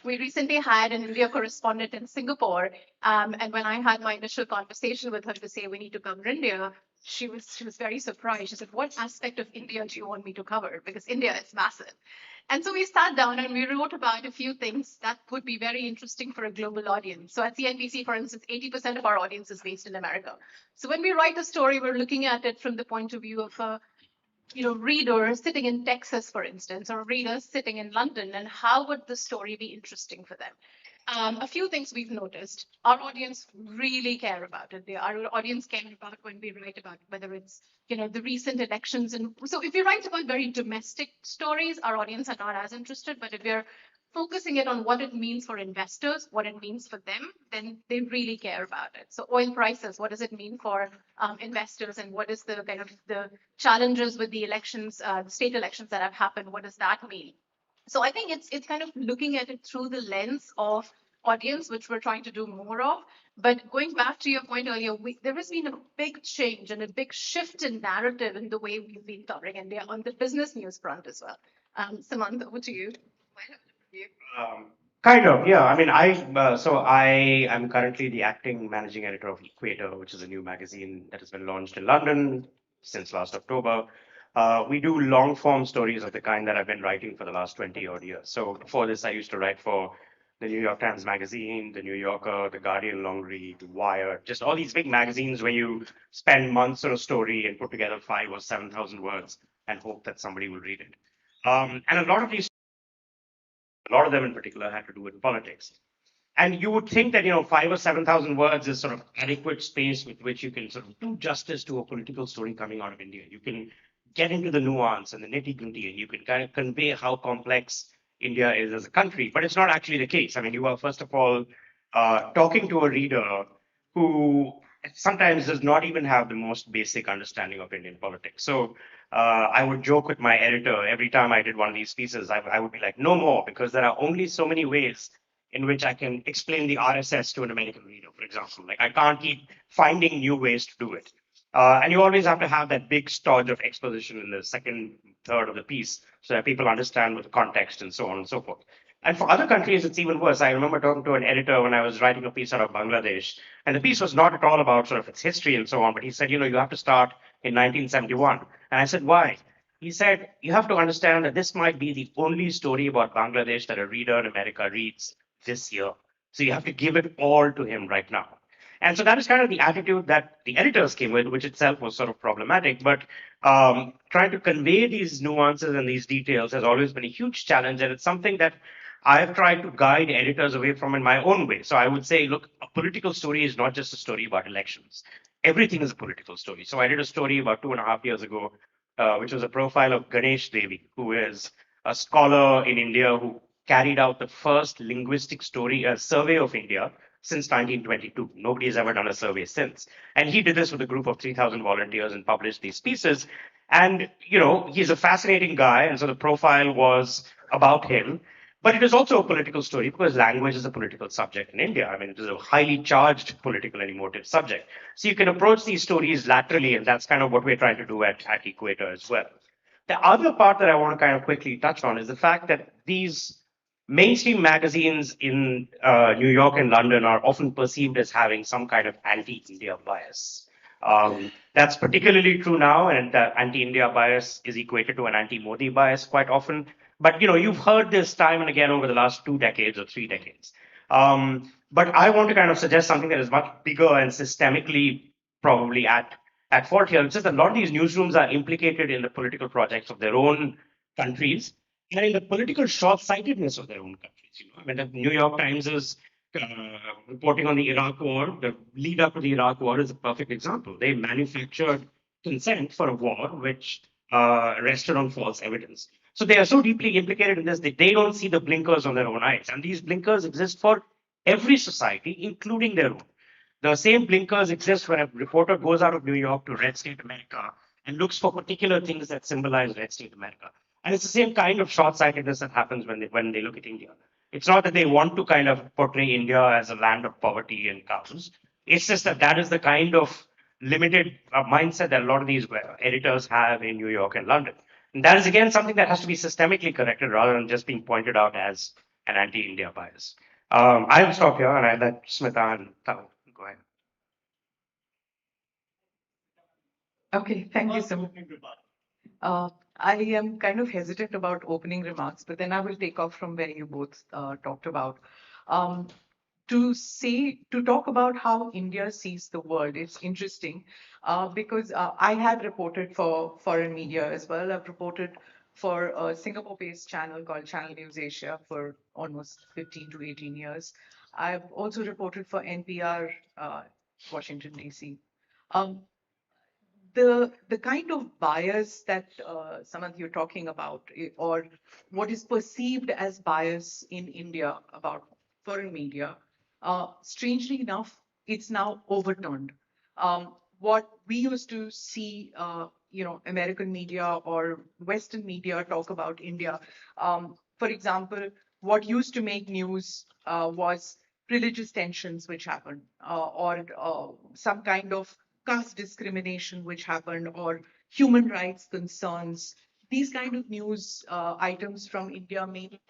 We recently had an India correspondent in Singapore, and when I had my initial conversation with her to say we need to cover India, she was very surprised. She said, "What aspect of India do you want me to cover? Because India is massive." And so we sat down and we wrote about a few things that would be very interesting for a global audience. So at CNBC, for instance, 80% of our audience is based in America. So when we write a story, we're looking at it from the point of view of a reader sitting in Texas, for instance, or a reader sitting in London, and how would the story be interesting for them? A few things we've noticed. Our audience really care about it. Our audience care about when we write about whether it's the recent elections. And so if you write about very domestic stories, our audience are not as interested. But if you're focusing it on what it means for investors, what it means for them, then they really care about it. So oil prices, what does it mean for investors, and what is the kind of the challenges with the elections, the state elections that have happened? What does that mean? So I think it's kind of looking at it through the lens of audience, which we're trying to do more of. But going back to your point earlier, there has been a big change and a big shift in narrative in the way we've been covering India on the business news front as well. Samantha, over to you. Kind of, yeah. I mean, I am currently the acting managing editor of Equator, which is a new magazine that has been launched in London since last October. We do long form stories of the kind that I've been writing for the last 20 odd years. So before this, I used to write for the New York Times Magazine, the New Yorker, the Guardian Long Read, Wired, just all these big magazines where you spend months on a story and put together 5,000 or 7,000 words and hope that somebody will read it. And a lot of them in particular had to do with politics. And you would think that, 5,000 or 7,000 words is sort of adequate space with which you can sort of do justice to a political story coming out of India. You can get into the nuance and the nitty gritty, and you can kind of convey how complex India is as a country. But it's not actually the case. I mean, you are, first of all, talking to a reader who sometimes does not even have the most basic understanding of Indian politics. So I would joke with my editor every time I did one of these pieces, I would be like, no more, because there are only so many ways in which I can explain the RSS to an American reader, for example. Like, I can't keep finding new ways to do it. And you always have to have that big stodge of exposition in the second third of the piece so that people understand with the context and so on and so forth. And for other countries, it's even worse. I remember talking to an editor when I was writing a piece out of Bangladesh, and the piece was not at all about sort of its history and so on, but he said, you have to start in 1971. And I said, why? He said, you have to understand that this might be the only story about Bangladesh that a reader in America reads this year. So you have to give it all to him right now. And so that is kind of the attitude that the editors came with, which itself was sort of problematic. But trying to convey these nuances and these details has always been a huge challenge. And it's something that I have tried to guide editors away from in my own way. So I would say, look, a political story is not just a story about elections. Everything is a political story. So I did a story about 2.5 years ago, which was a profile of Ganesh Devi, who is a scholar in India who carried out the first linguistic survey of India since 1922. Nobody has ever done a survey since. And he did this with a group of 3,000 volunteers and published these pieces. And, he's a fascinating guy. And so the profile was about him. But it is also a political story because language is a political subject in India. I mean, it is a highly charged political and emotive subject. So you can approach these stories laterally, and that's kind of what we're trying to do at Equator as well. The other part that I want to kind of quickly touch on is the fact that these mainstream magazines in New York and London are often perceived as having some kind of anti-India bias. That's particularly true now, and the anti-India bias is equated to an anti-Modi bias quite often. But you've heard this time and again over the last 2 decades or 3 decades. But I want to kind of suggest something that is much bigger and systemically probably at fault here. It's just that a lot of these newsrooms are implicated in the political projects of their own countries and in the political short-sightedness of their own countries. I mean, the New York Times is reporting on the Iraq War. The lead up to the Iraq War is a perfect example. They manufactured consent for a war which rested on false evidence. So they are so deeply implicated in this that they don't see the blinkers on their own eyes. And these blinkers exist for every society, including their own. The same blinkers exist when a reporter goes out of New York to Red State America and looks for particular things that symbolize Red State America. And it's the same kind of short-sightedness that happens when they look at India. It's not that they want to kind of portray India as a land of poverty and cows. It's just that is the kind of limited mindset that a lot of these editors have in New York and London. And that is, again, something that has to be systemically corrected rather than just being pointed out as an anti-India bias. I will stop here and I let Smita and Tao go ahead. Okay, thank you so much. I am kind of hesitant about opening remarks, but then I will take off from where you both talked about. To talk about how India sees the world, it's interesting because I have reported for foreign media as well. I've reported for a Singapore-based channel called Channel News Asia for almost 15 to 18 years. I've also reported for NPR, Washington, D.C. The kind of bias that Samant you're talking about, or what is perceived as bias in India about foreign media, strangely enough, it's now overturned. What we used to see, American media or Western media talk about India, for example, what used to make news was religious tensions which happened, or some kind of caste discrimination which happened, or human rights concerns. These kind of news items from India made it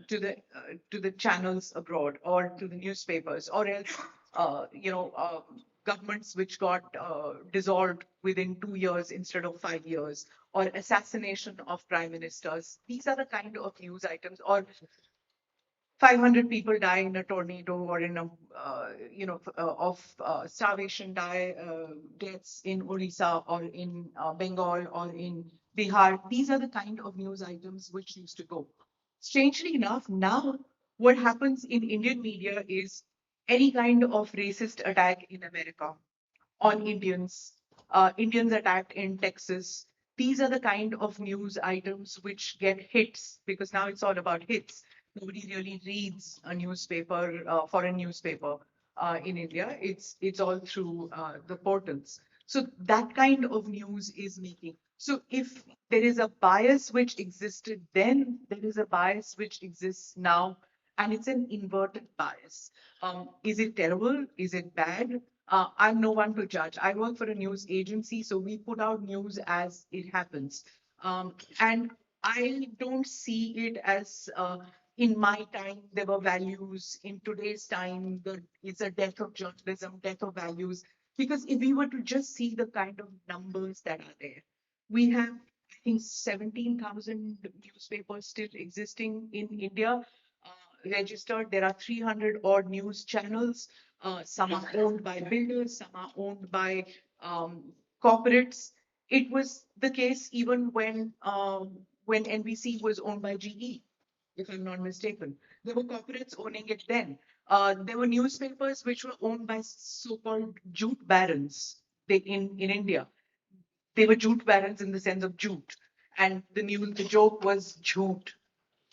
to the channels abroad or to the newspapers, or else governments which got dissolved within 2 years instead of 5 years, or assassination of prime ministers. These are the kind of news items, or 500 people die in a tornado or in a, starvation deaths in Orissa or in Bengal or in Bihar. These are the kind of news items which used to go. Strangely enough, now what happens in Indian media is any kind of racist attack in America on Indians, Indians attacked in Texas. These are the kind of news items which get hits because now it's all about hits. Nobody really reads a newspaper, foreign newspaper in India. It's all through the portals. So that kind of news is making. So if there is a bias which existed then, there is a bias which exists now, and it's an inverted bias. Is it terrible? Is it bad? I'm no one to judge. I work for a news agency, so we put out news as it happens. And I don't see it as in my time there were values. In today's time, it's a death of journalism, death of values. Because if we were to just see the kind of numbers that are there, we have, I think, 17,000 newspapers still existing in India registered. There are 300 odd news channels. Some are owned by builders, some are owned by corporates. It was the case even when NBC was owned by GE, if I'm not mistaken. There were corporates owning it then. There were newspapers which were owned by so-called jute barons in India. They were jute barons in the sense of jute. And the joke was jute,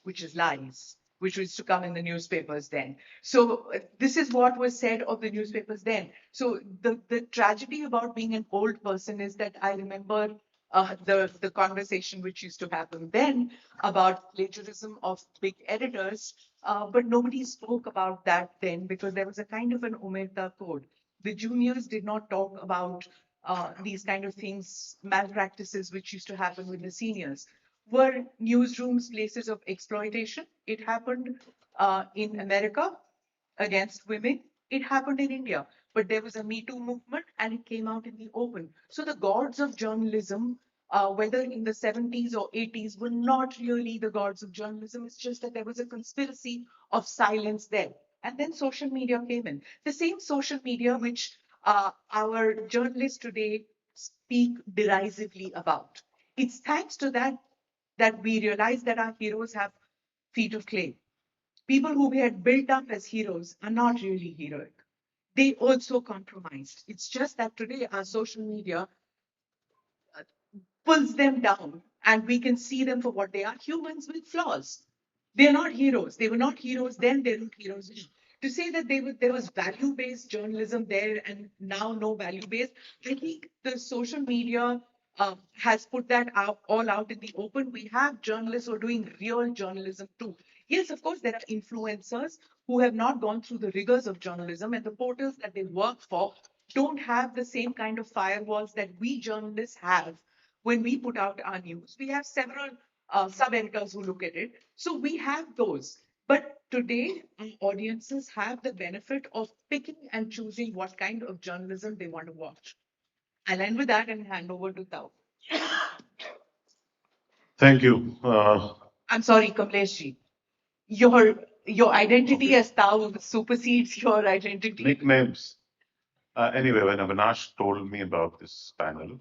which is lies, which was to come in the newspapers then. So this is what was said of the newspapers then. So the tragedy about being an old person is that I remember the conversation which used to happen then about plagiarism of big editors, but nobody spoke about that then because there was a kind of an omerta code. The juniors did not talk about these kind of things, malpractices which used to happen with the seniors. Were newsrooms places of exploitation? It happened in America against women. It happened in India. But there was a Me Too movement and it came out in the open. So the gods of journalism, whether in the 70s or 80s, were not really the gods of journalism. It's just that there was a conspiracy of silence there. And then social media came in. The same social media which our journalists today speak derisively about. It's thanks to that we realize that our heroes have feet of clay. People who we had built up as heroes are not really heroic. They also compromised. It's just that today our social media pulls them down and we can see them for what they are, humans with flaws. They're not heroes. They were not heroes then, they're not heroes now. To say that there was value-based journalism there and now no value-based, I think the social media has put that all out in the open. We have journalists who are doing real journalism too. Yes, of course, there are influencers who have not gone through the rigors of journalism, and the portals that they work for don't have the same kind of firewalls that we journalists have when we put out our news. We have several sub-editors who look at it. So we have those. But today, our audiences have the benefit of picking and choosing what kind of journalism they want to watch. I'll end with that and hand over to Tao. Thank you. I'm sorry, Kamleshji. Your identity as Tao supersedes your identity. Nicknames. Anyway, when Avinash told me about this panel,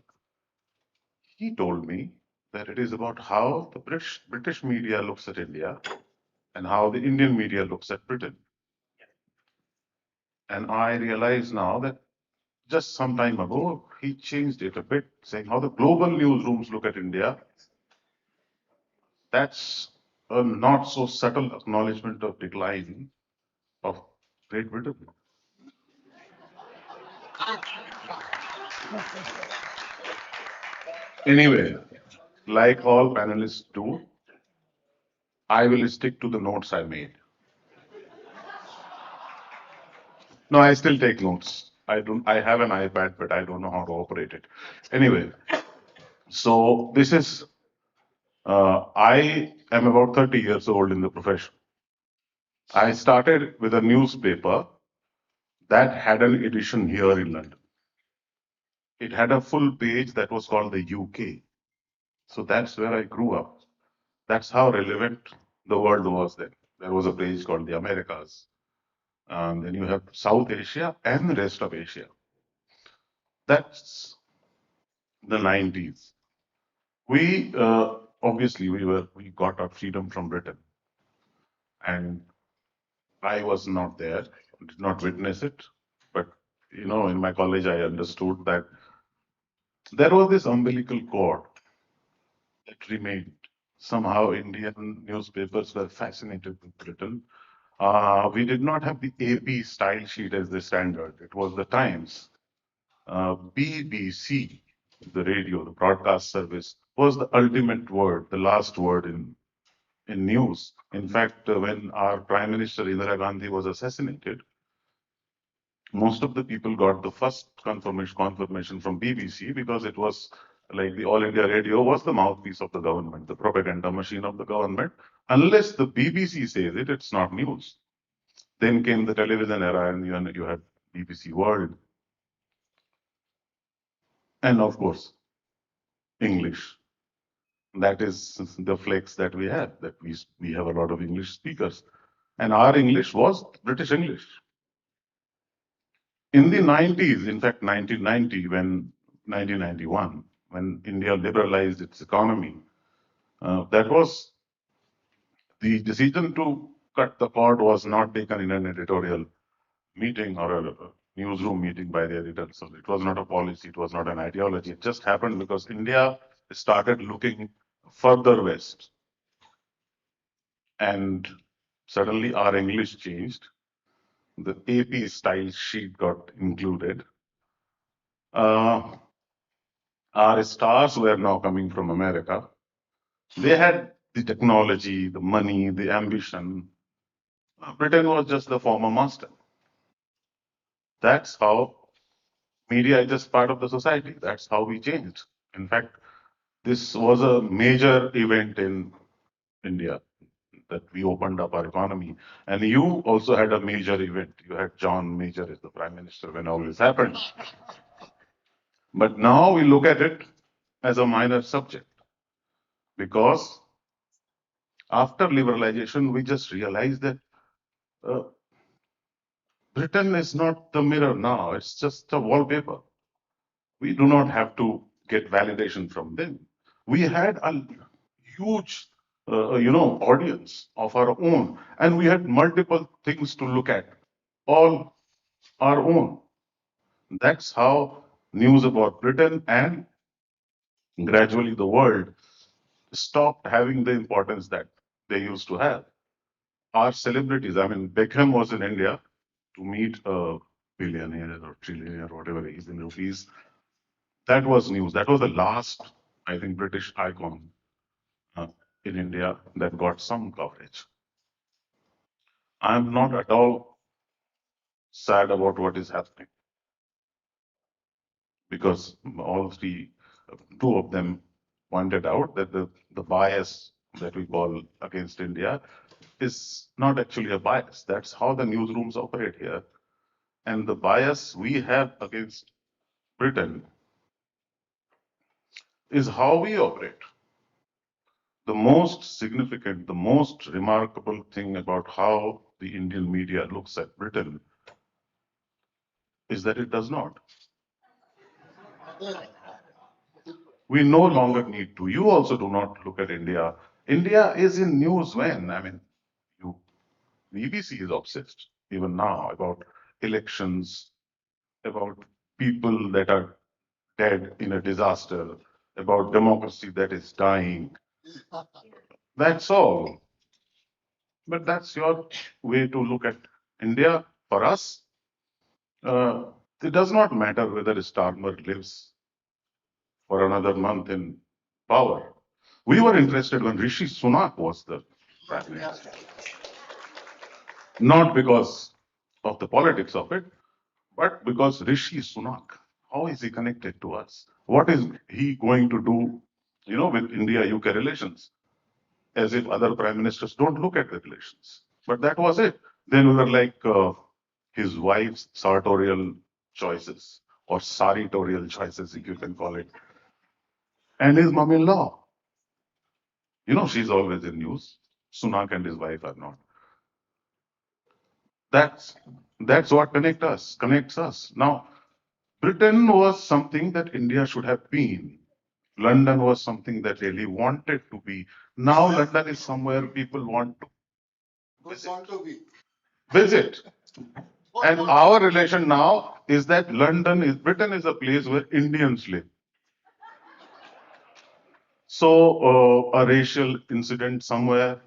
he told me that it is about how the British media looks at India and how the Indian media looks at Britain. And I realize now that just some time ago, he changed it a bit, saying how the global newsrooms look at India. That's a not so subtle acknowledgement of decline of Great Britain. Anyway, like all panelists do, I will stick to the notes I made. No, I still take notes. I have an iPad, but I don't know how to operate it. Anyway, so this is, I am about 30 years old in the profession. I started with a newspaper that had an edition here in London. It had a full page that was called the UK. So that's where I grew up. That's how relevant the world was then. There was a page called the Americas. Then you have South Asia and the rest of Asia. That's the 90s. We obviously we got our freedom from Britain, and I was not there, did not witness it, but in my college I understood that there was this umbilical cord that remained. Somehow Indian newspapers were fascinated with Britain. We did not have the AP style sheet as the standard. It was the Times. BBC, the radio, the broadcast service, was the ultimate word, the last word in news. In fact, when our Prime Minister Indira Gandhi was assassinated, most of the people got the first confirmation from BBC, because it was like the All India Radio was the mouthpiece of the government, the propaganda machine of the government. Unless the BBC says it, it's not news. Then came the television era, and you had BBC World, and of course, English. That is the flex that we have, that we have a lot of English speakers. And our English was British English. In the 90s, in fact, 1991, when India liberalized its economy, that was the decision to cut the cord was not taken in an editorial meeting or a newsroom meeting by the editor. So it was not a policy, it was not an ideology. It just happened because India started looking further west. And suddenly our English changed. The AP style sheet got included. Our stars were now coming from America. They had the technology, the money, the ambition. Britain was just the former master. That's how media is just part of the society. That's how we changed. In fact, this was a major event in India, that we opened up our economy. And you also had a major event. You had John Major as the Prime Minister when all this happened. But now we look at it as a minor subject, because after liberalization, we just realized that Britain is not the mirror now, it's just a wallpaper. We do not have to get validation from them. We had a huge audience of our own, and we had multiple things to look at, all our own. That's how news about Britain and gradually the world stopped having the importance that they used to have. Our celebrities, I mean, Beckham was in India to meet a billionaire or trillionaire, whatever he is in rupees. That was news. That was the last, I think, British icon in India that got some coverage. I'm not at all sad about what is happening, because two of them pointed out that the bias that we call against India is not actually a bias. That's how the newsrooms operate here. And the bias we have against Britain is how we operate. The most significant, the most remarkable thing about how the Indian media looks at Britain is that it does not. We no longer need to. You also do not look at India. India is in news when? I mean, BBC is obsessed even now about elections, about people that are dead in a disaster, about democracy that is dying. That's all. But that's your way to look at India. For us, it does not matter whether Starmer lives for another month in power. We were interested when Rishi Sunak was the Prime Minister. Not because of the politics of it, but because Rishi Sunak, how is he connected to us? What is he going to do, with India-UK relations? As if other prime ministers don't look at the relations. But that was it. Then we were like his wife's sartorial choices, or sartorial choices, if you can call it. And his mom-in-law. She's always in news. Sunak and his wife are not. That's what connects us. Now, Britain was something that India should have been. London was something that really wanted to be. Now London is somewhere people want to visit. And our relation now is that Britain is a place where Indians live. So a racial incident somewhere,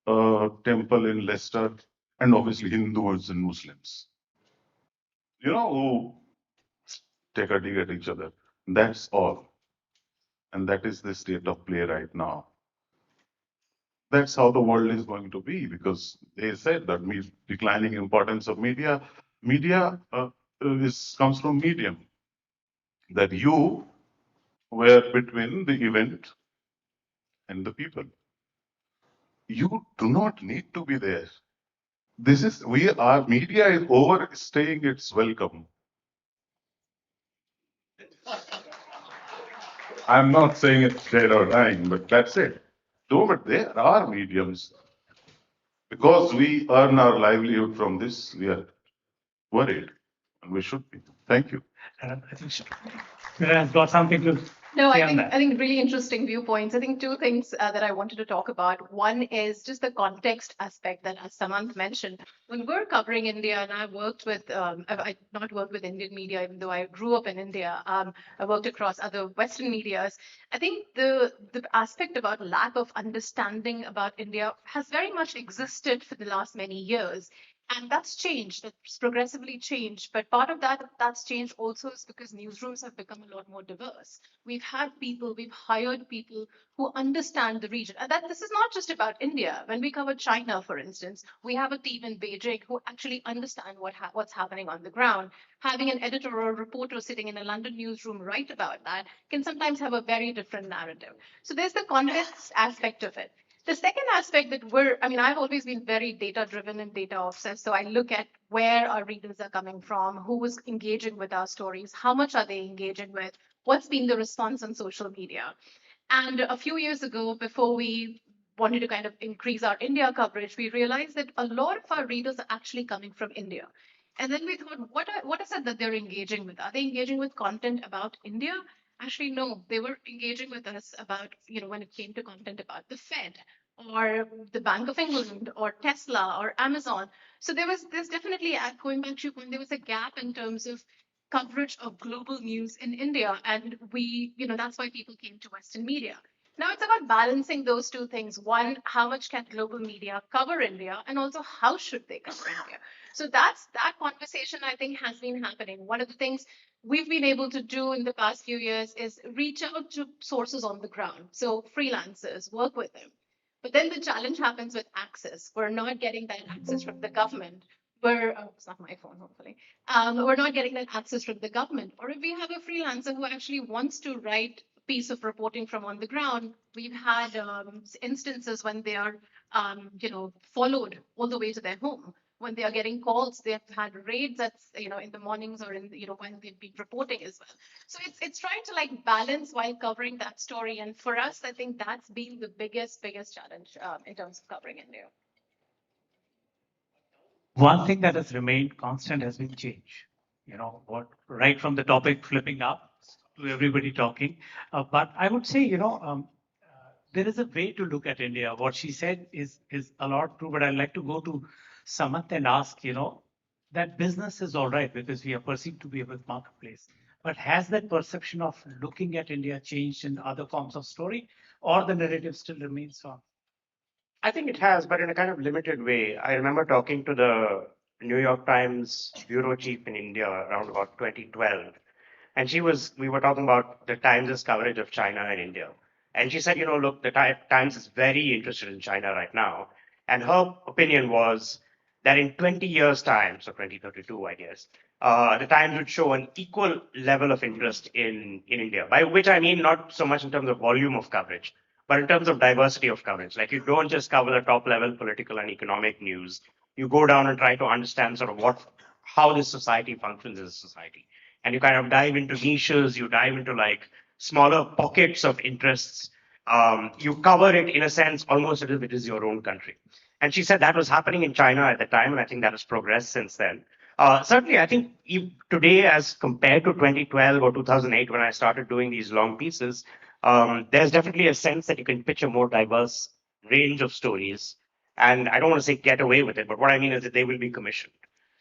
a temple in Leicester, and obviously Hindus and Muslims, who take a dig at each other. That's all. And that is the state of play right now. That's how the world is going to be, because they said that declining importance of media. Media comes from medium. That you were between the event and the people. You do not need to be there. Media is overstaying its welcome. I'm not saying it's dead or dying, but that's it. But there are mediums. Because we earn our livelihood from this, we are worried, and we should be. Thank you. I think Shreya's got something to No, say I on that. think really interesting viewpoints. I think two things that I wanted to talk about. One is just the context aspect that as Samant mentioned. When we're covering India, and I worked with, I not worked with Indian media, even though I grew up in India. I worked across other Western medias. I think the aspect about lack of understanding about India has very much existed for the last many years. And that's changed, that's progressively changed. But part of that's changed also is because newsrooms have become a lot more diverse. We've hired people who understand the region. And that this is not just about India. When we cover China, for instance, we have a team in Beijing who actually understand what's happening on the ground. Having an editor or a reporter sitting in a London newsroom write about that can sometimes have a very different narrative. So there's the context aspect of it. The second aspect that I've always been very data driven and data obsessed. So I look at where our readers are coming from, who is engaging with our stories, how much are they engaging with, what's been the response on social media. And a few years ago, before we wanted to kind of increase our India coverage, we realized that a lot of our readers are actually coming from India. And then we thought, what is it that they're engaging with? Are they engaging with content about India? Actually, no, they were engaging with us about, when it came to content about the Fed or the Bank of England or Tesla or Amazon. So there's definitely, going back to your point, there was a gap in terms of coverage of global news in India. And that's why people came to Western media. Now it's about balancing those two things. One, how much can global media cover India? And also, how should they cover India? So that conversation, I think, has been happening. One of the things we've been able to do in the past few years is reach out to sources on the ground. So freelancers, work with them. But then the challenge happens with access. We're not getting that access from the government. It's not my phone, hopefully. We're not getting that access from the government. Or if we have a freelancer who actually wants to write a piece of reporting from on the ground, we've had instances when they are, followed all the way to their home. When they are getting calls, they've had raids at, in the mornings or in, when they've been reporting as well. So it's trying to balance while covering that story. And for us, I think that's been the biggest challenge in terms of covering India. One thing that has remained constant has been change. Right from the topic flipping up to everybody talking. But I would say, there is a way to look at India. What she said is a lot true, but I'd like to go to Samant and ask, that business is all right because we are perceived to be a big marketplace. But has that perception of looking at India changed in other forms of story, or the narrative still remains on? I think it has, but in a kind of limited way. I remember talking to the New York Times bureau chief in India around about 2012. And we were talking about the Times' coverage of China and India. And she said, look, the Times is very interested in China right now. And her opinion was that in 20 years' time, so 2032, I guess, the Times would show an equal level of interest in India, by which I mean not so much in terms of volume of coverage, but in terms of diversity of coverage. Like, you don't just cover the top level political and economic news. You go down and try to understand sort of how this society functions as a society. And you kind of dive into niches, you dive into smaller pockets of interests. You cover it in a sense almost as if it is your own country. And she said that was happening in China at the time, and I think that has progressed since then. Certainly, I think today, as compared to 2012 or 2008, when I started doing these long pieces, there's definitely a sense that you can pitch a more diverse range of stories. And I don't want to say get away with it, but what I mean is that they will be commissioned.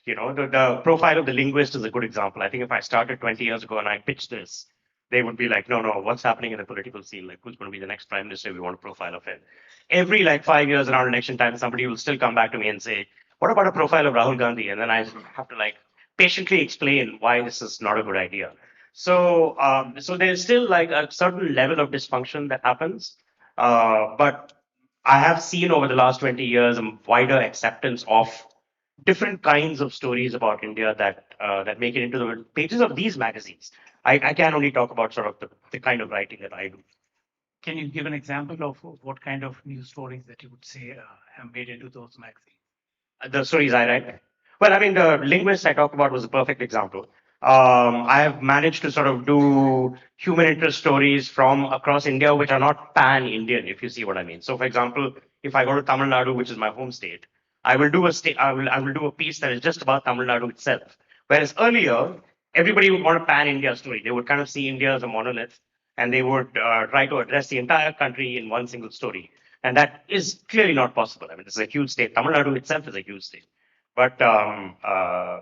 You know, the profile of the linguist is a good example. I think if I started 20 years ago and I pitched this, they would be like, no, no, what's happening in the political scene? Like, who's going to be the next prime minister? We want a profile of him. Every like 5 years around election time, somebody will still come back to me and say, what about a profile of Rahul Gandhi? And then I have to like patiently explain why this is not a good idea. So, so there's still like a certain level of dysfunction that happens. But I have seen over the last 20 years a wider acceptance of different kinds of stories about India that make it into the pages of these magazines. I can only talk about sort of the kind of writing that I do. Can you give an example of what kind of news stories that you would say have made into those magazines? The stories I write. Well, I mean, the linguist I talked about was a perfect example. I have managed to sort of do human interest stories from across India, which are not pan-Indian, if you see what I mean. So, for example, if I go to Tamil Nadu, which is my home state, I will do a piece that is just about Tamil Nadu itself. Whereas earlier, everybody would want a pan-India story. They would kind of see India as a monolith, and they would try to address the entire country in one single story. And that is clearly not possible. I mean, this is a huge state. Tamil Nadu itself is a huge state. But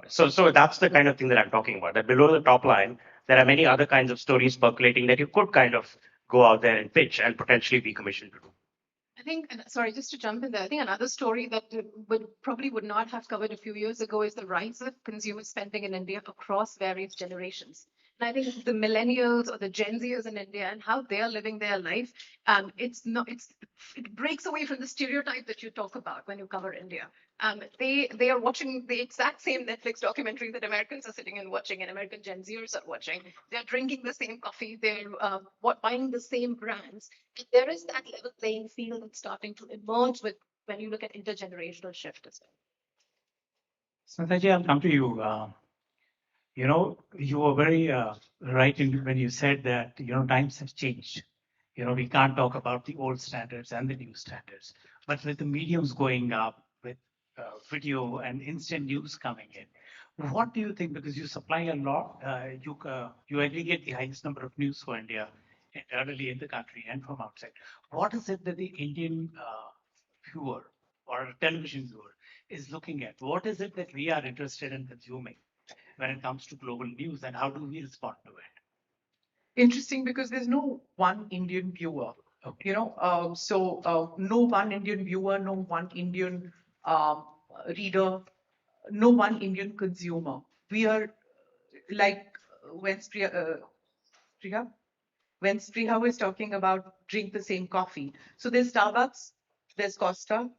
so that's the kind of thing that I'm talking about. That below the top line, there are many other kinds of stories percolating that you could kind of go out there and pitch and potentially be commissioned to do. I think, sorry, just to jump in there, I think another story that would not have covered a few years ago is the rise of consumer spending in India across various generations. And I think the millennials or the Gen Zers in India and how they are living their life, it breaks away from the stereotype that you talk about when you cover India. They are watching the exact same Netflix documentary that Americans are sitting and watching, and American Gen Zers are watching. They're drinking the same coffee. They're buying the same brands. And there is that level playing field that's starting to emerge with when you look at intergenerational shift as well. Smitaji, I'll come to you. You know, you were very right when you said that, you know, times have changed. You know, we can't talk about the old standards and the new standards. But with the mediums going up, with video and instant news coming in, what do you think? Because you supply a lot, you aggregate the highest number of news for India internally in the country and from outside. What is it that the Indian viewer or television viewer is looking at? What is it that we are interested in consuming when it comes to global news, and how do we respond to it? Interesting, because there's no one Indian viewer. Okay. You know, no one Indian viewer, no one Indian reader, no one Indian consumer. We are like when Spriya was talking about drink the same coffee. So there's Starbucks, there's Costa,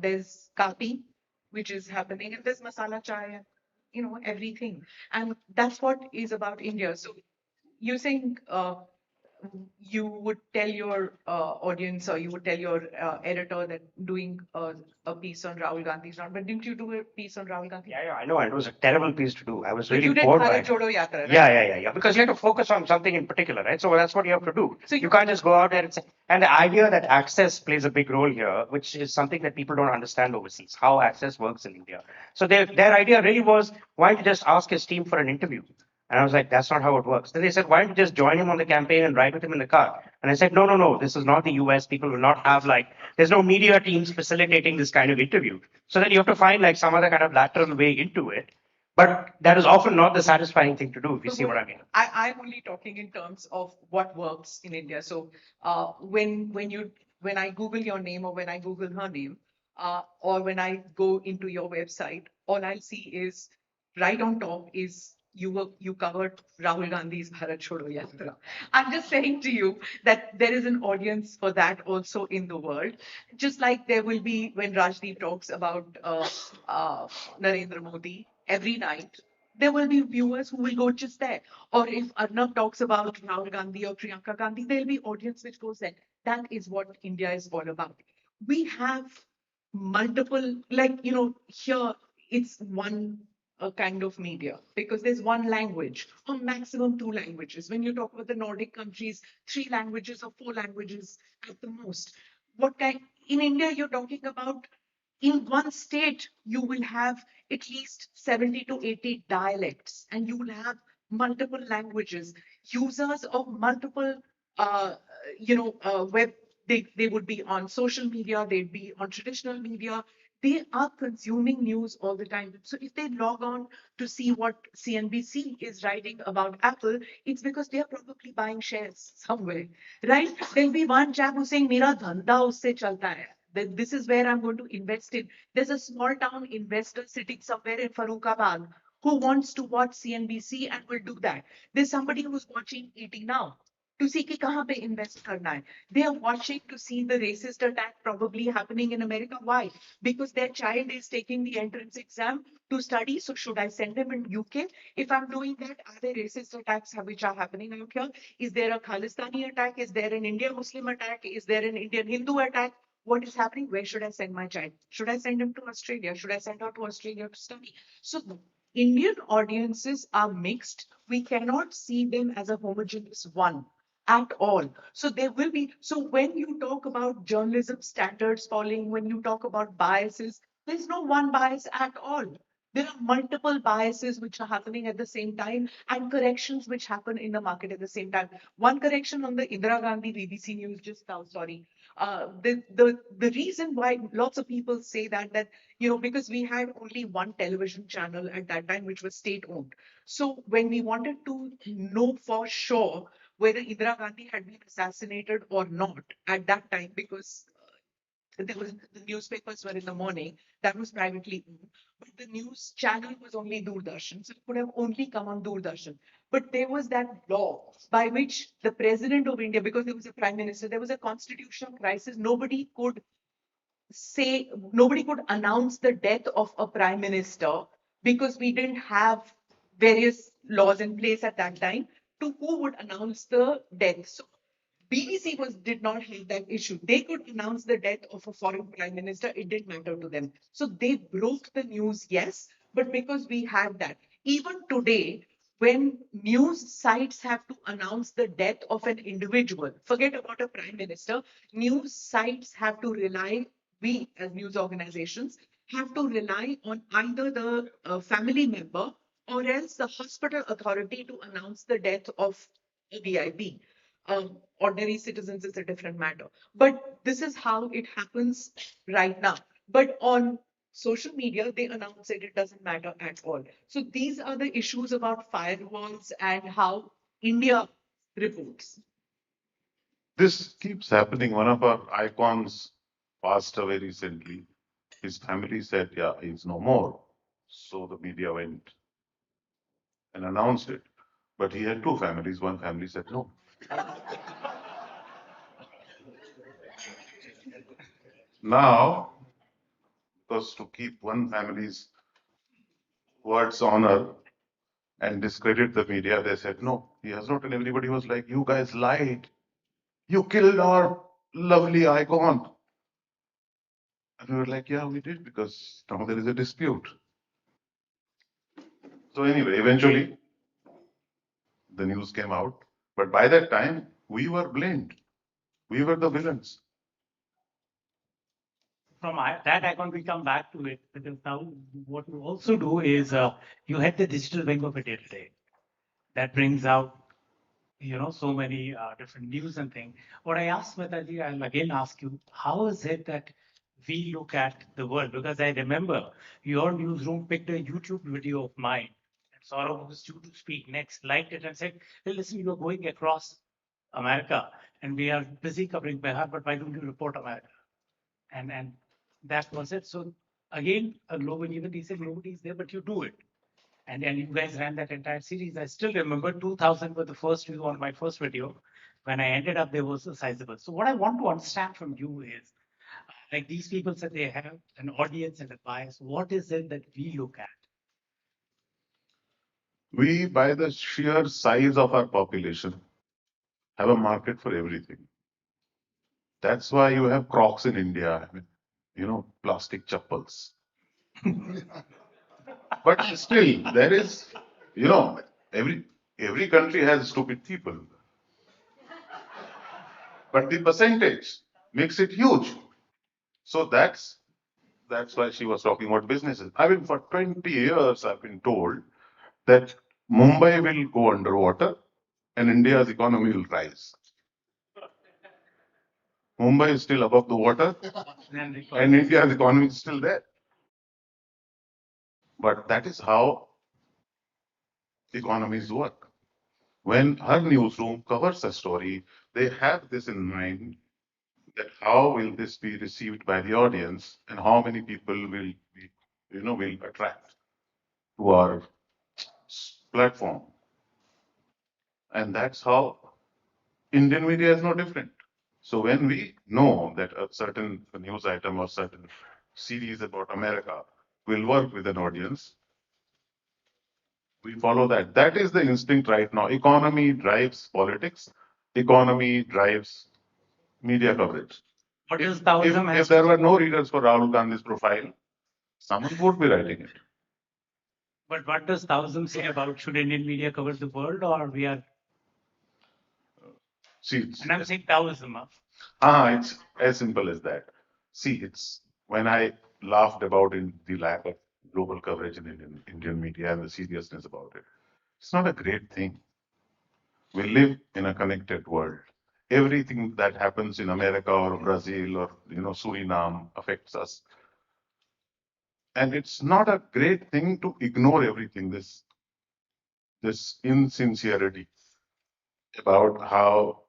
there's Kapi, which is happening, and there's masala chai, you know, everything. And that's what is about India. So you're saying you would tell your audience, or you would tell your editor that doing a piece on Rahul Gandhi is not, but didn't you do a piece on Rahul Gandhi? Yeah, I know. It was a terrible piece to do. I was really you did bored by Bharat it. Jodo Yatra, right? Yeah. Because you have to focus on something in particular, right? So that's what you have to do. So you can't just go out there and say, and the idea that access plays a big role here, which is something that people don't understand overseas, how access works in India. So their idea really was, why don't you just ask his team for an interview? And I was like, that's not how it works. Then they said, why don't you just join him on the campaign and ride with him in the car? And I said, no, this is not the US. People will not have there's no media teams facilitating this kind of interview. So then you have to find some other kind of lateral way into it. But that is often not the satisfying thing to do, if you see what I mean. I'm only talking in terms of what works in India. So when I Google your name, or when I Google her name, or when I go into your website, all I'll see is right on top is you covered Rahul Gandhi's Bharat Chodo Yatra. I'm just saying to you that there is an audience for that also in the world. Just like there will be when Rajdeep talks about Narendra Modi every night, there will be viewers who will go just there. Or if Arnab talks about Rahul Gandhi or Priyanka Gandhi, there'll be audience which goes there. That is what India is all about. We have multiple, here it's one a kind of media, because there's one language or maximum two languages. When you talk about the Nordic countries, 3 languages or 4 languages at the most. In India, you're talking about In one state, you will have at least 70 to 80 dialects, and you will have multiple languages, users of multiple, web. They would be on social media, they'd be on traditional media. They are consuming news all the time. So if they log on to see what CNBC is writing about Apple, it's because they are probably buying shares somewhere, right? There'll be one chap who's saying, "Mera dhanda usse chalta hai. That this is where I'm going to invest in." There's a small town investor sitting somewhere in Farokhabad who wants to watch CNBC and will do that. There's somebody who's watching ET now to see कि कहाँ पे invest करना है. They are watching to see the racist attack probably happening in America. Why? Because their child is taking the entrance exam to study. So should I send them in UK? If I'm doing that, are there racist attacks which are happening out here? Is there a Khalistani attack? Is there an Indian Muslim attack? Is there an Indian Hindu attack? What is happening? Where should I send my child? Should I send him to Australia? Should I send her to Australia to study? So Indian audiences are mixed. We cannot see them as a homogeneous one at all. So there will be, so when you talk about journalism standards falling, when you talk about biases, there's no one bias at all. There are multiple biases which are happening at the same time and corrections which happen in the market at the same time. One correction on the Indira Gandhi BBC News just now, sorry. The reason why lots of people say that, because we had only one television channel at that time, which was state owned. So when we wanted to know for sure whether Indira Gandhi had been assassinated or not at that time, because there was the newspapers were in the morning, that was privately owned, but the news channel was only Doordarshan, so it could have only come on Doordarshan. But there was that law by which the president of India, because there was a prime minister, there was a constitutional crisis, nobody could announce the death of a prime minister because we didn't have various laws in place at that time to who would announce the death. So BBC did not have that issue. They could announce the death of a foreign prime minister. It didn't matter to them. So they broke the news, yes, but because we had that. Even today, when news sites have to announce the death of an individual, forget about a prime minister, news sites have to rely, we as news organizations have to rely on either the family member or else the hospital authority to announce the death of a VIP. Ordinary citizens is a different matter. But this is how it happens right now. But on social media, they announce it doesn't matter at all. So these are the issues about firewalls and how India reports. This keeps happening. One of our icons passed away recently. His family said, yeah, he's no more. So the media went and announced it. But he had two families. One family said no. Now, because to keep one family's words honor and discredit the media, they said no, he has not. And everybody was like, you guys lied. You killed our lovely icon. And we were like, yeah, we did, because now there is a dispute. So anyway, eventually the news came out. But by that time, we were blamed. We were the villains. From that icon, we come back to it, because now what you also do is you had the digital wing of it today. That brings out, so many different news and things. What I asked Mehtaji, I'll again ask you, how is it that we look at the world? Because I remember your newsroom picked a YouTube video of mine, and Saurabh was due to speak next, liked it and said, hey, listen, you're going across America and we are busy covering Bihar, but why don't you report America? And that was it. So again, a global event, he said, nobody's there, but you do it. And you guys ran that entire series. I still remember 2000 was the first view on my first video. When I ended up, there was a sizable. So what I want to understand from you is, like these people said they have an audience and a bias. What is it that we look at? We, by the sheer size of our population, have a market for everything. That's why you have Crocs in India, plastic chappals. But still, there is, every country has stupid people. But the percentage makes it huge. So that's That's why she was talking about businesses. I mean, for 20 years, I've been told that Mumbai will go underwater and India's economy will rise. Mumbai is still above the water and India's economy is still there. But that is how economies work. When her newsroom covers a story, they have this in mind that how will this be received by the audience and how many people will be, will attract to our platform. And that's how Indian media is no different. So when we know that a certain news item or certain series about America will work with an audience, we follow that. That is the instinct right now. Economy drives politics. Economy drives media coverage. What does If Taoism has there were no readers for Rahul Gandhi's profile, someone would be writing it. But what does Taoism say about should Indian media cover the world or we are? See, And I'm saying Taoism. it's as simple as that. See, it's when I laughed about the lack of global coverage in Indian media and the seriousness about it. It's not a great thing. We live in a connected world. Everything that happens in America or Brazil or Suriname affects us. And it's not a great thing to ignore everything, this insincerity about how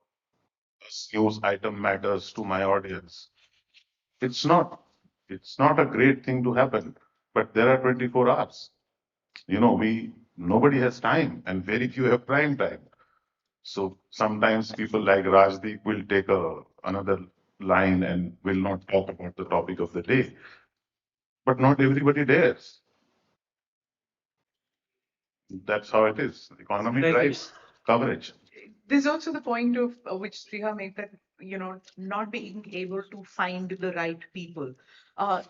a news item matters to my audience. It's not. It's not a great thing to happen. But there are 24 hours. Nobody has time and very few have prime time. So sometimes people like Rajdeep will take another line and will not talk about the topic of the day. But not everybody dares. That's how it is. Economy drives coverage. There's also the point of which Sriha made that not being able to find the right people. Uh,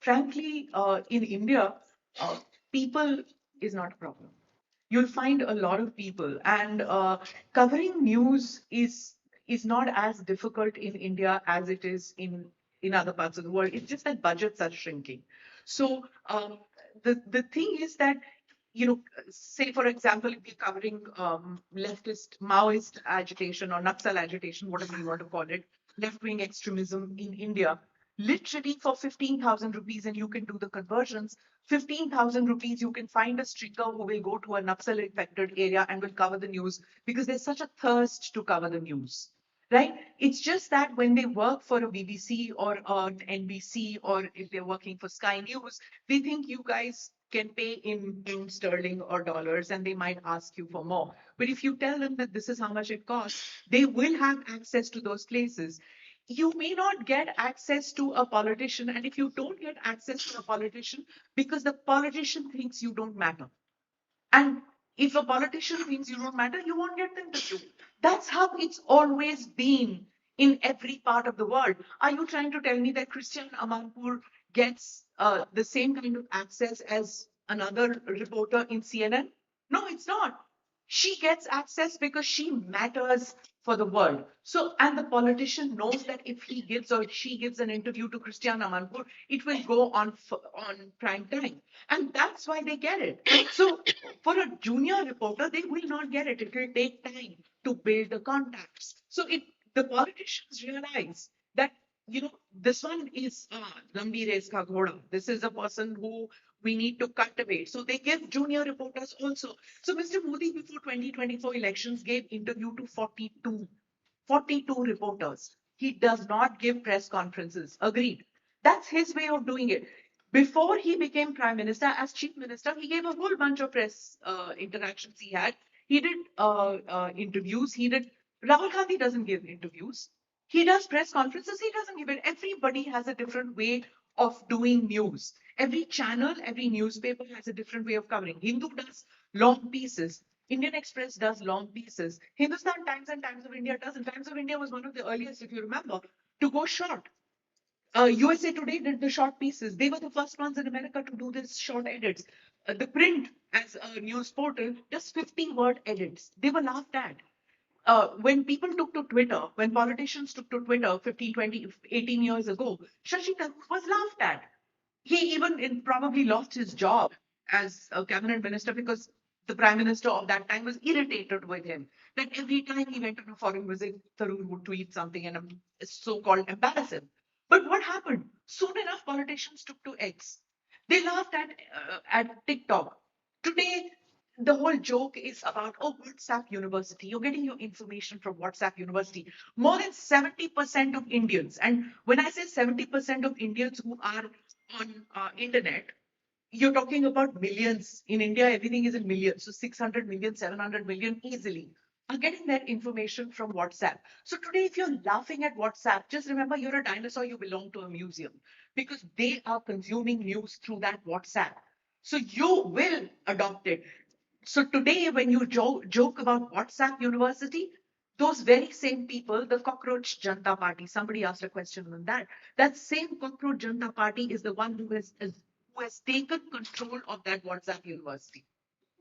Frankly, in India, people is not a problem. You'll find a lot of people, and covering news is not as difficult in India as it is in other parts of the world. It's just that budgets are shrinking. So the thing is that say for example, if you're covering leftist Maoist agitation or Naxal agitation, whatever you want to call it, left-wing extremism in India, literally for 15,000 rupees, and you can do the conversions. 15,000 rupees, you can find a streaker who will go to a Naxal infected area and will cover the news because there's such a thirst to cover the news. Right? It's just that when they work for a BBC or an NBC, or if they're working for Sky News, they think you guys can pay in pounds sterling or dollars and they might ask you for more. But if you tell them that this is how much it costs, they will have access to those places. You may not get access to a politician, and if you don't get access to a politician, because the politician thinks you don't matter. And if a politician thinks you don't matter, you won't get the interview. That's how it's always been in every part of the world. Are you trying to tell me that Christian Amanpour gets the same kind of access as another reporter in CNN? No, it's not. She gets access because she matters for the world. So, and the politician knows that if he gives or she gives an interview to Christian Amanpour, it will go on prime time. And that's why they get it. So, for a junior reporter, they will not get it. It will take time to build the contacts. So, the politicians realize that this one is Lambi Res Ka Ghoda. This is a person who we need to cultivate. So they give junior reporters also. So Mr. Modi, before 2024 elections, gave interview to 42 reporters. He does not give press conferences. Agreed. That's his way of doing it. Before he became prime minister, as chief minister, he gave a whole bunch of press interactions he had. He did interviews. Rahul Gandhi doesn't give interviews. He does press conferences. He doesn't give it. Everybody has a different way of doing news. Every channel, every newspaper has a different way of covering. Hindu does long pieces. Indian Express does long pieces. Hindustan Times and Times of India doesn't. Times of India was one of the earliest, if you remember, to go short. USA Today did the short pieces. They were the first ones in America to do this short edits. The Print, as a news portal, does 50-word edits. They were laughed at. When people took to Twitter, when politicians took to Twitter 15, 20, 18 years ago, Shashi Tharoor was laughed at. He even probably lost his job as a cabinet minister because the prime minister of that time was irritated with him. That every time he went on a foreign visit, Tarun would tweet something and so-called embarrass him. But what happened? Soon enough, politicians took to X. They laughed at TikTok. Today, the whole joke is about, oh, WhatsApp University. You're getting your information from WhatsApp University. More than 70% of Indians, and when I say 70% of Indians who are on internet, you're talking about millions. In India, everything is in millions. So 600 million, 700 million easily are getting that information from WhatsApp. So today, if you're laughing at WhatsApp, just remember you're a dinosaur, you belong to a museum because they are consuming news through that WhatsApp. So you will adopt it. So today, when you joke about WhatsApp University, those very same people, the cockroach Janta Party, somebody asked a question on that. That same cockroach Janta Party is the one who has taken control of that WhatsApp University.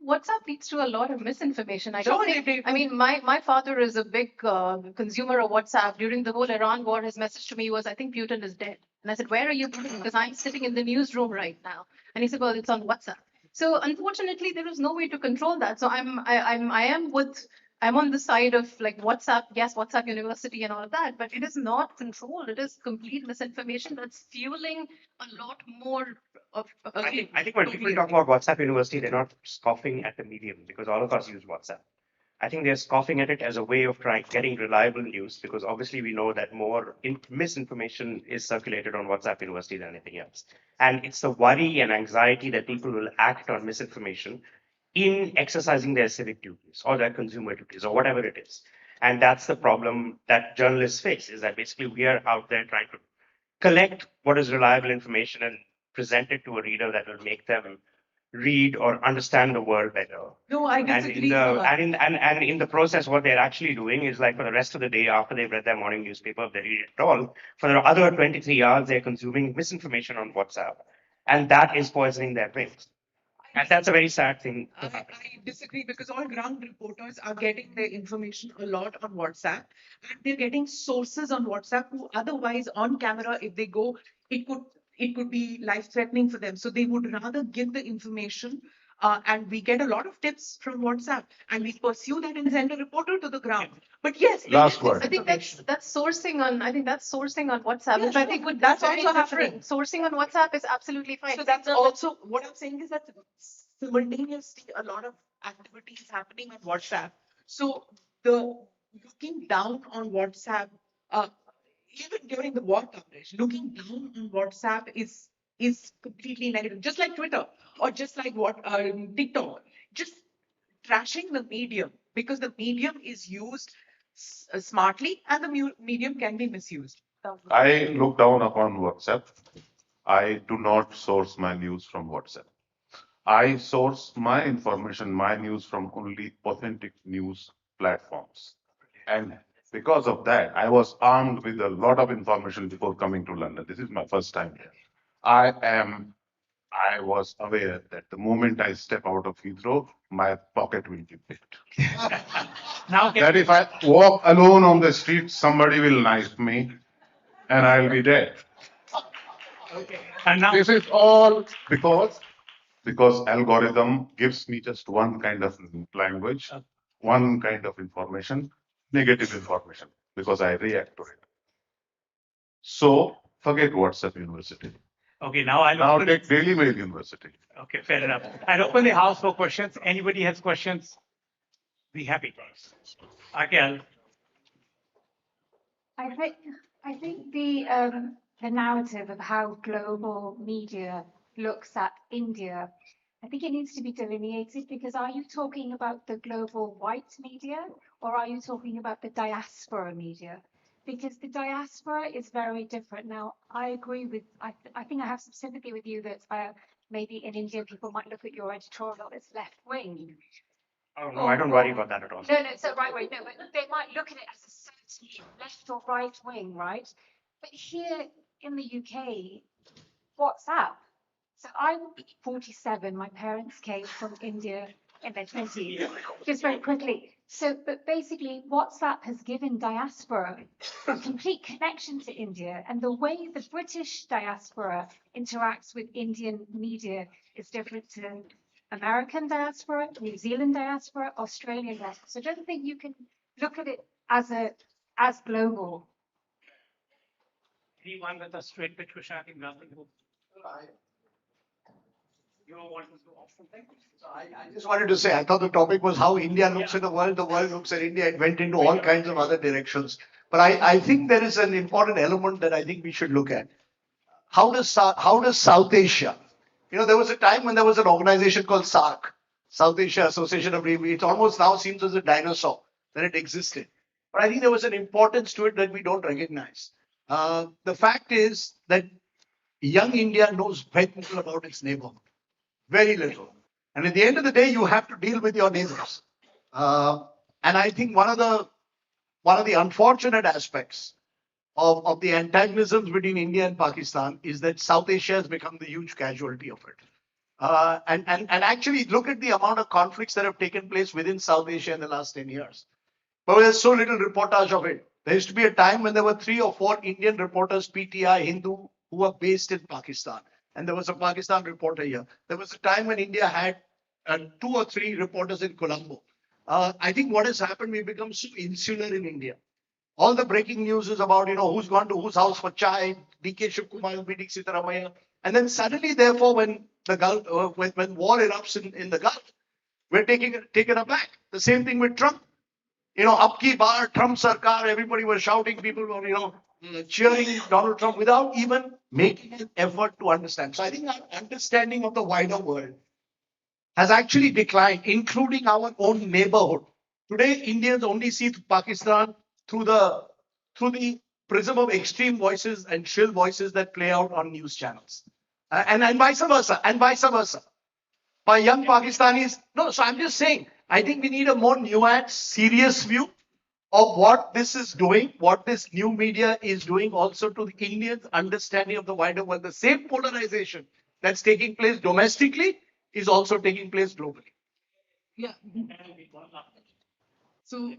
WhatsApp leads to a lot of misinformation. I Sure, don't think, I mean, my father is a big consumer of WhatsApp. During the whole Iran war, his message to me was, I think Putin is dead. And I said, where are you putting? Because I'm sitting in the newsroom right now. And he said, well, it's on WhatsApp. So unfortunately, there is no way to control that. So I'm on the side of like WhatsApp, yes, WhatsApp University and all of that, but it is not controlled. It is complete misinformation that's fueling a lot more of. I think when people talk about WhatsApp University, they're not scoffing at the medium because all of us use WhatsApp. I think they're scoffing at it as a way of getting reliable news because obviously we know that more misinformation is circulated on WhatsApp University than anything else. And it's the worry and anxiety that people will act on misinformation in exercising their civic duties or their consumer duties or whatever it is. And that's the problem that journalists face, is that basically we are out there trying to collect what is reliable information and present it to a reader that will make them read or understand the world better. No, I disagree. Sir. And in the process, what they're actually doing is like for the rest of the day after they've read their morning newspaper, if they read it at all, for the other 23 hours, they're consuming misinformation on WhatsApp. And that is poisoning their brains. And that's a very sad thing. I disagree because all ground reporters are getting their information a lot on WhatsApp and they're getting sources on WhatsApp who otherwise on camera, if they go, it could be life-threatening for them. So they would rather give the information and we get a lot of tips from WhatsApp and we pursue that and send a reporter to the ground. But yes, Last word. I think that's sourcing on. I think that's sourcing on WhatsApp, Yeah, which I sure. think That's very also different. happening. Sourcing on WhatsApp is absolutely fine. So that's also what I'm saying is that simultaneously a lot of activities happening on WhatsApp. So the looking down on WhatsApp, even during the war coverage, looking down on WhatsApp is completely negative. Just like Twitter or just like TikTok, just trashing the medium because the medium is used smartly and the medium can be misused. I look down upon WhatsApp. I do not source my news from WhatsApp. I source my information, my news from only authentic news platforms. And because of that, I was armed with a lot of information before coming to London. This is my first time here. I was aware that the moment I step out of Heathrow, my pocket will be picked. That if I walk alone on the street, somebody will knife me and I'll be dead. And now This is all because algorithm gives me just one kind of language, one kind of information, negative information, because I react to it. So forget WhatsApp University. okay, now I'll Now open take Daily Mail University. Okay, fair enough. I'll open the house for questions. Anybody has questions? Be happy. Okay, I think the narrative of how global media looks at India, I think it needs to be delineated because are you talking about the global white media or are you talking about the diaspora media? Because the diaspora is very different. Now, I agree with, I think I have some sympathy with you that maybe in India people might look at your editorial as left wing. Oh, no, I don't worry about that at all. No, so right, no, but they might look at it as a certain left or right wing, right? But here in the UK, WhatsApp. So I'm 47. My parents came from India in their 20s. Just very quickly. So, but basically, WhatsApp has given diaspora a complete connection to India, and the way the British diaspora interacts with Indian media is different to American diaspora, New Zealand diaspora, Australian diaspora. So I don't think you can look at it as global. Anyone with a straight bit, Krishna, I think nothing. You want to add something? I just wanted to say, I thought the topic was how India looks at the world looks at India. It went into all kinds of other directions. But I think there is an important element that I think we should look at. How does South Asia, there was a time when there was an organization called SAARC, South Asia Association of It almost now seems as a dinosaur that it existed. But I think there was an importance to it that we don't recognize. The fact is that young India knows very little about its neighborhood. Very little. And at the end of the day, you have to deal with your neighbors. And I think one of the unfortunate aspects of the antagonisms between India and Pakistan is that South Asia has become the huge casualty of it. And actually look at the amount of conflicts that have taken place within South Asia in the last 10 years. But there's so little reportage of it. There used to be a time when there were 3 or 4 Indian reporters, PTI, Hindu, who were based in Pakistan. And there was a Pakistan reporter here. There was a time when India had 2 or 3 reporters in Colombo. I think what has happened, we've become so insular in India. All the breaking news is about, who's gone to whose house for chai, DK Shiv Kumar is meeting Sitaramaya. And then suddenly, therefore, when the Gulf, when war erupts in the Gulf, we're taken aback. The same thing with Trump. Up ki bar, Trump Sarkar, everybody was shouting, people were, cheering Donald Trump without even making an effort to understand. So I think our understanding of the wider world has actually declined, including our own neighborhood. Today, Indians only see Pakistan through the prism of extreme voices and shrill voices that play out on news channels. And vice versa. By young Pakistanis, no, so I'm just saying, I think we need a more nuanced, serious view of what this is doing, what this new media is doing also to the Indians' understanding of the wider world. The same polarization that's taking place domestically is also taking place globally. Yeah. So,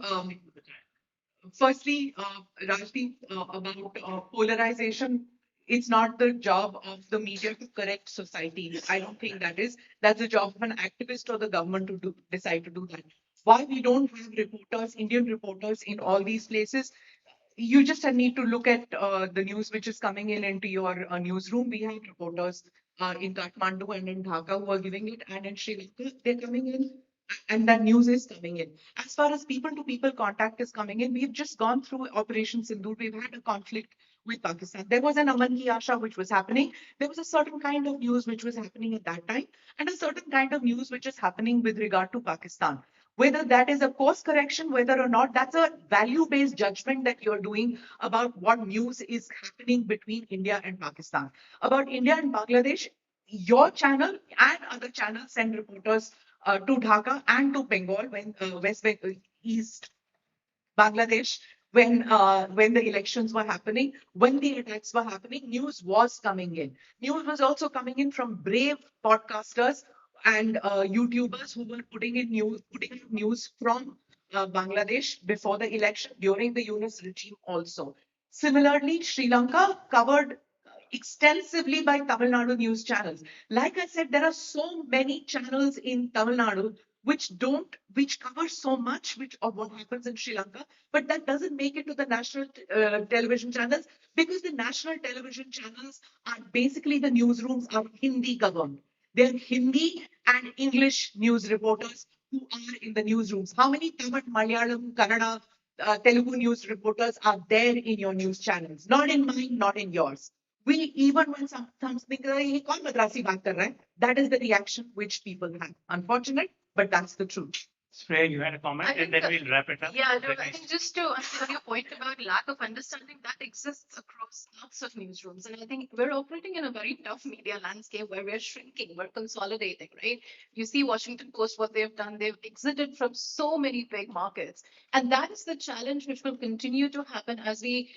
firstly, Rajdeep, about polarization, it's not the job of the media to correct society. I don't think that's the job of an activist or the government to decide to do that. Why we don't have reporters, Indian reporters in all these places? You just need to look at the news which is coming into your newsroom. We have reporters in Kathmandu and in Dhaka who are giving it, and in Sri Lanka, they're coming in, and that news is coming in. As far as people-to-people contact is coming in, we've just gone through Operation Sindoor. We've had a conflict with Pakistan. There was an Aman Ki Asha which was happening. There was a certain kind of news which was happening at that time, and a certain kind of news which is happening with regard to Pakistan. Whether that is a course correction, whether or not, that's a value-based judgment that you're doing about what news is happening between India and Pakistan. About India and Bangladesh, your channel and other channels send reporters to Dhaka and to Bengal, when East Bangladesh, when the elections were happening, when the attacks were happening, news was coming in. News was also coming in from brave podcasters and YouTubers who were putting in news from Bangladesh before the election, during the Yunus regime also. Similarly, Sri Lanka covered extensively by Tamil Nadu news channels. Like I said, there are so many channels in Tamil Nadu which cover so much of what happens in Sri Lanka, but that doesn't make it to the national television channels, because the national television channels are basically, the newsrooms are Hindi governed. They're Hindi and English news reporters who are in the newsrooms. How many Tamil, Malayalam, Kannada, Telugu news reporters are there in your news channels? Not in mine, not in yours. We, even when sometimes think, "Ye kaun Madrasi baat kar raha hai?" That is the reaction which people have. Unfortunate, but that's the truth. Freya, you had a comment, and then we'll wrap it up. Yeah, no, I think just to answer your point about lack of understanding, that exists across lots of newsrooms. And I think we're operating in a very tough media landscape where we're shrinking, we're consolidating, right? You see Washington Post, what they've done, they've exited from so many big markets. And that is the challenge which will continue to happen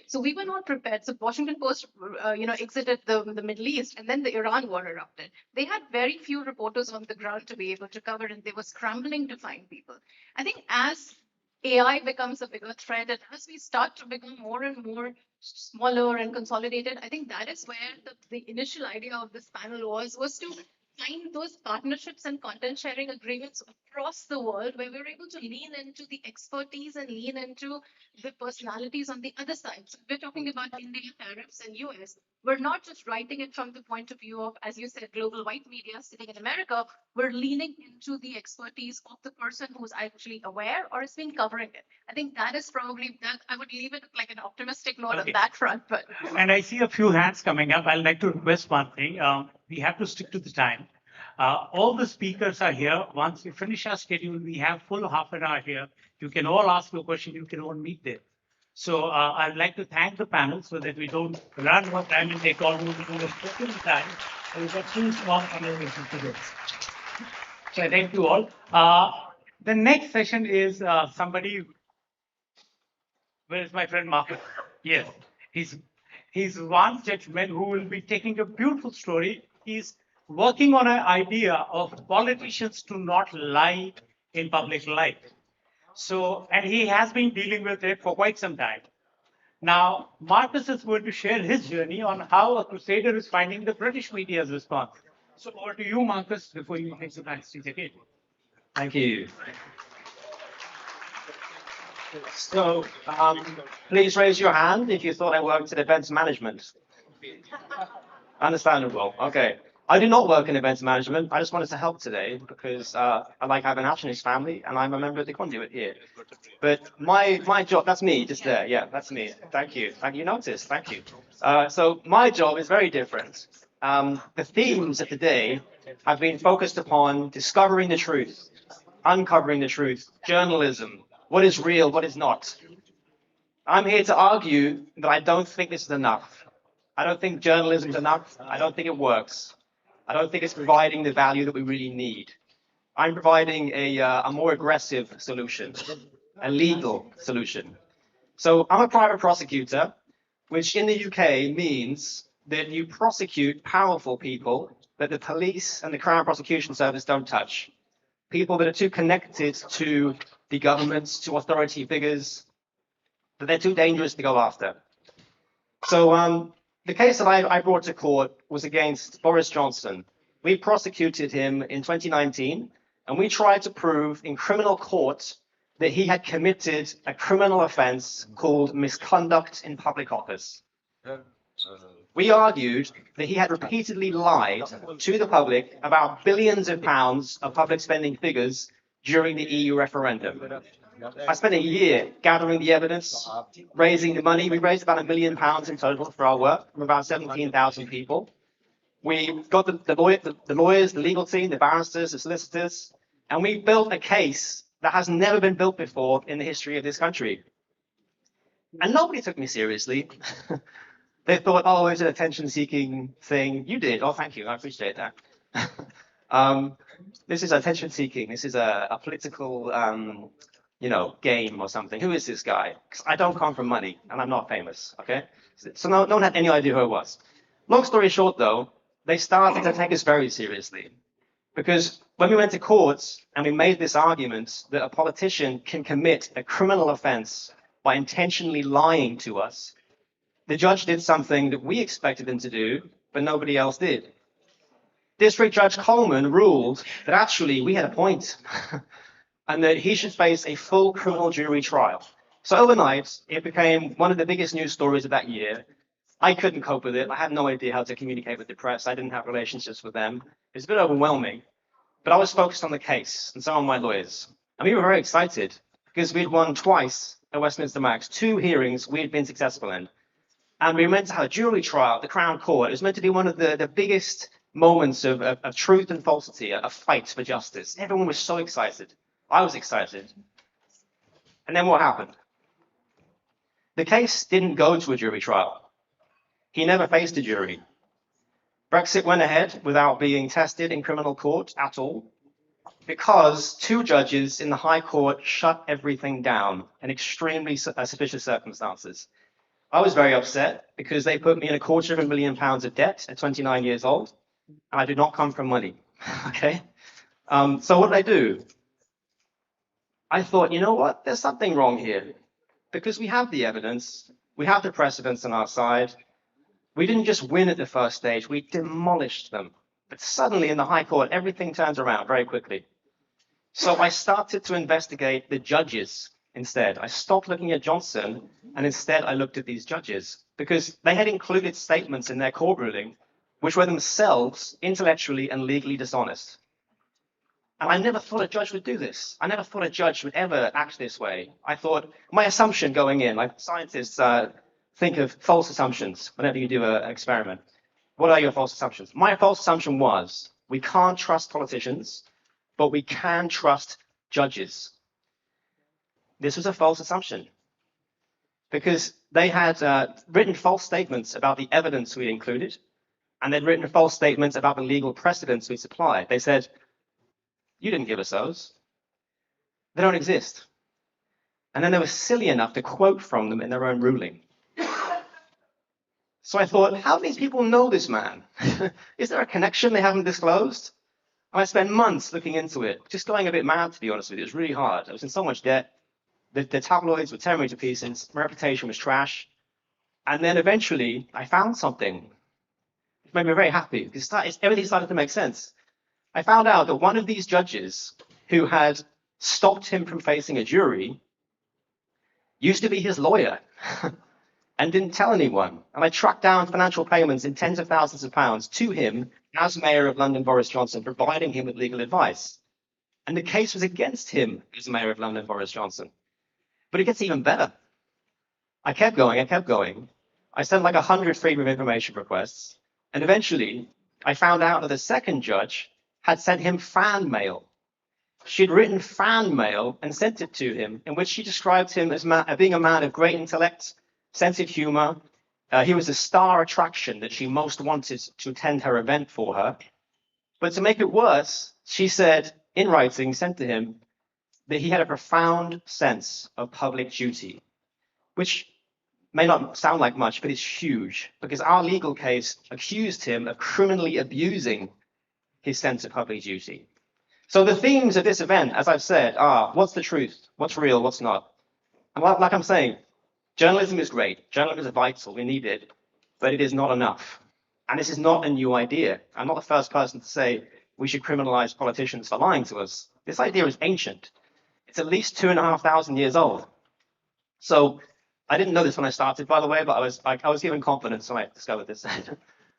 so we were not prepared. So Washington Post, exited the Middle East, and then the Iran war erupted. They had very few reporters on the ground to be able to cover, and they were scrambling to find people. I think as AI becomes a bigger threat, and as we start to become more and more smaller and consolidated, I think that is where the initial idea of this panel was to find those partnerships and content sharing agreements across the world where we're able to lean into the expertise and lean into the personalities on the other side. So we're talking about India, tariffs, and US. We're not just writing it from the point of view of, as you said, global white media sitting in America. We're leaning into the expertise of the person who's actually aware or has been covering it. I think that is probably that. I would leave it like an optimistic note on that front. But And I see a few hands coming up. I'd like to request one thing. We have to stick to the time. All the speakers are here. Once we finish our schedule, we have full half an hour here. You can all ask your question. You can all meet there. So I'd like to thank the panel so that we don't run out of time and take all the time. We've got two small conversations to do. So I thank you all. The next session is somebody. Where is my friend Marcus? Yes, he's one gentleman who will be taking a beautiful story. He's working on an idea of politicians to not lie in public life. So, and he has been dealing with it for quite some time. Now, Marcus is going to share his journey on how a crusader is finding the British media's response. So over to you, Marcus, before you take the backstage again. Thank you. So, please raise your hand if you thought I worked in events management. Understandable. Okay. I do not work in events management. I just wanted to help today because I like having an nationalist family and I'm a member of the conduit here. But my job, that's me just there. Yeah, that's me. Thank you. You noticed. Thank you. So my job is very different. The themes of the day have been focused upon discovering the truth, uncovering the truth, journalism, what is real, what is not. I'm here to argue that I don't think this is enough. I don't think journalism is enough. I don't think it works. I don't think it's providing the value that we really need. I'm providing a more aggressive solution, a legal solution. So I'm a private prosecutor, which in the UK means that you prosecute powerful people that the police and the Crown Prosecution Service don't touch. People that are too connected to the governments, to authority figures, that they're too dangerous to go after. So the case that I brought to court was against Boris Johnson. We prosecuted him in 2019, and we tried to prove in criminal court that he had committed a criminal offense called misconduct in public office. We argued that he had repeatedly lied to the public about billions of pounds of public spending figures during the EU referendum. I spent a year gathering the evidence, raising the money. We raised about £1 million in total for our work from about 17,000 people. We got the lawyers, the legal team, the barristers, the solicitors, and we built a case that has never been built before in the history of this country. And nobody took me seriously. They thought, oh, it's an attention-seeking thing. You did. Oh, thank you. I appreciate that. This is attention-seeking. This is a political, game or something. Who is this guy? 'Cause I don't come from money, and I'm not famous, okay? So no one had any idea who I was. Long story short, though, they started to take us very seriously. Because when we went to court and we made this argument that a politician can commit a criminal offense by intentionally lying to us, the judge did something that we expected him to do, but nobody else did. District Judge Coleman ruled that actually we had a point and that he should face a full criminal jury trial. So overnight, it became one of the biggest news stories of that year. I couldn't cope with it. I had no idea how to communicate with the press. I didn't have relationships with them. It was a bit overwhelming, but I was focused on the case and so were my lawyers. And we were very excited because we'd won twice at Westminster Max, 2 hearings we had been successful in. And we were meant to have a jury trial at the Crown Court. It was meant to be one of the biggest moments of truth and falsity, a fight for justice. Everyone was so excited. I was excited. And then what happened? The case didn't go to a jury trial. He never faced a jury. Brexit went ahead without being tested in criminal court at all because 2 judges in the High Court shut everything down in extremely suspicious circumstances. I was very upset because they put me in £250,000 of debt at 29 years old, and I do not come from money. Okay? So what did I do? I thought, you know what? There's something wrong here because we have the evidence, we have the precedents on our side. We didn't just win at the first stage, we demolished them. But suddenly in the High Court, everything turns around very quickly. So I started to investigate the judges instead. I stopped looking at Johnson and instead I looked at these judges because they had included statements in their court ruling which were themselves intellectually and legally dishonest. And I never thought a judge would do this. I never thought a judge would ever act this way. I thought, my assumption going in, like scientists think of false assumptions whenever you do an experiment. What are your false assumptions? My false assumption was, we can't trust politicians, but we can trust judges. This was a false assumption because they had written false statements about the evidence we included, and they'd written false statements about the legal precedents we supplied. They said, you didn't give us those. They don't exist. And then they were silly enough to quote from them in their own ruling. So I thought, how do these people know this man? Is there a connection they haven't disclosed? And I spent months looking into it, just going a bit mad, to be honest with you. It was really hard. I was in so much debt. The tabloids were tearing me to pieces. My reputation was trash. And then eventually, I found something. It made me very happy because everything started to make sense. I found out that one of these judges who had stopped him from facing a jury used to be his lawyer and didn't tell anyone. And I tracked down financial payments in tens of thousands of pounds to him as Mayor of London, Boris Johnson, providing him with legal advice. And the case was against him as Mayor of London, Boris Johnson. But it gets even better. I kept going. I sent like 100 freedom of information requests. And eventually, I found out that the second judge had sent him fan mail. She'd written fan mail and sent it to him, in which she described him as being a man of great intellect, sense of humor. He was a star attraction that she most wanted to attend her event for her. But to make it worse, she said, in writing, sent to him, that he had a profound sense of public duty, which may not sound like much, but it's huge, because our legal case accused him of criminally abusing his sense of public duty. So the themes of this event, as I've said, are what's the truth, what's real, what's not. And like I'm saying, journalism is great, journalism is vital, we need it, but it is not enough. And this is not a new idea. I'm not the first person to say we should criminalize politicians for lying to us. This idea is ancient. It's at least 2,500 years old. So I didn't know this when I started, by the way, but I was given confidence when I discovered this.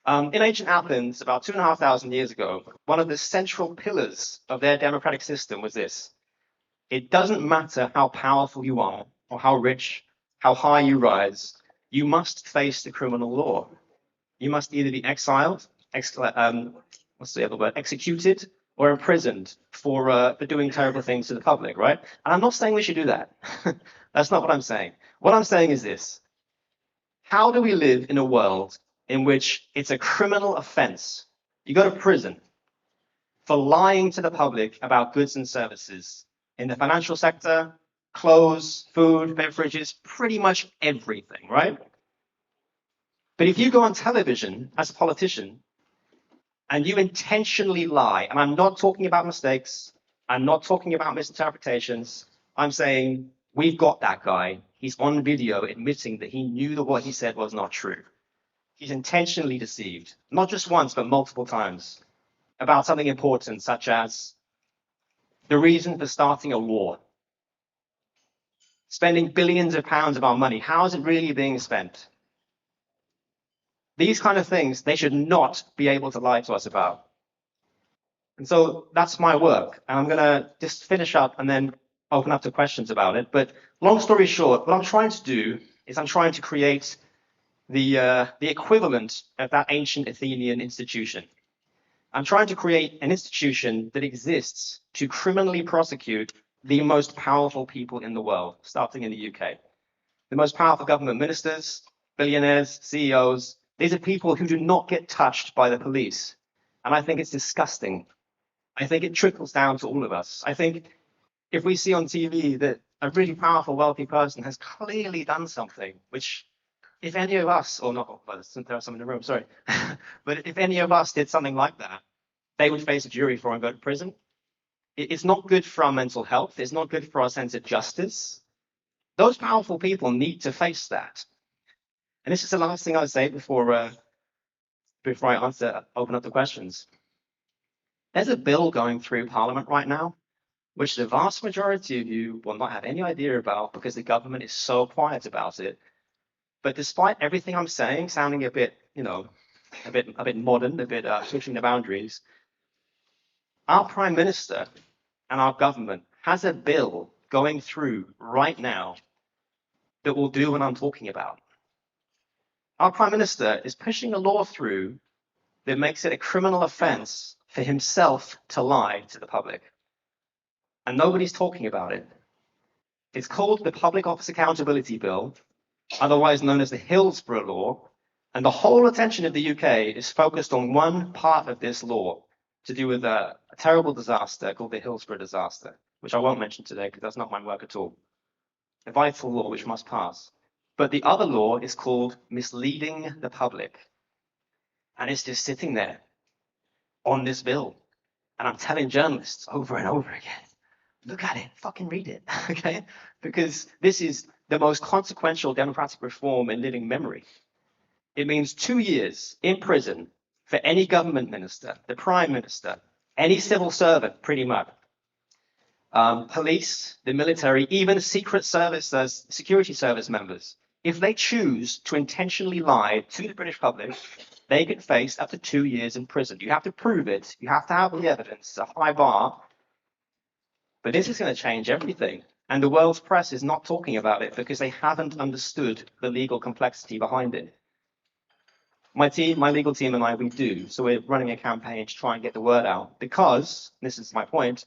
In ancient Athens, about 2,500 years ago, one of the central pillars of their democratic system was this. It doesn't matter how powerful you are, or how rich, how high you rise, you must face the criminal law. You must either be exiled, executed, or imprisoned for doing terrible things to the public, right? And I'm not saying we should do that. That's not what I'm saying. What I'm saying is this. How do we live in a world in which it's a criminal offense? You go to prison for lying to the public about goods and services in the financial sector, clothes, food, beverages, pretty much everything, right? But if you go on television as a politician and you intentionally lie, and I'm not talking about mistakes, I'm not talking about misinterpretations, I'm saying we've got that guy. He's on video admitting that he knew that what he said was not true. He's intentionally deceived, not just once, but multiple times, about something important, such as the reason for starting a war. Spending billions of pounds of our money, how is it really being spent? These kind of things, they should not be able to lie to us about. And so that's my work. And I'm going to just finish up and then open up to questions about it. But long story short, what I'm trying to do is I'm trying to create the equivalent of that ancient Athenian institution. I'm trying to create an institution that exists to criminally prosecute the most powerful people in the world, starting in the UK. The most powerful government ministers, billionaires, CEOs, these are people who do not get touched by the police. And I think it's disgusting. I think it trickles down to all of us. I think if we see on TV that a really powerful, wealthy person has clearly done something, which if any of us, or not, well, there are some in the room, sorry, but if any of us did something like that, they would face a jury for and go to prison. It's not good for our mental health. It's not good for our sense of justice. Those powerful people need to face that. And this is the last thing I'll say before I open up the questions. There's a bill going through Parliament right now, which the vast majority of you will not have any idea about because the government is so quiet about it. But despite everything I'm saying, sounding a bit, a bit modern, a bit pushing the boundaries, our Prime Minister and our government has a bill going through right now that will do what I'm talking about. Our Prime Minister is pushing a law through that makes it a criminal offense for himself to lie to the public. And nobody's talking about it. It's called the Public Office Accountability Bill, otherwise known as the Hillsborough Law, and the whole attention of the UK is focused on one part of this law to do with a terrible disaster called the Hillsborough disaster, which I won't mention today because that's not my work at all. A vital law which must pass. But the other law is called misleading the public. And it's just sitting there on this bill. And I'm telling journalists over and over again, look at it, fucking read it, okay? Because this is the most consequential democratic reform in living memory. It means 2 years in prison for any government minister, the prime minister, any civil servant, pretty much. Police, the military, even secret service, security service members. If they choose to intentionally lie to the British public, they can face up to 2 years in prison. You have to prove it. You have to have the evidence. It's a high bar. But this is going to change everything. And the world's press is not talking about it because they haven't understood the legal complexity behind it. My team, my legal team and I, we do. So we're running a campaign to try and get the word out because, this is my point,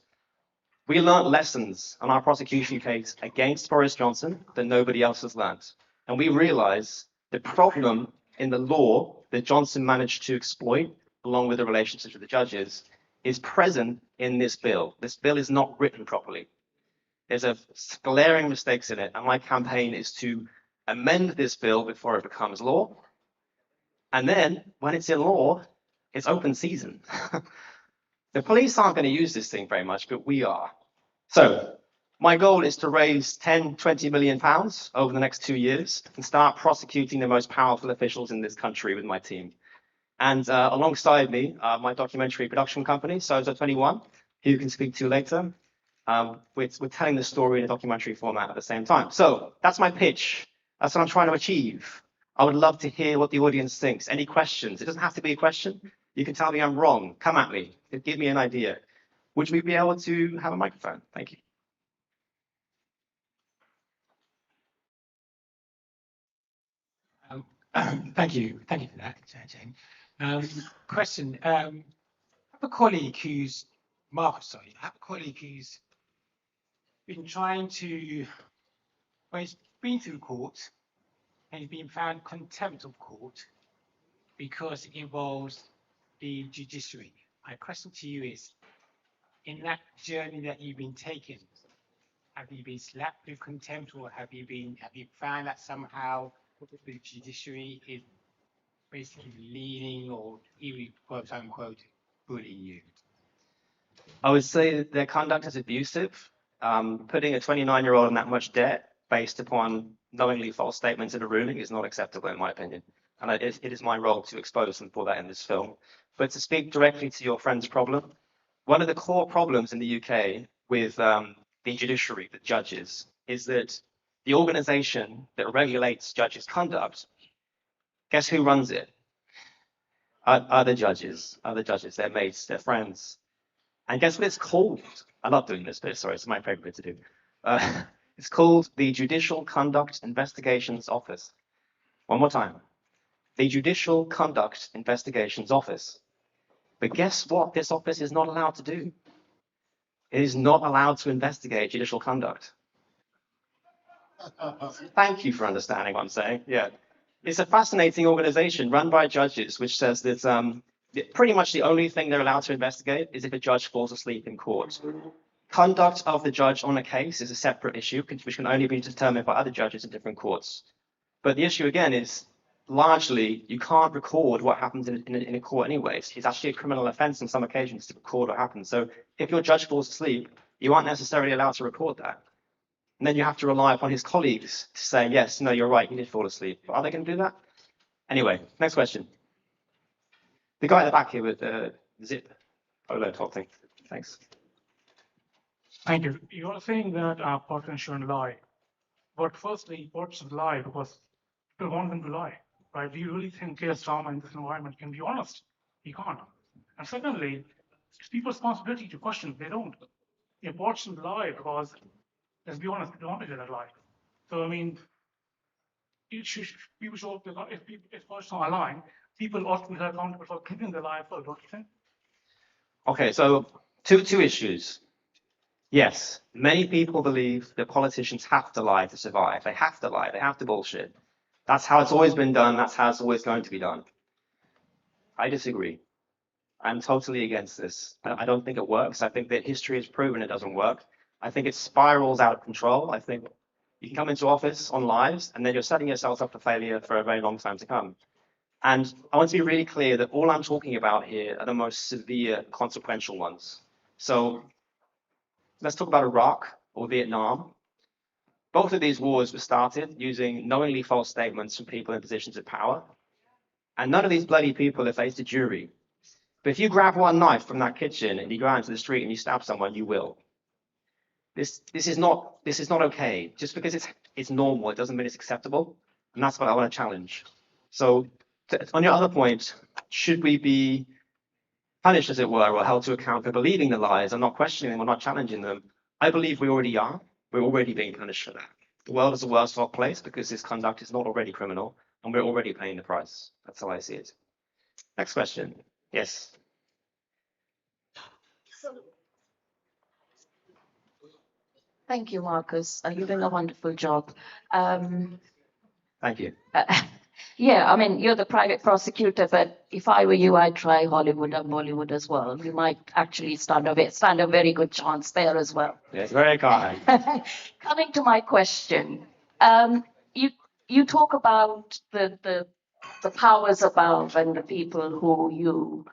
we learned lessons on our prosecution case against Boris Johnson that nobody else has learned. And we realize the problem in the law that Johnson managed to exploit, along with the relationships with the judges, is present in this bill. This bill is not written properly. There's a glaring mistakes in it. And my campaign is to amend this bill before it becomes law. And then when it's in law, it's open season. The police aren't going to use this thing very much, but we are. So my goal is to raise 10, 20 million pounds over the next 2 years and start prosecuting the most powerful officials in this country with my team. And alongside me, my documentary production company, Sozo 21, who you can speak to later. We're telling the story in a documentary format at the same time. So that's my pitch. That's what I'm trying to achieve. I would love to hear what the audience thinks. Any questions? It doesn't have to be a question. You can tell me I'm wrong. Come at me. Give me an idea. Would we be able to have a microphone? Thank you. Thank you for that, Jane. Question. I have a colleague who's, Marcus, sorry, I have a colleague who's been trying to, well, he's been through court and he's been found contempt of court because it involves the judiciary. My question to you is, in that journey that you've been taking, have you been slapped with contempt, or have you found that somehow the judiciary is basically leading or even quote unquote bullying you? I would say that their conduct is abusive. Putting a 29-year-old in that much debt based upon knowingly false statements in a ruling is not acceptable, in my opinion. And it is my role to expose and put that in this film. But to speak directly to your friend's problem, one of the core problems in the UK with the judiciary, the judges, is that the organization that regulates judges' conduct, guess who runs it? Other judges, their mates, their friends. And guess what it's called? I love doing this bit, sorry, it's my favorite bit to do. It's called the Judicial Conduct Investigations Office. One more time. The Judicial Conduct Investigations Office. But guess what this office is not allowed to do? It is not allowed to investigate judicial conduct. Thank you for understanding what I'm saying. Yeah. It's a fascinating organization run by judges, which says that pretty much the only thing they're allowed to investigate is if a judge falls asleep in court. Conduct of the judge on a case is a separate issue, which can only be determined by other judges in different courts. But the issue again is largely, you can't record what happens in a court anyways. It's actually a criminal offense on some occasions to record what happens. So if your judge falls asleep, you aren't necessarily allowed to record that. And then you have to rely upon his colleagues to say, yes, no, you're right, he did fall asleep. But are they going to do that? Anyway, next question. The guy at the back here with the zip OLED top thing. Thanks. Thank you. You are saying that politicians shouldn't lie. But firstly, politicians lie because people want them to lie. Right? Do you really think Keir Starmer in this environment can be honest? He can't. And secondly, it's people's responsibility to question if they don't. If politicians lie because, let's be honest, they don't want to hear that lie. So, I mean, people should, if politicians are lying, people ought to be held accountable for keeping the lie full, don't you think? Okay, so two issues. Yes, many people believe that politicians have to lie to survive. They have to lie. They have to bullshit. That's how it's always been done. That's how it's always going to be done. I disagree. I'm totally against this. I don't think it works. I think that history has proven it doesn't work. I think it spirals out of control. I think you can come into office on lies, and then you're setting yourself up for failure for a very long time to come. And I want to be really clear that all I'm talking about here are the most severe, consequential ones. So let's talk about Iraq or Vietnam. Both of these wars were started using knowingly false statements from people in positions of power. And none of these bloody people have faced a jury. But if you grab one knife from that kitchen and you go out into the street and you stab someone, you will. This is not okay. Just because it's normal, it doesn't mean it's acceptable. And that's what I want to challenge. So on your other point, should we be punished, as it were, or held to account for believing the lies and not questioning them or not challenging them? I believe we already are. We're already being punished for that. The world is a worse off place because this conduct is not already criminal, and we're already paying the price. That's how I see it. Next question. Yes. Thank you, Marcus. You're doing a wonderful job. Thank you. Yeah, I mean, you're the private prosecutor, but if I were you, I'd try Hollywood and Bollywood as well. You might actually stand a very good chance there as well. Yes, very kind. Coming to my question, you talk about the powers above and the people who you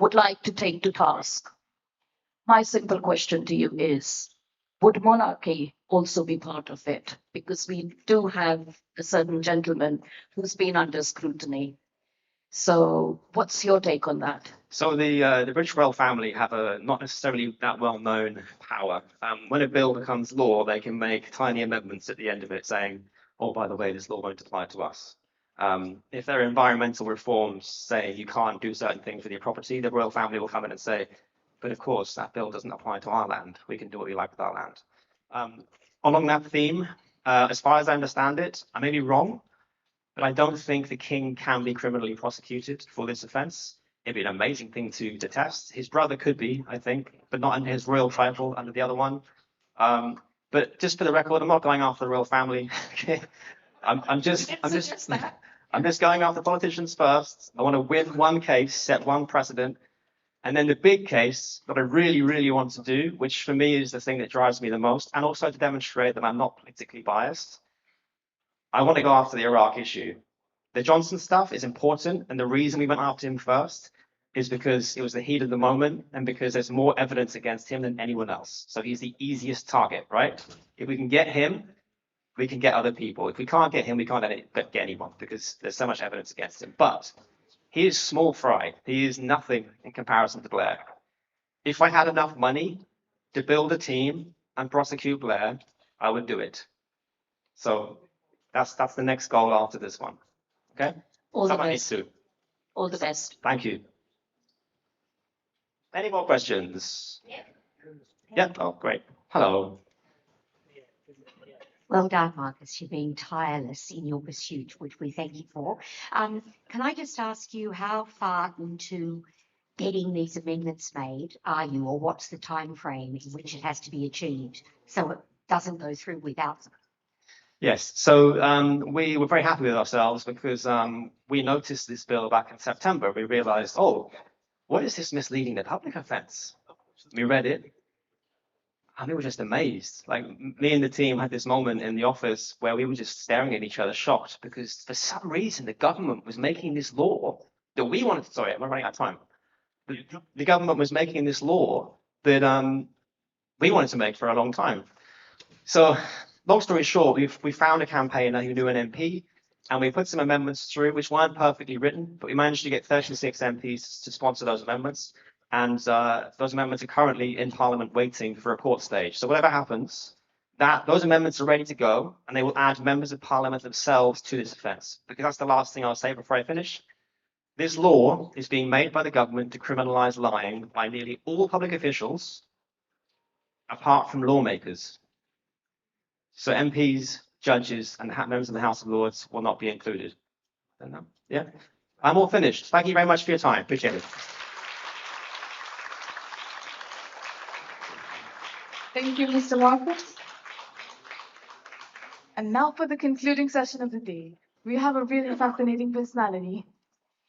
would like to take to task. My simple question to you is, would monarchy also be part of it? Because we do have a certain gentleman who's been under scrutiny. So what's your take on that? So the British royal family have a not necessarily that well-known power. When a bill becomes law, they can make tiny amendments at the end of it saying, oh, by the way, this law won't apply to us. If there are environmental reforms saying you can't do certain things with your property, the royal family will come in and say, but of course, that bill doesn't apply to our land. We can do what we like with our land. Along that theme, as far as I understand it, I may be wrong, but I don't think the king can be criminally prosecuted for this offence. It'd be an amazing thing to test. His brother could be, I think, but not under his royal title, under the other one. But just for the record, I'm not going after the royal family. I'm just going after politicians first. I want to win one case, set one precedent. And then the big case that I really, really want to do, which for me is the thing that drives me the most, and also to demonstrate that I'm not politically biased, I want to go after the Iraq issue. The Johnson stuff is important, and the reason we went after him first is because it was the heat of the moment and because there's more evidence against him than anyone else. So he's the easiest target, right? If we can get him, we can get other people. If we can't get him, we can't get anyone because there's so much evidence against him. But he is small fry. He is nothing in comparison to Blair. If I had enough money to build a team and prosecute Blair, I would do it. So that's the next goal after this one. Okay? All the Somebody best. needs to. All the best. Thank you. Any more questions? Yeah. Oh, great. Hello. Well done, Marcus. You're being tireless in your pursuit, which we thank you for. Can I just ask you how far into getting these amendments made are you, or what's the time frame in which it has to be achieved so it doesn't go through without them? Yes. So we were very happy with ourselves because we noticed this bill back in September. We realized, oh, what is this misleading the public offense? We read it. and we were just amazed. Like me and the team had this moment in the office where we were just staring at each other, shocked, because for some reason the government was making this law that we wanted. Sorry, I'm running out of time. The government was making this law that we wanted to make for a long time. So, long story short, we found a campaigner who knew an MP, and we put some amendments through, which weren't perfectly written, but we managed to get 36 MPs to sponsor those amendments. And those amendments are currently in Parliament waiting for a court stage. So whatever happens, those amendments are ready to go, and they will add members of Parliament themselves to this offence. Because that's the last thing I'll say before I finish. This law is being made by the government to criminalise lying by nearly all public officials, apart from lawmakers. So MPs, judges, and members of the House of Lords will not be included. Yeah, I'm all finished. Thank you very much for your time. Appreciate it. Thank you, Mr. Marcus. And now for the concluding session of the day. We have a really fascinating personality.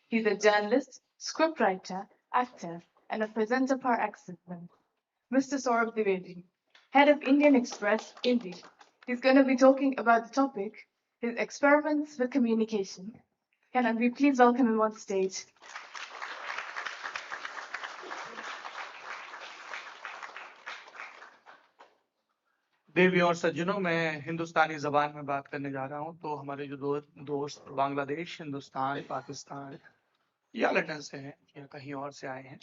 He's a journalist, scriptwriter, actor, and a presenter par excellence. Mr. Saurabh Dwivedi, head of Indian Express, India. He's going to be talking about the topic, his experiments with communication. Can we please welcome him on stage? देवी और सज्जनों, मैं हिंदुस्तानी ज़बान में बात करने जा रहा हूं। तो हमारे जो दोस्त बांग्लादेश, हिंदुस्तान, पाकिस्तान या लंदन से हैं या कहीं और से आए हैं,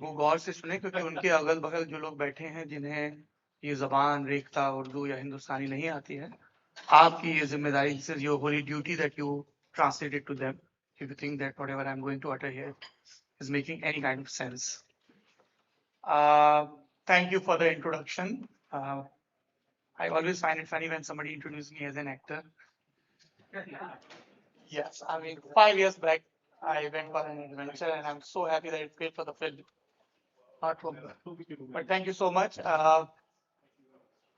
वो गौर से सुने, क्योंकि उनके अगल बगल जो लोग बैठे हैं जिन्हें ये ज़बान रेख्ता उर्दू या हिंदुस्तानी नहीं आती है, आपकी ये जिम्मेदारी, this is your holy duty that you translate it to them if you think that whatever I'm going to utter here is making any kind of sense. Thank you for the introduction. I always find it funny when somebody introduces me as an actor. Yes, I mean, 5 years back, I went for an adventure and I'm so happy that it paid for the film. Not for me. But thank you so much.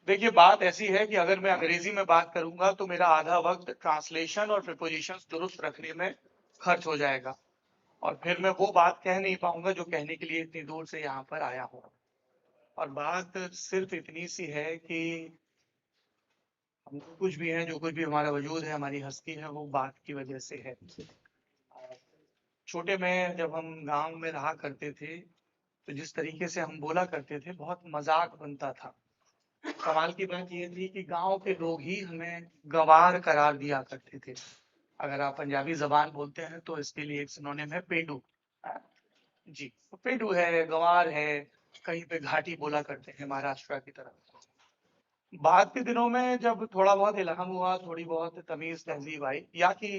देखिए, बात ऐसी है कि अगर मैं अंग्रेजी में बात करूंगा तो मेरा आधा वक्त ट्रांसलेशन और प्रीपोजिशंस दुरुस्त रखने में खर्च हो जाएगा, और फिर मैं वो बात कह नहीं पाऊंगा जो कहने के लिए इतनी दूर से यहाँ पर आया हूँ। और बात सिर्फ इतनी सी है कि हम कुछ भी हैं, जो कुछ भी हमारा वजूद है, हमारी हस्ती है, वो बात की वजह से है। छोटे में जब हम गांव में रहा करते थे तो जिस तरीके से हम बोला करते थे, बहुत मजाक बनता था। कमाल की बात यह थी कि गांव के लोग ही हमें गवार करार दिया करते थे। अगर आप पंजाबी जबान बोलते हैं तो इसके लिए एक सिनोनिम है पेडू। जी, पेडू है, गवार है, कहीं पे घाटी बोला करते हैं महाराष्ट्र की तरफ। बाद के दिनों में जब थोड़ा बहुत इल्हाम हुआ, थोड़ी बहुत तमीज तहजीब आई, या कि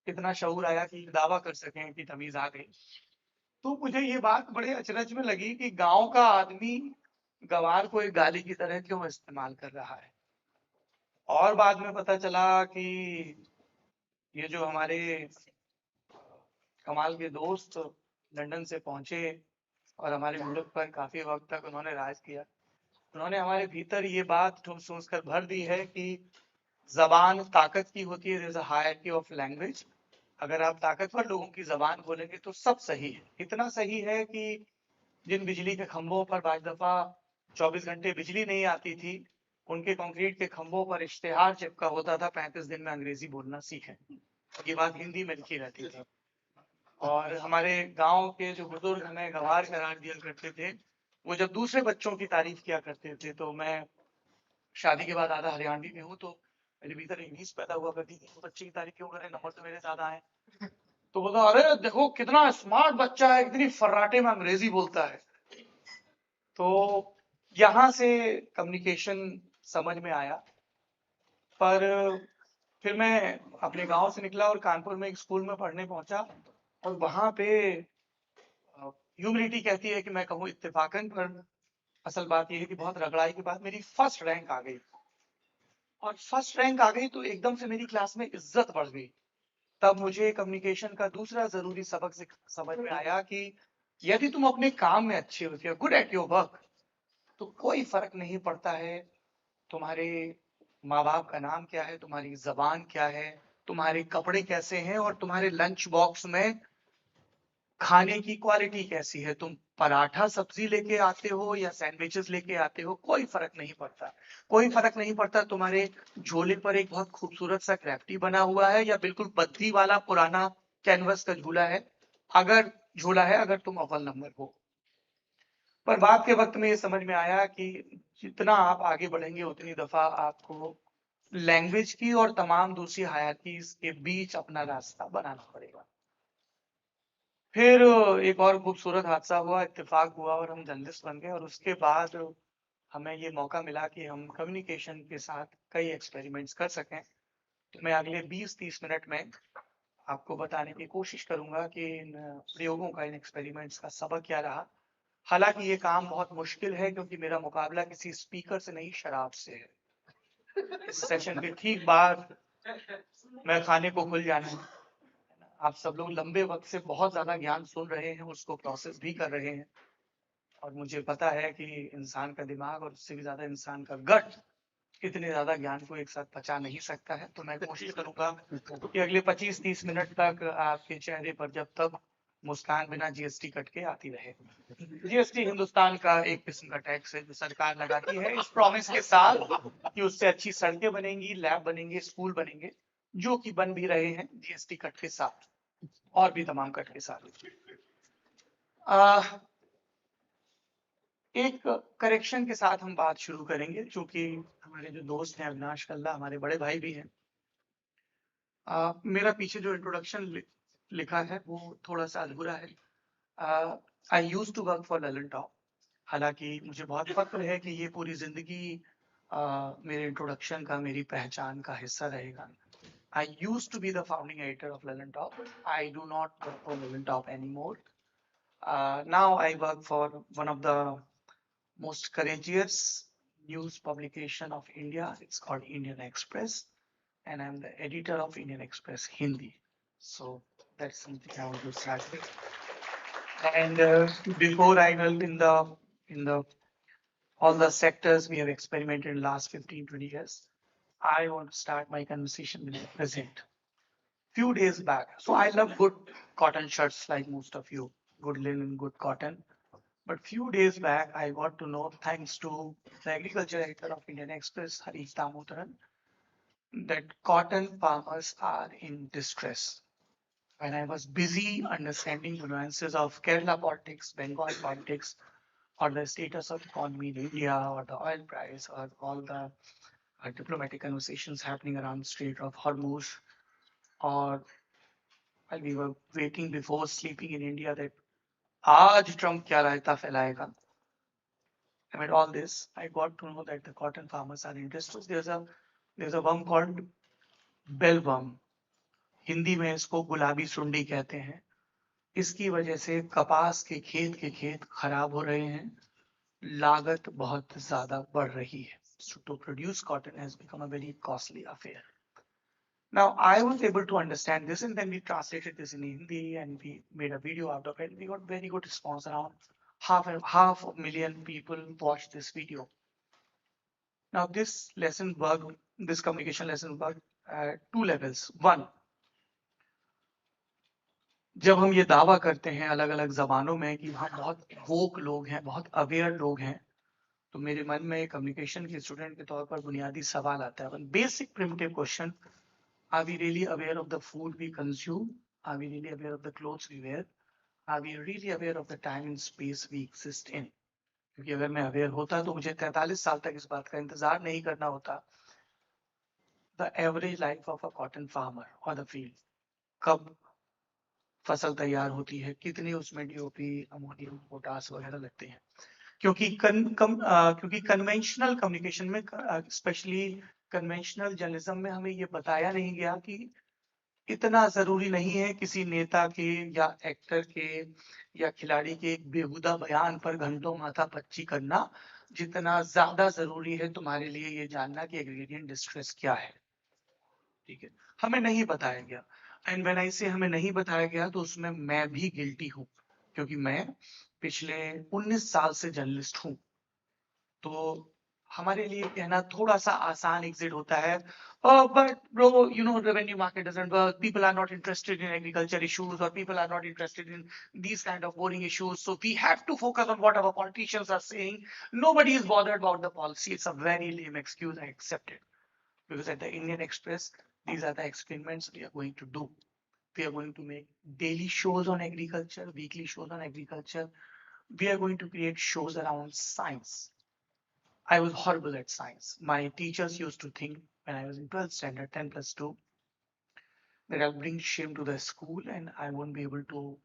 इतना शऊर आया कि दावा कर सकें कि तमीज आ गई, तो मुझे ये बात बड़े अचरज में लगी कि गांव का आदमी गवार को एक गाली की तरह क्यों इस्तेमाल कर रहा है। और बाद में पता चला कि ये जो हमारे कमाल के दोस्त लंदन से पहुंचे और हमारे मुल्क पर काफी वक्त तक उन्होंने राज किया, उन्होंने हमारे भीतर ये बात ठोस सोच कर भर दी है कि जबान ताकत की होती है, there is a hierarchy of language. अगर आप ताकतवर लोगों की जबान बोलेंगे तो सब सही है। इतना सही है कि जिन बिजली के खंभों पर बाज दफा 24 घंटे बिजली नहीं आती थी, उनके कंक्रीट के खंभों पर इश्तेहार चिपका होता था, 35 दिन में अंग्रेजी बोलना सीखें। ये बात हिंदी में लिखी रहती थी। और हमारे गांव के जो बुजुर्ग हमें गवार करार दिया करते थे, वो जब दूसरे बच्चों की तारीफ किया करते थे, तो मैं शादी के बाद आधा हरियाणवी में हूँ, तो मेरे भीतर इंग्लिश पैदा हुआ करती थी, बच्चे की तारीफ क्यों करें, नंबर तो मेरे ज्यादा है। तो बोला, अरे देखो कितना स्मार्ट बच्चा है, कितनी फर्राटे में अंग्रेजी बोलता है। तो यहाँ से कम्युनिकेशन समझ में आया। पर फिर मैं अपने गांव से निकला और कानपुर में एक स्कूल में पढ़ने पहुंचा, और वहां पे ह्यूमिलिटी कहती है कि मैं कहूँ इत्तेफाकन, पर असल बात यह है कि बहुत रगड़ाई के बाद मेरी फर्स्ट रैंक आ गई। और फर्स्ट रैंक आ गई तो एकदम से मेरी क्लास में इज्जत बढ़ गई। तब मुझे कम्युनिकेशन का दूसरा जरूरी सबक समझ में आया कि यदि तुम अपने काम में अच्छे हो, या गुड एट योर वर्क, तो कोई फर्क नहीं पड़ता है तुम्हारे माँ बाप का नाम क्या है, तुम्हारी जबान क्या है, तुम्हारे कपड़े कैसे हैं, और तुम्हारे लंच बॉक्स में खाने की क्वालिटी कैसी है, तुम पराठा सब्जी लेके आते हो या सैंडविचेस लेके आते हो, कोई फर्क नहीं पड़ता। कोई फर्क नहीं पड़ता तुम्हारे झोले पर एक बहुत खूबसूरत सा ग्रेफिटी बना हुआ है या बिल्कुल बत्ती वाला पुराना कैनवस का झूला है, अगर तुम अव्वल नंबर हो। पर बाद के वक्त में ये समझ में आया कि जितना आप आगे बढ़ेंगे उतनी दफा आपको लैंग्वेज की और तमाम दूसरी हायरार्कीज के बीच अपना रास्ता बनाना पड़ेगा। फिर एक और खूबसूरत हादसा हुआ, इत्तेफाक हुआ और हम जर्नलिस्ट बन गए, और उसके बाद हमें ये मौका मिला कि हम कम्युनिकेशन के साथ कई एक्सपेरिमेंट्स कर सकें। तो मैं अगले 20-30 मिनट में आपको बताने की कोशिश करूंगा कि इन प्रयोगों का, इन एक्सपेरिमेंट्स का सबक क्या रहा। हालांकि ये काम बहुत मुश्किल है क्योंकि मेरा मुकाबला किसी स्पीकर से नहीं, शराब से है। इस सेशन के ठीक बाद मैं खाने को खुल जाना है। आप सब लोग लंबे वक्त से बहुत ज्यादा ज्ञान सुन रहे हैं, उसको प्रोसेस भी कर रहे हैं, और मुझे पता है कि इंसान का दिमाग और उससे भी ज्यादा इंसान का गट इतने ज्यादा ज्ञान को एक साथ पचा नहीं सकता है। तो मैं कोशिश करूंगा कि अगले 25-30 मिनट तक आपके चेहरे पर जब तक मुस्कान बिना जीएसटी कट के आती रहे। जीएसटी हिंदुस्तान का एक किस्म का टैक्स है जो सरकार लगाती है इस प्रॉमिस के साथ कि उससे अच्छी सड़कें बनेंगी, लैब बनेंगे, स्कूल बनेंगे, जो कि बन भी रहे हैं जीएसटी कट के साथ और भी तमाम कट के साथ। एक करेक्शन के साथ हम बात शुरू करेंगे, चूंकि हमारे जो दोस्त हैं अविनाश कल्ला हमारे बड़े भाई भी हैं। मेरा पीछे जो इंट्रोडक्शन लिखा है वो थोड़ा सा अधूरा है। I used to work for Lallantop, हालांकि मुझे बहुत फख्र है कि ये पूरी जिंदगी मेरे इंट्रोडक्शन का, मेरी पहचान का हिस्सा रहेगा। I used to be the founding editor of Lallentop. I do not work for Lallentop anymore. Now I work for one of the most courageous news publication of India. It's called Indian Express, and I'm the editor of Indian Express Hindi. So that's something I want to start with. And before I delve in the all the sectors we have experimented in the last 15-20 years, I want to start my conversation with the present. Few days back, so I love good cotton shirts like most of you, good linen, good cotton. But few days back, I got to know, thanks to the agriculture editor of Indian Express, Harish Damodaran, that cotton farmers are in distress. When I was busy understanding the nuances of Kerala politics, Bengal politics, or the status of economy in India, or the oil price, or all the diplomatic conversations happening around the Strait of Hormuz, or while we were waiting before sleeping in India that aaj Trump kya raita failayega. Amid all this, I got to know that the cotton farmers are in distress. There's a worm called bellworm. Hindi में इसको गुलाबी सुंडी कहते हैं। इसकी वजह से कपास के खेत खराब हो रहे हैं, लागत बहुत ज्यादा बढ़ रही है। So to produce cotton has become a very costly affair. Now, I was able to understand this, and then we translated this in Hindi and we made a video out of it. We got very good response. Around half a million people watched this video. Now, this communication lesson worked at 2 levels. One, जब हम ये दावा करते हैं अलग अलग जबानों में कि हम बहुत वोक लोग हैं, बहुत अवेयर लोग हैं, तो मेरे मन में कम्युनिकेशन के स्टूडेंट के तौर पर बुनियादी सवाल आता है। One basic primitive question: are we really aware of the food we consume? Are we really aware of the clothes we wear? Are we really aware of the time and space we exist in? क्योंकि अगर मैं aware होता तो मुझे 43 साल तक इस बात का इंतजार नहीं करना होता। The average life of a cotton farmer or the field, कब फसल तैयार होती है, कितनी उसमें डीओपी, अमोनियम, पोटास वगैरह लगते हैं। क्योंकि कन्वेंशनल कम्युनिकेशन में, स्पेशली कन्वेंशनल जर्नलिज्म में, हमें ये बताया नहीं गया कि इतना जरूरी नहीं है किसी नेता के या एक्टर के या खिलाड़ी के एक बेहुदा बयान पर घंटों माथा पच्ची करना, जितना ज्यादा जरूरी है तुम्हारे लिए ये जानना कि एग्रीडिएंट डिस्ट्रेस क्या है। ठीक है, हमें नहीं बताया गया। एंड व्हेन आई से हमें नहीं बताया गया तो उसमें मैं भी गिल्टी हूँ, क्योंकि मैं पिछले 19 साल से जर्नलिस्ट हूँ। तो हमारे लिए कहना थोड़ा सा आसान एग्जिट होता है, but bro, you know, revenue market doesn't work, people are not interested in agriculture issues, or people are not interested in these kind of boring issues, so we have to focus on what our politicians are saying. Nobody is bothered about the policy. It's a very lame excuse. I accept it, because at the Indian Express, these are the experiments we are going to do. We are going to make daily shows on agriculture, weekly shows on agriculture. We are going to create shows around science. I was horrible at science. My teachers used to think when I was in 12th standard, 10+2, that I'll bring shame to the school and I won't be able to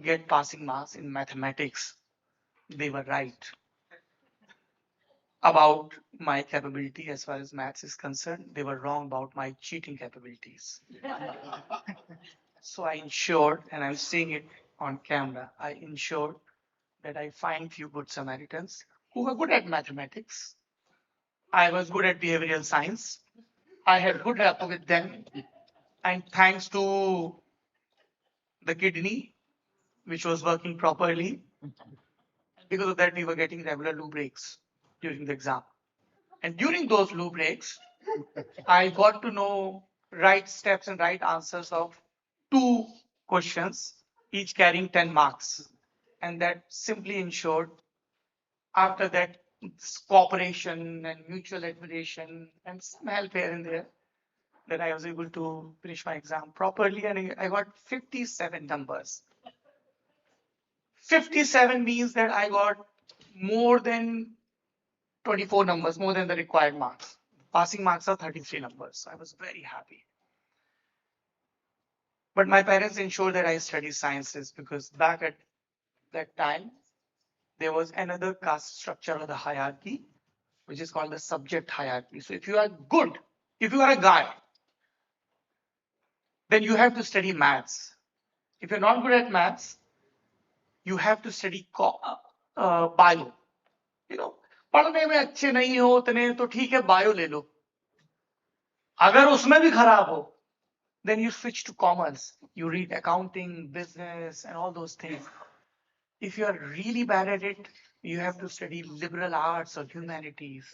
get passing marks in mathematics. They were right about my capability as far as maths is concerned. They were wrong about my cheating capabilities. So I ensured, and I'm saying it on camera, I ensured that I find few good Samaritans who were good at mathematics. I was good at behavioral science. I had good rapport with them. And thanks to the kidney, which was working properly, because of that, we were getting regular loo breaks during the exam. And during those loo breaks, I got to know right steps and right answers of 2 questions, each carrying 10 marks. And that simply ensured, after that, cooperation and mutual admiration and some help here and there, that I was able to finish my exam properly, and I got 57 numbers. 57 means that I got more than 24 numbers, more than the required marks. Passing marks are 33 numbers. So I was very happy. But my parents ensured that I study sciences, because back at that time, there was another caste structure of the hierarchy, which is called the subject hierarchy. So if you are good, if you are a guy, then you have to study maths. If you're not good at maths, you have to study bio. You know, पढ़ने में अच्छे नहीं हो उतने तो ठीक है, bio ले लो. अगर उसमें भी खराब हो, then you switch to commerce. You read accounting, business, and all those things. If you are really bad at it, you have to study liberal arts or humanities.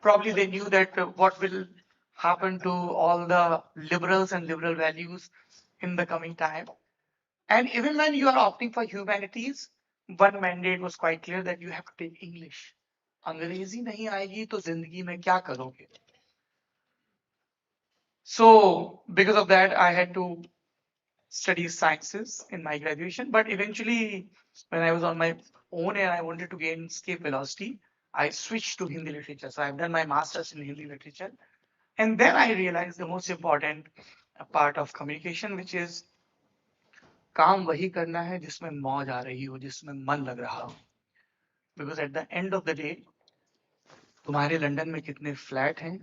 Probably they knew that what will happen to all the liberals and liberal values in the coming time. And even when you are opting for humanities, one mandate was quite clear, that you have to take English. अंग्रेजी नहीं आएगी तो जिंदगी में क्या करोगे? So because of that, I had to study sciences in my graduation. But eventually, when I was on my own and I wanted to gain escape velocity, I switched to Hindi literature. So I've done my master's in Hindi literature. And then I realized the most important part of communication, which is काम वही करना है जिसमें मौज आ रही हो, जिसमें मन लग रहा हो. Because at the end of the day, तुम्हारे लंदन में कितने फ्लैट हैं,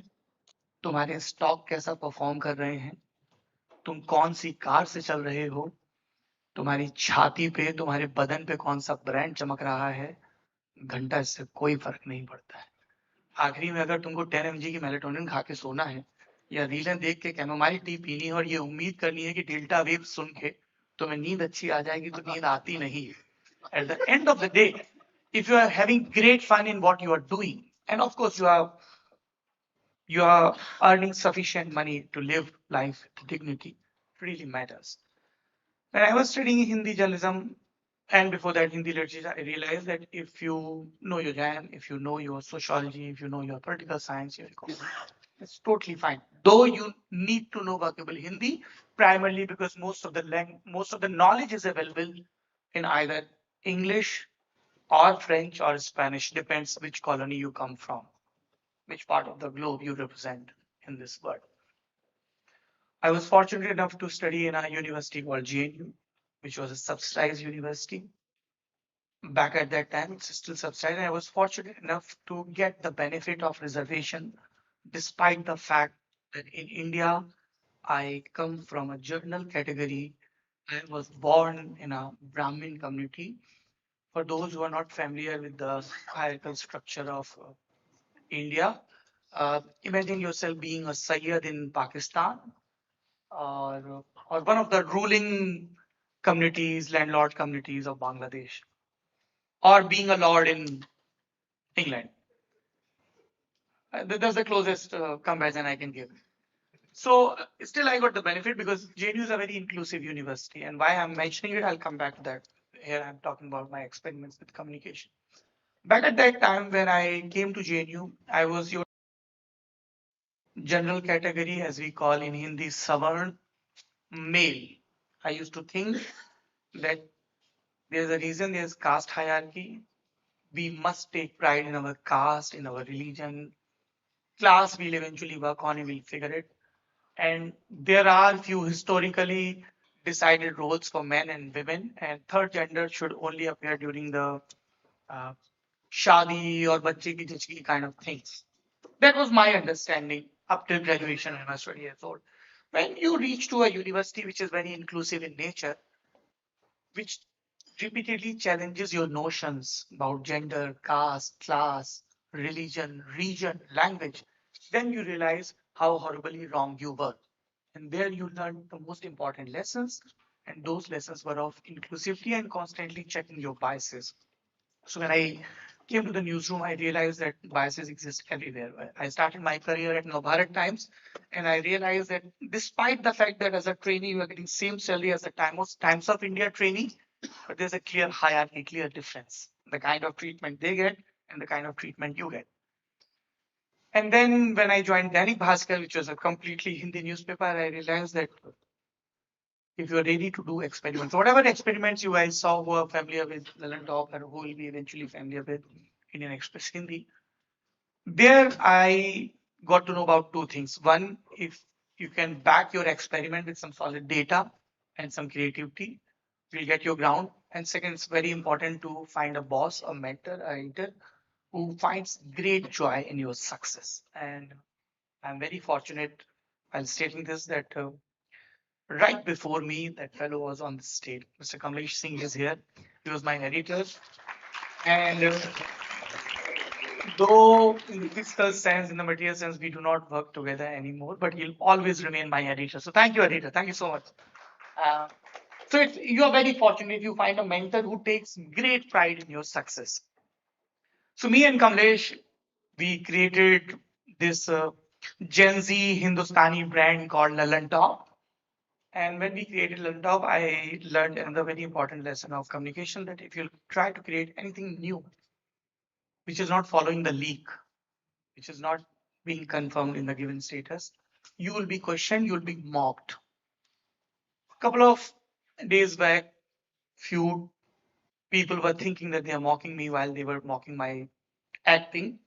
तुम्हारे स्टॉक कैसा परफॉर्म कर रहे हैं, तुम कौन सी कार से चल रहे हो, तुम्हारी छाती पे, तुम्हारे बदन पे कौन सा ब्रांड चमक रहा है, घंटा इससे कोई फर्क नहीं पड़ता है. आखिरी में अगर तुमको 10 mg की मेलेटोनिन खा के सोना है, या रीलें देख के कैमोमाइल टी पीनी है और ये उम्मीद करनी है कि डेल्टा वेव सुन के तुम्हें नींद अच्छी आ जाएगी, तो नींद आती नहीं है. At the end of the day, if you are having great fun in what you are doing, and of course you are earning sufficient money to live life with dignity, it really matters. When I was studying Hindi journalism, and before that Hindi literature, I realized that if you know your JAM, if you know your sociology, if you know your political science, your economy, it's totally fine. Though you need to know workable Hindi, primarily because most of the knowledge is available in either English or French or Spanish, depends which colony you come from, which part of the globe you represent in this world. I was fortunate enough to study in a university called GNU, which was a subsidized university. Back at that time, it's still subsidized. And I was fortunate enough to get the benefit of reservation, despite the fact that in India, I come from a journal category. I was born in a Brahmin community. For those who are not familiar with the hierarchical structure of India, imagine yourself being a Sayyid in Pakistan, or one of the ruling communities, landlord communities of Bangladesh, or being a lord in England. That's the closest comparison I can give. So still I got the benefit because JNU is a very inclusive university, and why I'm mentioning it, I'll come back to that. Here I'm talking about my experiments with communication. Back at that time when I came to JNU, I was your general category, as we call in Hindi, Savarn male. I used to think that there's a reason there's caste hierarchy. We must take pride in our caste, in our religion. Class we'll eventually work on and we'll figure it. And there are few historically decided roles for men and women, and third gender should only appear during the uh, shadi or bachche ki jachki kind of things. That was my understanding up till graduation when I was 20 years old. When you reach to a university which is very inclusive in nature, which repeatedly challenges your notions about gender, caste, class, religion, region, language, then you realize how horribly wrong you were. And there you learn the most important lessons, and those lessons were of inclusivity and constantly checking your biases. So when I came to the newsroom, I realized that biases exist everywhere. I started my career at Navbharat Times, and I realized that despite the fact that as a trainee you are getting same salary as the Times of India trainee, but there's a clear hierarchy, clear difference. The kind of treatment they get and the kind of treatment you get. And then when I joined Dainik Bhaskar, which was a completely Hindi newspaper, I realized that if you're ready to do experiments, whatever experiments you guys saw who are familiar with Lalan Top or who will be eventually familiar with Indian Express Hindi, there I got to know about two things. One, if you can back your experiment with some solid data and some creativity, you'll get your ground. And second, it's very important to find a boss, a mentor, a editor who finds great joy in your success. And I'm very fortunate while stating this that right before me, that fellow was on the stage. Mr. Kamlesh Singh is here. He was my editor. And though in the physical sense, in the material sense, we do not work together anymore, but he'll always remain my editor. So thank you, editor. Thank you so much. So you are very fortunate if you find a mentor who takes great pride in your success. So me and Kamlesh, we created this Gen Z Hindustani brand called Lalan Top. And when we created Lalan Top, I learned another very important lesson of communication that if you try to create anything new, which is not following the leak, which is not being confirmed in the given status, you will be questioned, you will be mocked. A couple of days back, few people were thinking that they are mocking me while they were mocking my acting.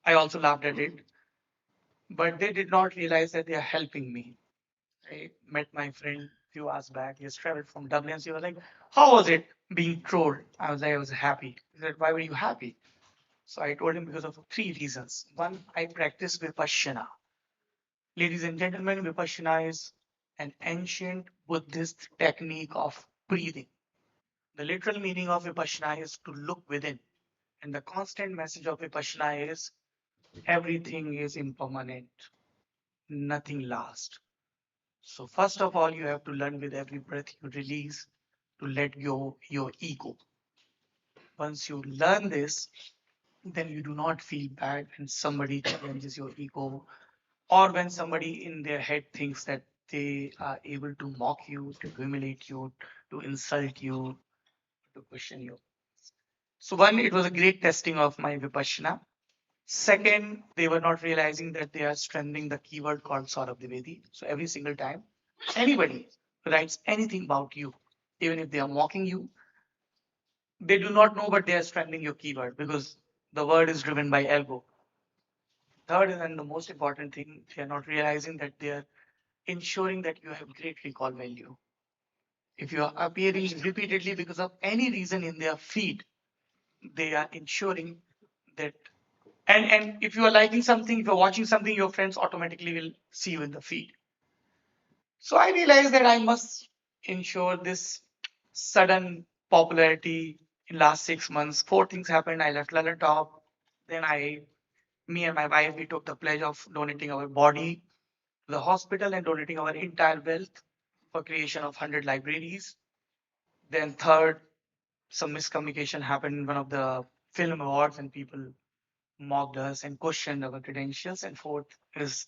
I also laughed at it, but they did not realize that they are helping me. I met my friend a few hours back. He has traveled from Dublin. So he was like, how was it being trolled? I was like, I was happy. He said, why were you happy? So I told him because of three reasons. One, I practice Vipassana. Ladies and gentlemen, Vipassana is an ancient Buddhist technique of breathing. The literal meaning of Vipassana is to look within. And the constant message of Vipassana is everything is impermanent, nothing lasts. So first of all, you have to learn with every breath you release to let go your ego. Once you learn this, then you do not feel bad when somebody challenges your ego or when somebody in their head thinks that they are able to mock you, to humiliate you, to insult you, to question you. So one, it was a great testing of my Vipassana. Second, they were not realizing that they are strengthening the keyword called Saurabh Dwivedi. So every single time anybody writes anything about you, even if they are mocking you, they do not know, but they are strengthening your keyword because the word is driven by ego. Third, and the most important thing, they are not realizing that they are ensuring that you have great recall value. If you are appearing repeatedly because of any reason in their feed, they are ensuring that. And if you are liking something, if you're watching something, your friends automatically will see you in the feed. So I realized that I must ensure this sudden popularity in last 6 months. Four things happened. I left Lalan Top. Then me and my wife, we took the pledge of donating our body to the hospital and donating our entire wealth for creation of 100 libraries. Then third, some miscommunication happened in one of the film awards and people mocked us and questioned our credentials. And fourth is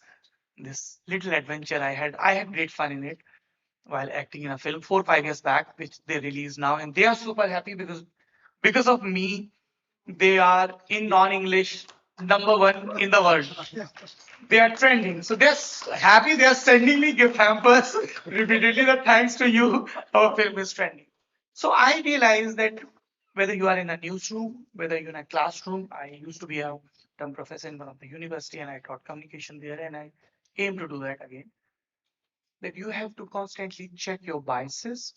this little adventure I had. I had great fun in it while acting in a film 4 or 5 years back, which they release now, and they are super happy because of me. They are in non-English #1 in the world. They are trending, so they're happy. They are sending me gift hampers repeatedly. That thanks to you, our film is trending. So I realized that whether you are in a newsroom, whether you're in a classroom, I used to be a term professor in one of the university, and I taught communication there, and I aim to do that again. That you have to constantly check your biases,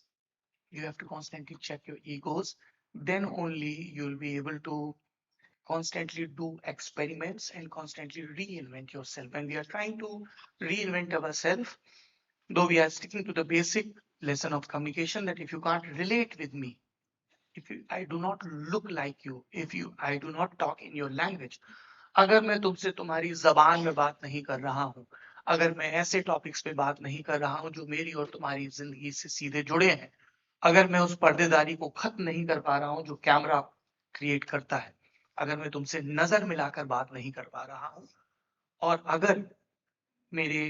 you have to constantly check your egos, then only you'll be able to constantly do experiments and constantly reinvent yourself. When we are trying to reinvent ourselves, though we are sticking to the basic lesson of communication, that if you can't relate with me, I do not look like you, if you I do not talk in your language, अगर मैं तुमसे तुम्हारी जबान में बात नहीं कर रहा हूँ, अगर मैं ऐसे टॉपिक्स पे बात नहीं कर रहा हूँ जो मेरी और तुम्हारी जिंदगी से सीधे जुड़े हैं, अगर मैं उस पर्देदारी को खत्म नहीं कर पा रहा हूँ जो कैमरा क्रिएट करता है, अगर मैं तुमसे नजर मिलाकर बात नहीं कर पा रहा हूँ, और अगर मेरे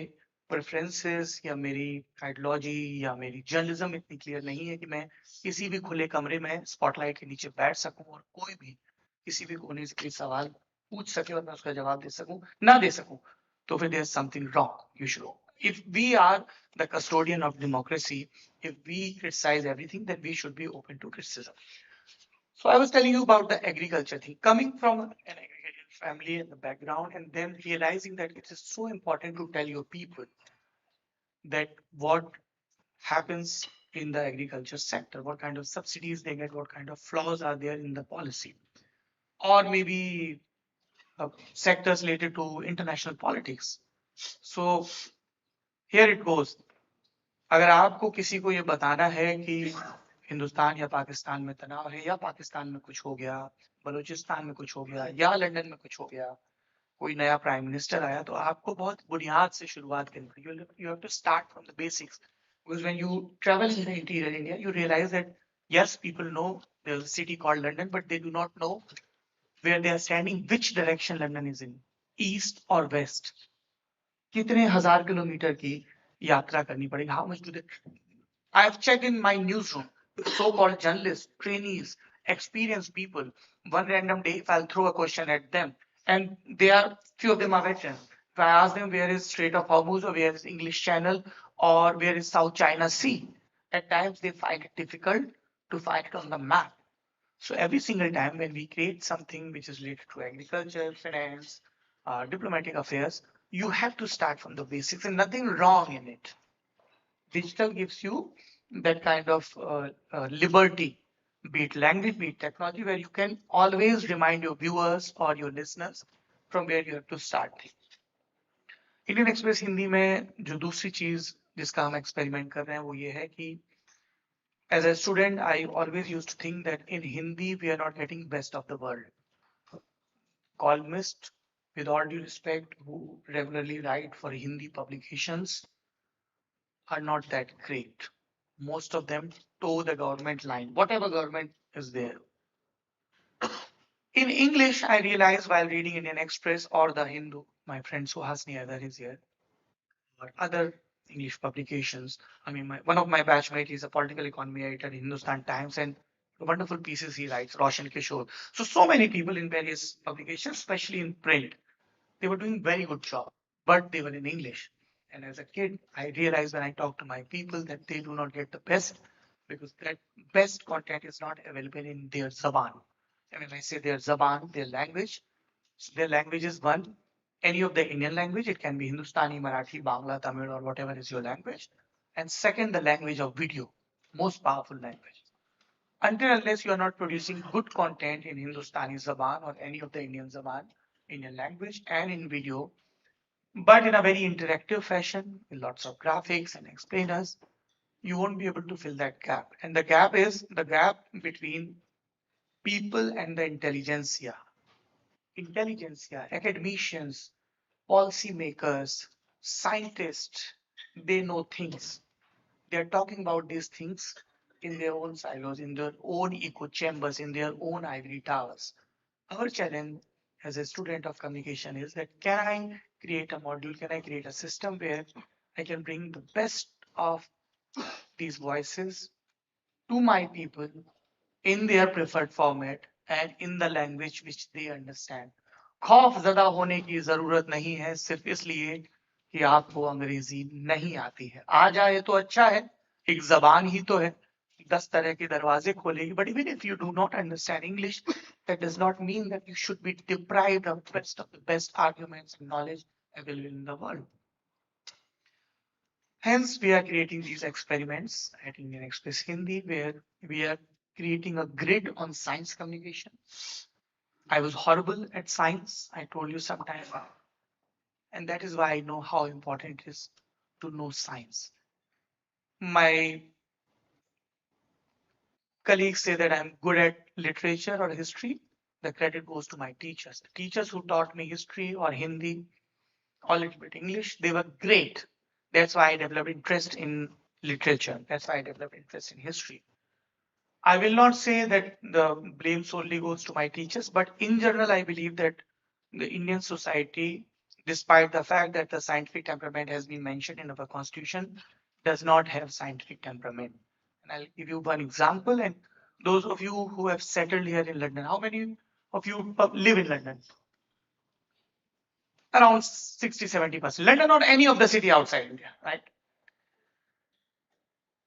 प्रेफरेंसेस या मेरी आइडियोलॉजी या मेरी जर्नलिज्म इतनी क्लियर नहीं है कि मैं किसी भी खुले कमरे में स्पॉटलाइट के नीचे बैठ सकूं और कोई भी किसी भी कोने से कोई सवाल पूछ सके और मैं उसका जवाब दे सकूं, ना दे सकूं, तो फिर there is something wrong. You should, if we are the custodian of democracy, if we criticize everything, then we should be open to criticism. So I was telling you about the agriculture thing, coming from an agrarian family in the background, and then realizing that it is so important to tell your people that what happens in the agriculture sector, what kind of subsidies they get, what kind of flaws are there in the policy, or maybe sectors related to international politics. So here it goes. अगर आपको किसी को ये बताना है कि हिंदुस्तान या पाकिस्तान में तनाव है, या पाकिस्तान में कुछ हो गया, बलूचिस्तान में कुछ हो गया, या लंदन में कुछ हो गया, कोई नया प्राइम मिनिस्टर आया, तो आपको बहुत बुनियाद से शुरुआत करनी पड़ेगी. You have to start from the basics, because when you travel in the interior India, you realize that yes, people know there's a city called London, but they do not know where they are standing, which direction London is in, east or west. कितने हजार kilometre की यात्रा करनी पड़ेगी? How much do they? I have checked in my newsroom, so-called journalists, trainees, experienced people. One random day, if I'll throw a question at them, and few of them are veterans. If I ask them where is Strait of Hormuz, or where is English Channel, or where is South China Sea, at times they find it difficult to find it on the map. So every single time when we create something which is related to agriculture, finance, diplomatic affairs, you have to start from the basics, and nothing wrong in it. Digital gives you that kind of liberty, be it language, be it technology, where you can always remind your viewers or your listeners from where you have to start. Indian express Hindi में जो दूसरी चीज जिसका हम experiment कर रहे हैं वो ये है कि as a student I always used to think that in Hindi we are not getting best of the world. Columnists, with all due respect, who regularly write for Hindi publications are not that great. Most of them toe the government line, whatever government is there. In English, I realized while reading Indian Express or The Hindu, my friend Suhasini Adar is here, or other English publications. I mean, one of my batchmates is a political economy editor in Hindustan Times, and wonderful pieces he writes, Roshan Kishore. So many people in various publications, especially in print, they were doing very good job, but they were in English. And as a kid, I realized when I talk to my people that they do not get the best, because that best content is not available in their Zaban. And when I say their Zaban, their language, so their language is one, any of the Indian language, it can be Hindustani, Marathi, Bangla, Tamil, or whatever is your language. And second, the language of video, most powerful language. Until unless you are not producing good content in Hindustani Zaban or any of the Indian Zaban, Indian language, and in video, but in a very interactive fashion, with lots of graphics and explainers, you won't be able to fill that gap. And the gap is the gap between people and the intelligentsia. Intelligentsia, academicians, policymakers, scientists, they know things. They're talking about these things in their own silos, in their own echo chambers, in their own ivory towers. Our challenge as a student of communication is that can I create a module, can I create a system where I can bring the best of these voices to my people in their preferred format and in the language which they understand. खौफ ज़दा होने की जरूरत नहीं है सिर्फ इसलिए कि आपको अंग्रेजी नहीं आती है। आ जाए तो अच्छा है, एक जबान ही तो है, 10 तरह के दरवाजे खोलेगी। But even if you do not understand English, that does not mean that you should be deprived of the best arguments and knowledge available in the world. Hence, we are creating these experiments at Indian Express Hindi, where we are creating a grid on science communication. I was horrible at science, I told you some time back. And that is why I know how important it is to know science. My colleagues say that I'm good at literature or history. The credit goes to my teachers. The teachers who taught me history or Hindi or a little bit English, they were great. That's why I developed interest in literature. That's why I developed interest in history. I will not say that the blame solely goes to my teachers, but in general, I believe that the Indian society, despite the fact that the scientific temperament has been mentioned in our constitution, does not have scientific temperament. And I'll give you one example. And those of you who have settled here in London, how many of you live in London? Around 60-70%. London or any of the city outside India, right?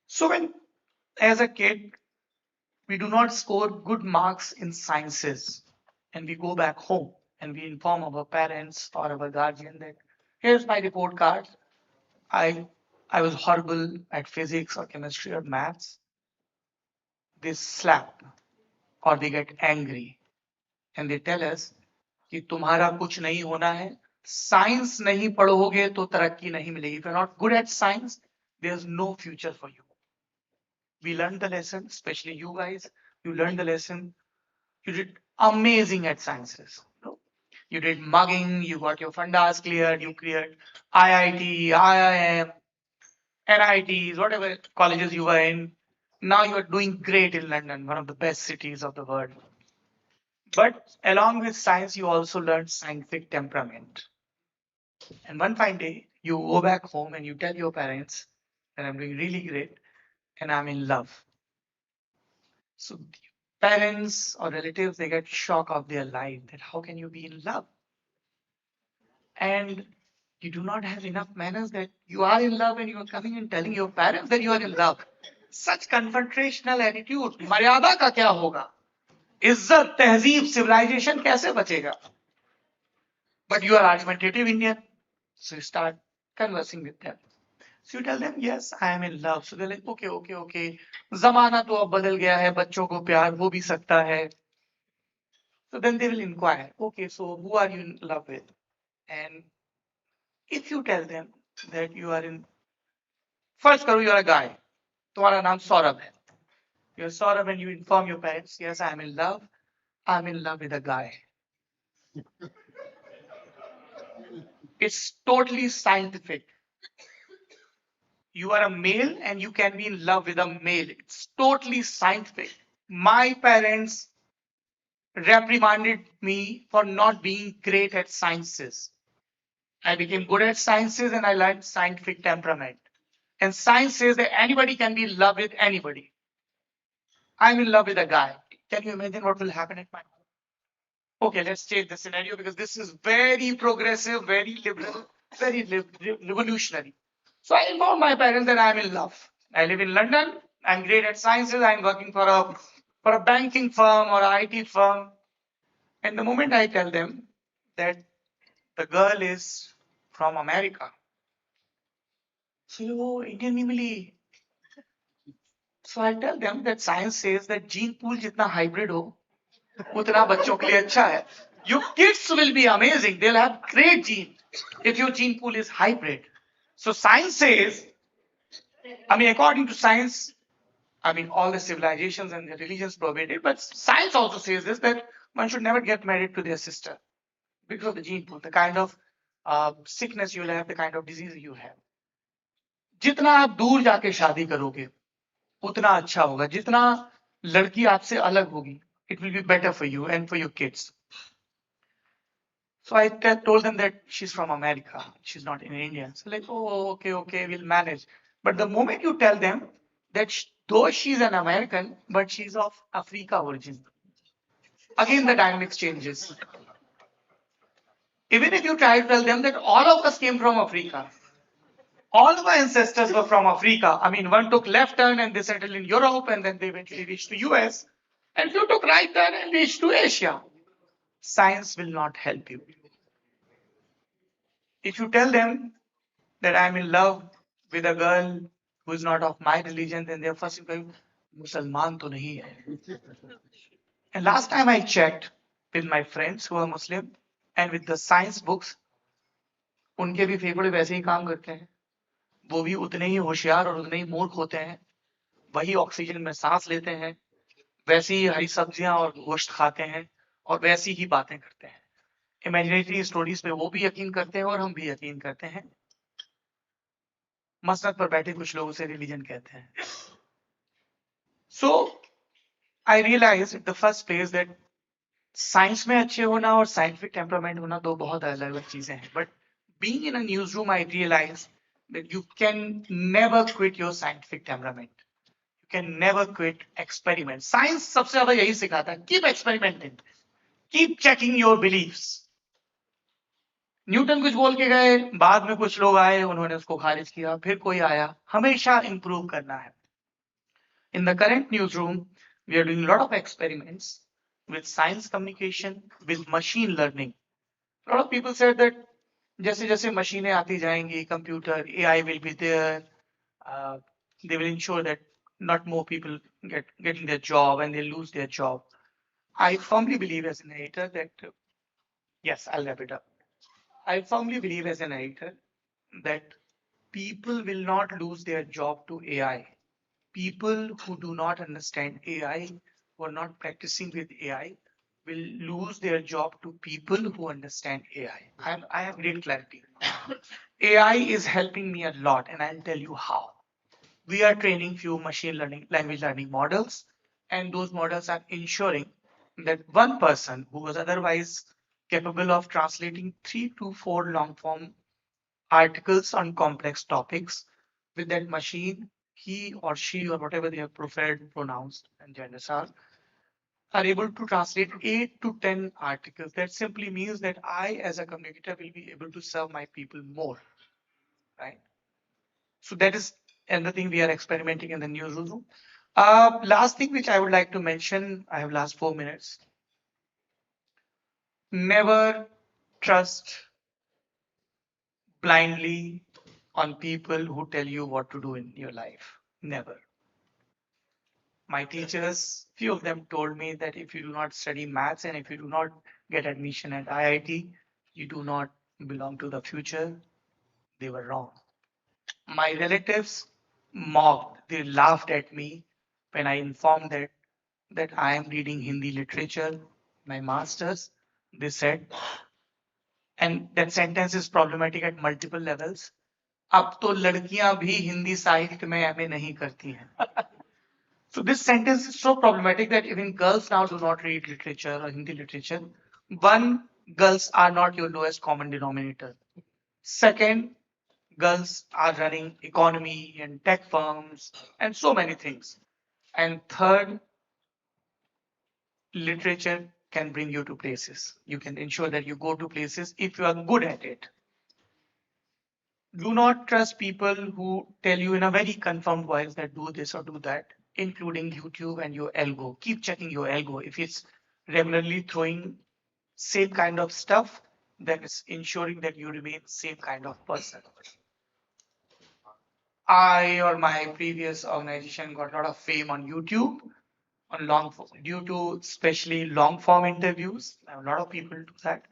So when, as a kid, we do not score good marks in sciences, and we go back home and we inform our parents or our guardian that here's my report card. I was horrible at physics or chemistry or maths. They slap or they get angry and they tell us कि तुम्हारा कुछ नहीं होना है, science नहीं पढ़ोगे तो तरक्की नहीं मिलेगी. If you're not good at science, there's no future for you. We learned the lesson, especially you guys. You learned the lesson. You did amazing at sciences. You did mugging, you got your fundas cleared, you cleared IIT, IIM, NITs, whatever colleges you were in. Now you are doing great in London, one of the best cities of the world. But along with science, you also learned scientific temperament. And one fine day, you go back home and you tell your parents that I'm doing really great and I'm in love. So parents or relatives, they get shock of their life that how can you be in love? And you do not have enough manners that you are in love and you are coming and telling your parents that you are in love. Such confrontational attitude, मर्यादा का क्या होगा? इज्जत, तहजीब, civilization कैसे बचेगा? But you are argumentative Indian, so you start conversing with them. So you tell them, yes, I am in love. So they're like, okay. Zamana to ab badal gaya hai, bachcho ko pyar ho bhi sakta hai. So then they will inquire, okay, so who are you in love with? And if you tell them that you are in, first karo you are a guy, तुम्हारा नाम सौरभ है. You're Saurabh and you inform your parents, yes, I'm in love with a guy. It's totally scientific. You are a male and you can be in love with a male. It's totally scientific. My parents reprimanded me for not being great at sciences. I became good at sciences and I learned scientific temperament. And science says that anybody can be in love with anybody. I'm in love with a guy. Can you imagine what will happen at my home? Okay, let's change the scenario because this is very progressive, very liberal, very revolutionary. So I informed my parents that I'm in love. I live in London. I'm great at sciences. I'm working for a banking firm or IT firm. And the moment I tell them that the girl is from America, so Indian family. So I tell them that science says that gene pool jitna hybrid ho, utna bachchon ke liye अच्छा है. Your kids will be amazing. They'll have great genes if your gene pool is hybrid. So science says, according to science, all the civilizations and the religions prohibit it, but science also says this, that one should never get married to their sister because of the gene pool, the kind of sickness you will have, the kind of disease you have. जितना आप दूर जाके शादी करोगे, उतना अच्छा होगा. जितना लड़की आपसे अलग होगी, it will be better for you and for your kids. So I told them that she's from America, she's not an Indian. So like, oh, okay, we'll manage. But the moment you tell them that though she's an American, but she's of Africa origin, again the dynamics changes. Even if you try to tell them that all of us came from Africa, all of our ancestors were from Africa. I mean, one took left turn and they settled in Europe, and then they eventually reached to US, and few took right turn and reached to Asia. Science will not help you. If you tell them that I'm in love with a girl who is not of my religion, then they're first going, Musalman to nahi hai. And last time I checked with my friends who are Muslim and with the science books, उनके भी फेफड़े वैसे ही काम करते हैं, वो भी उतने ही होशियार और उतने ही मूर्ख होते हैं, वही ऑक्सीजन में सांस लेते हैं, वैसी ही हरी सब्जियां और गोश्त खाते हैं और वैसी ही बातें करते हैं. इमेजिनेटरी स्टोरीज पे वो भी यकीन करते हैं और हम भी यकीन करते हैं. मसनद पर बैठे कुछ लोग उसे रिलीजन कहते हैं. So I realized at the first place that science में अच्छे होना और साइंटिफिक टेम्परामेंट होना दो बहुत अलग अलग चीजें हैं. But being in a news room I realise that you can never quit your scientific temperament. You can never quit experiment. Science सबसे ज्यादा यही सिखाता है, keep experimenting, keep checking your beliefs. Newton कुछ बोल के गए, बाद में कुछ लोग आए, उन्होंने उसको खारिज किया, फिर कोई आया. हमेशा इंप्रूव करना है. In the current newsroom, we are doing a lot of experiments with science communication, with machine learning. A lot of people said that जैसे जैसे मशीनें आती जाएंगी, computer, AI will be there, they will ensure that not more people getting their job and they lose their job. I firmly believe as an editor that, yes, I'll wrap it up. I firmly believe as an editor that people will not lose their job to AI. People who do not understand AI, who are not practicing with AI, will lose their job to people who understand AI. I have great clarity. AI is helping me a lot, and I'll tell you how. We are training few machine learning, language learning models, and those models are ensuring that one person who was otherwise capable of translating 3 to 4 long form articles on complex topics, with that machine, he or she or whatever they have preferred pronouns and genders are able to translate 8 to 10 articles. That simply means that I as a communicator will be able to serve my people more, right? So that is another thing we are experimenting in the newsroom. Last thing which I would like to mention, I have last 4 minutes. Never trust blindly on people who tell you what to do in your life. Never. My teachers, few of them told me that if you do not study maths and if you do not get admission at IIT, you do not belong to the future. They were wrong. My relatives mocked, they laughed at me when I informed that I am reading Hindi literature, my master's. They said, and that sentence is problematic at multiple levels. अब तो लड़कियां भी हिंदी साहित्य में MA नहीं करती हैं. So this sentence is so problematic that even girls now do not read literature or Hindi literature. One, girls are not your lowest common denominator. Second, girls are running economy and tech firms and so many things. And third, literature can bring you to places. You can ensure that you go to places if you are good at it. Do not trust people who tell you in a very confirmed voice that do this or do that, including YouTube and your algo. Keep checking your algo. If it's regularly throwing same kind of stuff, then it's ensuring that you remain same kind of person. I or my previous organization got a lot of fame on YouTube on long form, due to especially long form interviews. A lot of people do that.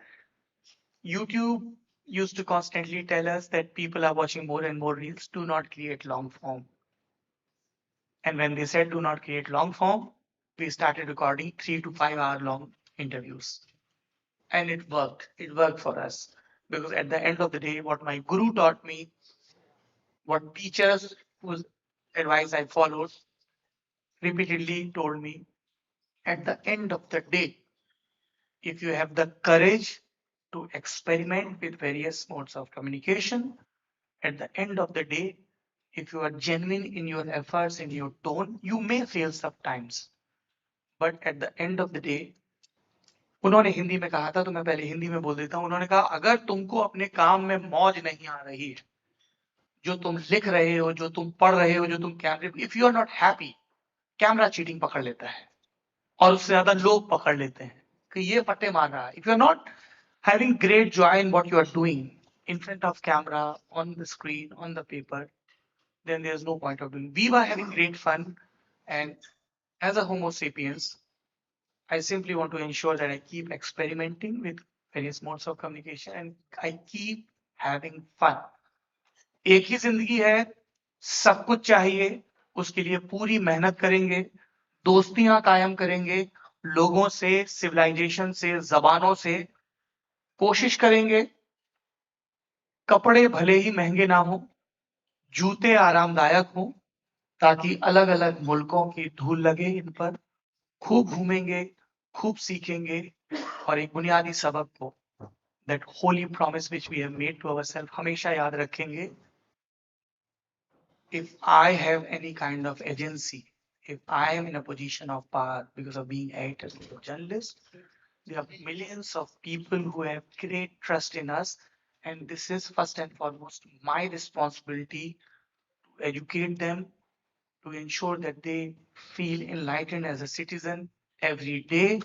YouTube used to constantly tell us that people are watching more and more reels. Do not create long form. And when they said do not create long form, we started recording 3 to 5 hour long interviews. And it worked. It worked for us. Because at the end of the day, what my guru taught me, what teachers whose advice I followed repeatedly told me, at the end of the day, if you have the courage to experiment with various modes of communication. At the end of the day, if you are genuine in your efforts, in your tone, you may fail sometimes. But at the end of the day, उन्होंने हिंदी में कहा था, तो मैं पहले हिंदी में बोल देता हूँ. उन्होंने कहा, अगर तुमको अपने काम में मौज नहीं आ रही है, जो तुम लिख रहे हो, जो तुम पढ़ रहे हो, जो तुम कैमरे, if you are not happy, camera cheating पकड़ लेता है और उससे ज्यादा लोग पकड़ लेते हैं कि ये फटे मार रहा है. If you are not having great joy in what you are doing in front of camera, on the screen, on the paper, then there's no point of doing. We were having great fun, and as a Homo sapiens, I simply want to ensure that I keep experimenting with various modes of communication and I keep having fun. एक ही जिंदगी है, सब कुछ चाहिए, उसके लिए पूरी मेहनत करेंगे, दोस्तियां कायम करेंगे, लोगों से, सिविलाइजेशन से, जबानों से, कोशिश करेंगे. कपड़े भले ही महंगे ना हो, जूते आरामदायक हो, ताकि अलग अलग मुल्कों की धूल लगे इन पर. खूब घूमेंगे, खूब सीखेंगे और एक बुनियादी सबक को, that holy promise which we have made to ourselves, हमेशा याद रखेंगे. If I have any kind of agency, if I am in a position of power because of being editor or journalist, there are millions of people who have great trust in us, and this is first and foremost my responsibility to educate them, to ensure that they feel enlightened as a citizen every day.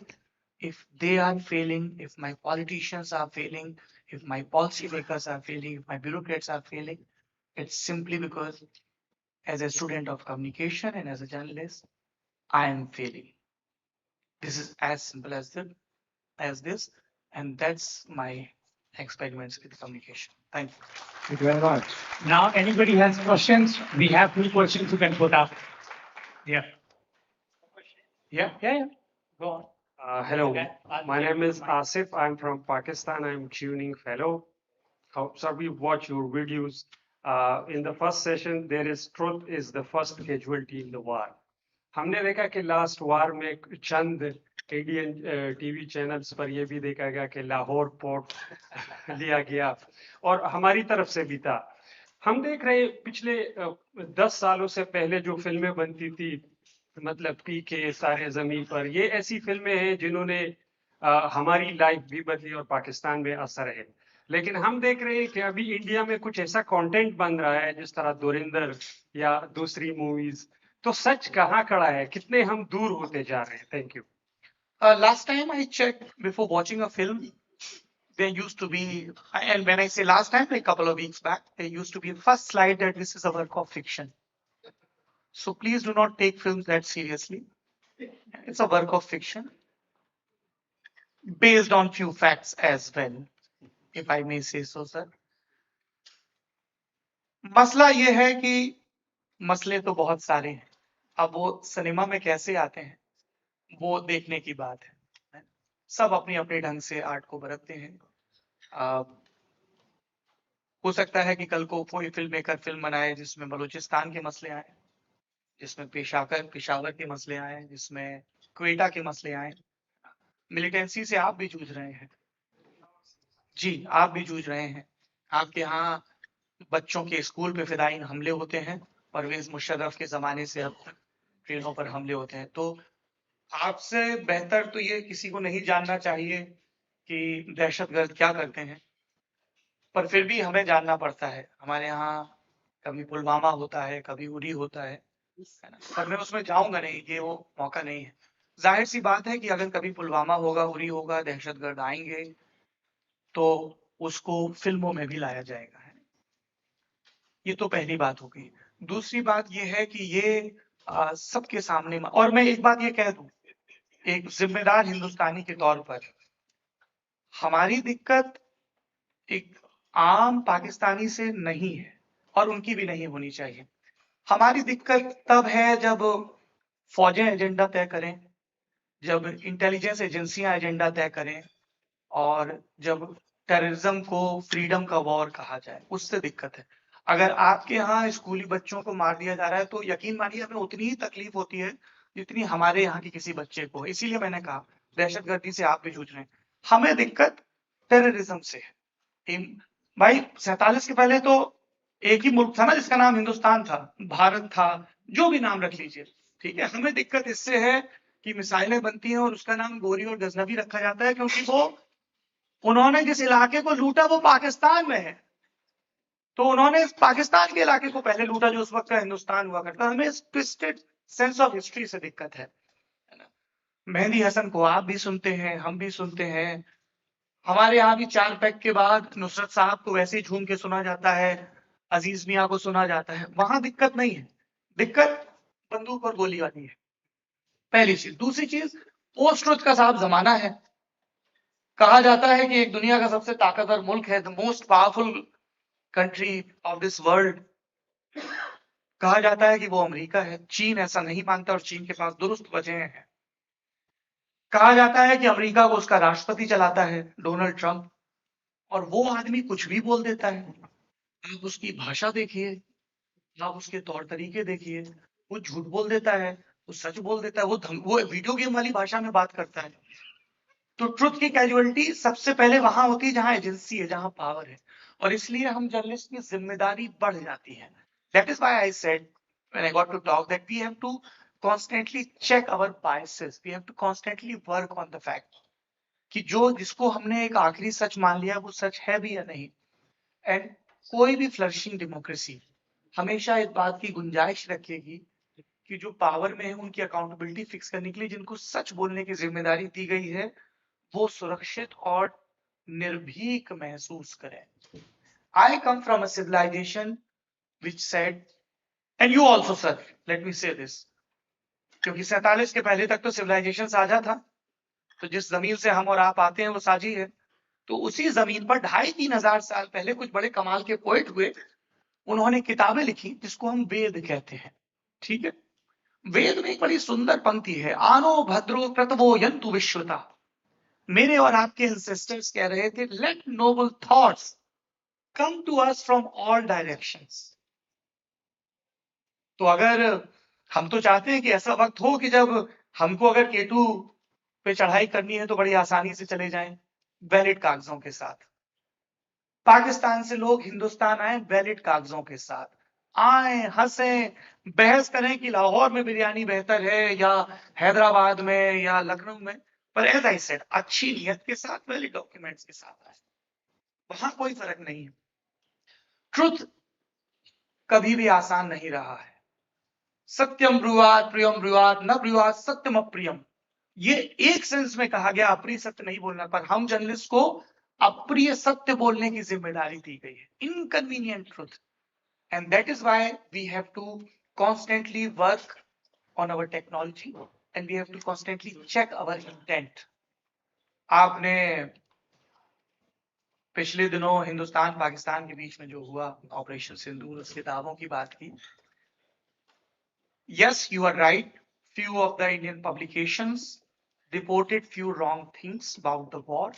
If they are failing, if my politicians are failing, if my policymakers are failing, if my bureaucrats are failing, it's simply because as a student of communication and as a journalist, I am failing. This is as simple as this, and that's my experiments with communication. Thank you. Thank you very much. Now, anybody has questions? We have 2 questions you can put up. Yeah. Yeah. Go on. Hello, my name is Asif. I'm from Pakistan. I'm tuning fellow. So we watch your videos. In the first session, there is truth is the first casualty in the war. हमने देखा कि last वार में चंद Indian TV channels पर यह भी देखा गया कि लाहौर पोर्ट लिया गया और हमारी तरफ से भी था. हम देख रहे पिछले 10 सालों से पहले जो फिल्में बनती थी, मतलब पीके, सारे जमीन पर, ये ऐसी फिल्में हैं जिन्होंने हमारी लाइफ भी बदली और पाकिस्तान में असर है. लेकिन हम देख रहे हैं कि अभी इंडिया में कुछ ऐसा कंटेंट बन रहा है जिस तरह धुरंधर या दूसरी मूवीज. तो सच कहाँ खड़ा है, कितने हम दूर होते जा रहे हैं? Thank you. Last time I checked before watching a film, there used to be, and when I say last time, like a couple of weeks back, there used to be a first slide that this is a work of fiction. So please do not take films that seriously. It's a work of fiction based on few facts as well, if I may say so, sir. मसला ये है कि मसले तो बहुत सारे हैं. अब वो सिनेमा में कैसे आते हैं वो देखने की बात है. सब अपने अपने ढंग से आर्ट को बरतते हैं. हो सकता है कि कल को कोई फिल्म मेकर फिल्म बनाए जिसमें बलूचिस्तान के मसले आए, जिसमें पेशावर के मसले आए, जिसमें क्वेटा के मसले आए. मिलिटेंसी से आप भी जूझ रहे हैं जी, आप भी जूझ रहे हैं. आपके यहाँ बच्चों के स्कूल पे फिदायीन हमले होते हैं. परवेज मुशर्रफ के जमाने से अब तक ट्रेनों पर हमले होते हैं. तो आपसे बेहतर तो ये किसी को नहीं जानना चाहिए कि दहशतगर्द क्या करते हैं, पर फिर भी हमें जानना पड़ता है. हमारे यहाँ कभी पुलवामा होता है, कभी उरी होता है ना? पर मैं उसमें जाऊंगा नहीं, ये वो मौका नहीं है. जाहिर सी बात है कि अगर कभी पुलवामा होगा, उरी होगा, दहशतगर्द आएंगे तो उसको फिल्मों में भी लाया जाएगा. ये तो पहली बात हो गई. दूसरी बात ये है कि ये सबके सामने, और मैं एक बात ये कह दूं, एक जिम्मेदार हिंदुस्तानी के तौर पर हमारी दिक्कत एक आम पाकिस्तानी से नहीं है और उनकी भी नहीं होनी चाहिए. हमारी दिक्कत तब है जब फौजें एजेंडा तय करें, जब इंटेलिजेंस एजेंसियां एजेंडा तय करें और जब टेररिज्म को फ्रीडम का वॉर कहा जाए, उससे दिक्कत है. अगर आपके यहाँ स्कूली बच्चों को मार दिया जा रहा है तो यकीन मानिए हमें उतनी ही तकलीफ होती है जितनी हमारे यहाँ के किसी बच्चे को. इसीलिए मैंने कहा दहशतगर्दी से आप भी जूझ रहे हैं. हमें दिक्कत टेररिज्म से है। भाई 47 के पहले तो एक ही मुल्क था ना जिसका नाम हिंदुस्तान था, भारत था, जो भी नाम रख लीजिए, ठीक है। हमें दिक्कत इससे है कि मिसाइलें बनती हैं और उसका नाम गोरी और गजनबी रखा जाता है, क्योंकि वो उन्होंने जिस इलाके को लूटा वो पाकिस्तान में है, तो उन्होंने पाकिस्तान के इलाके को पहले लूटा जो उस वक्त का हिंदुस्तान हुआ करता। हमें इस ट्विस्टेड सेंस ऑफ हिस्ट्री से दिक्कत है ना। मेहंदी हसन को आप भी सुनते हैं, हम भी सुनते हैं, हमारे यहाँ भी 4 पैक के बाद नुसरत साहब को वैसे ही झूम के सुना जाता है, अजीज मियाँ को सुना जाता है। वहां दिक्कत नहीं है, दिक्कत बंदूक और गोली वाली है, पहली चीज। दूसरी चीज, पोस्ट ट्रुथ का साहब जमाना है। कहा जाता है कि एक दुनिया का सबसे ताकतवर मुल्क है, the most powerful country of this world, कहा जाता है कि वो अमेरिका है। चीन ऐसा नहीं मानता और चीन के पास दुरुस्त वजह है। कहा जाता है कि अमेरिका को उसका राष्ट्रपति चलाता है, डोनाल्ड ट्रंप, और वो आदमी कुछ भी बोल देता है। आप उसकी भाषा देखिए, आप उसके तौर तरीके देखिए, वो झूठ बोल देता है, वो सच बोल देता है, वो वीडियो गेम वाली भाषा में बात करता है। तो ट्रुथ की कैजुअलिटी सबसे पहले वहां होती है जहां एजेंसी है, जहां पावर है, और इसलिए हम जर्नलिस्ट की जिम्मेदारी बढ़ जाती है। That is why I said when I got to talk that we have to constantly check our biases, we have to constantly work on the fact कि जिसको हमने एक आखिरी सच मान लिया वो सच है भी या नहीं। एंड कोई भी फ्लरिशिंग डेमोक्रेसी हमेशा इस बात की गुंजाइश रखेगी कि जो पावर में है उनकी अकाउंटेबिलिटी फिक्स करने के लिए जिनको सच बोलने की जिम्मेदारी दी गई है वो सुरक्षित और निर्भीक महसूस करें। I come from a civilization which said, and you also sir, let me say this, क्योंकि 47 के पहले तक तो सिविलाइजेशन साझा था, तो जिस जमीन से हम और आप आते हैं वो साझी है। तो उसी जमीन पर 2500-3000 हजार साल पहले कुछ बड़े कमाल के पोएट हुए, उन्होंने किताबें लिखी जिसको हम वेद कहते हैं, ठीक है। वेद में एक बड़ी सुंदर पंक्ति है, आनो भद्रो क्रतवो यंतु विश्वता। मेरे और आपके एंसेस्टर्स कह रहे थे, let noble thoughts come to us from all directions. तो अगर हम तो चाहते हैं कि ऐसा वक्त हो कि जब हमको अगर केटू पे चढ़ाई करनी है तो बड़ी आसानी से चले जाएं वैलिड कागजों के साथ। पाकिस्तान से लोग हिंदुस्तान आए वैलिड कागजों के साथ, आए हंसें बहस करें कि लाहौर में बिरयानी बेहतर है या हैदराबाद में या लखनऊ में, पर एज आई सेड अच्छी नीयत के साथ वैलिड डॉक्यूमेंट्स के साथ आए, वहां कोई फर्क नहीं है। ट्रुथ कभी भी आसान नहीं रहा है। सत्यम ब्रुवात प्रियम ब्रुवात न ब्रुवात सत्यम अप्रियम, ये एक सेंस में कहा गया अप्रिय सत्य नहीं बोलना, पर हम जर्नलिस्ट को अप्रिय सत्य बोलने की जिम्मेदारी दी गई है, inconvenient truth. And that is why we have to constantly work on our technology and we have to constantly check our intent. आपने पिछले दिनों हिंदुस्तान पाकिस्तान के बीच में जो हुआ ऑपरेशन सिंदूर, उसके दावों की बात की। Yes, you are right. Few of the Indian publications reported few wrong things about the war,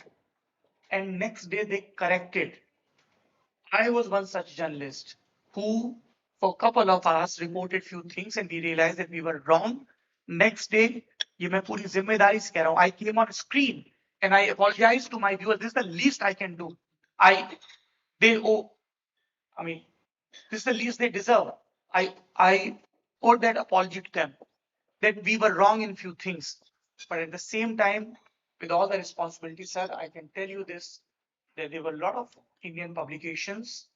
and next day they corrected. I was one such journalist who, for a couple of hours, reported few things, and we realized that we were wrong. Next day, ये मैं पूरी जिम्मेदारी से कह रहा हूँ, I came on screen and I apologized to my viewers. This is the least I can do. This is the least they deserve. I owe that apology to them, that we were wrong in few things. But at the same time, with all the responsibility, sir, I can tell you this, that there were a lot of Indian publications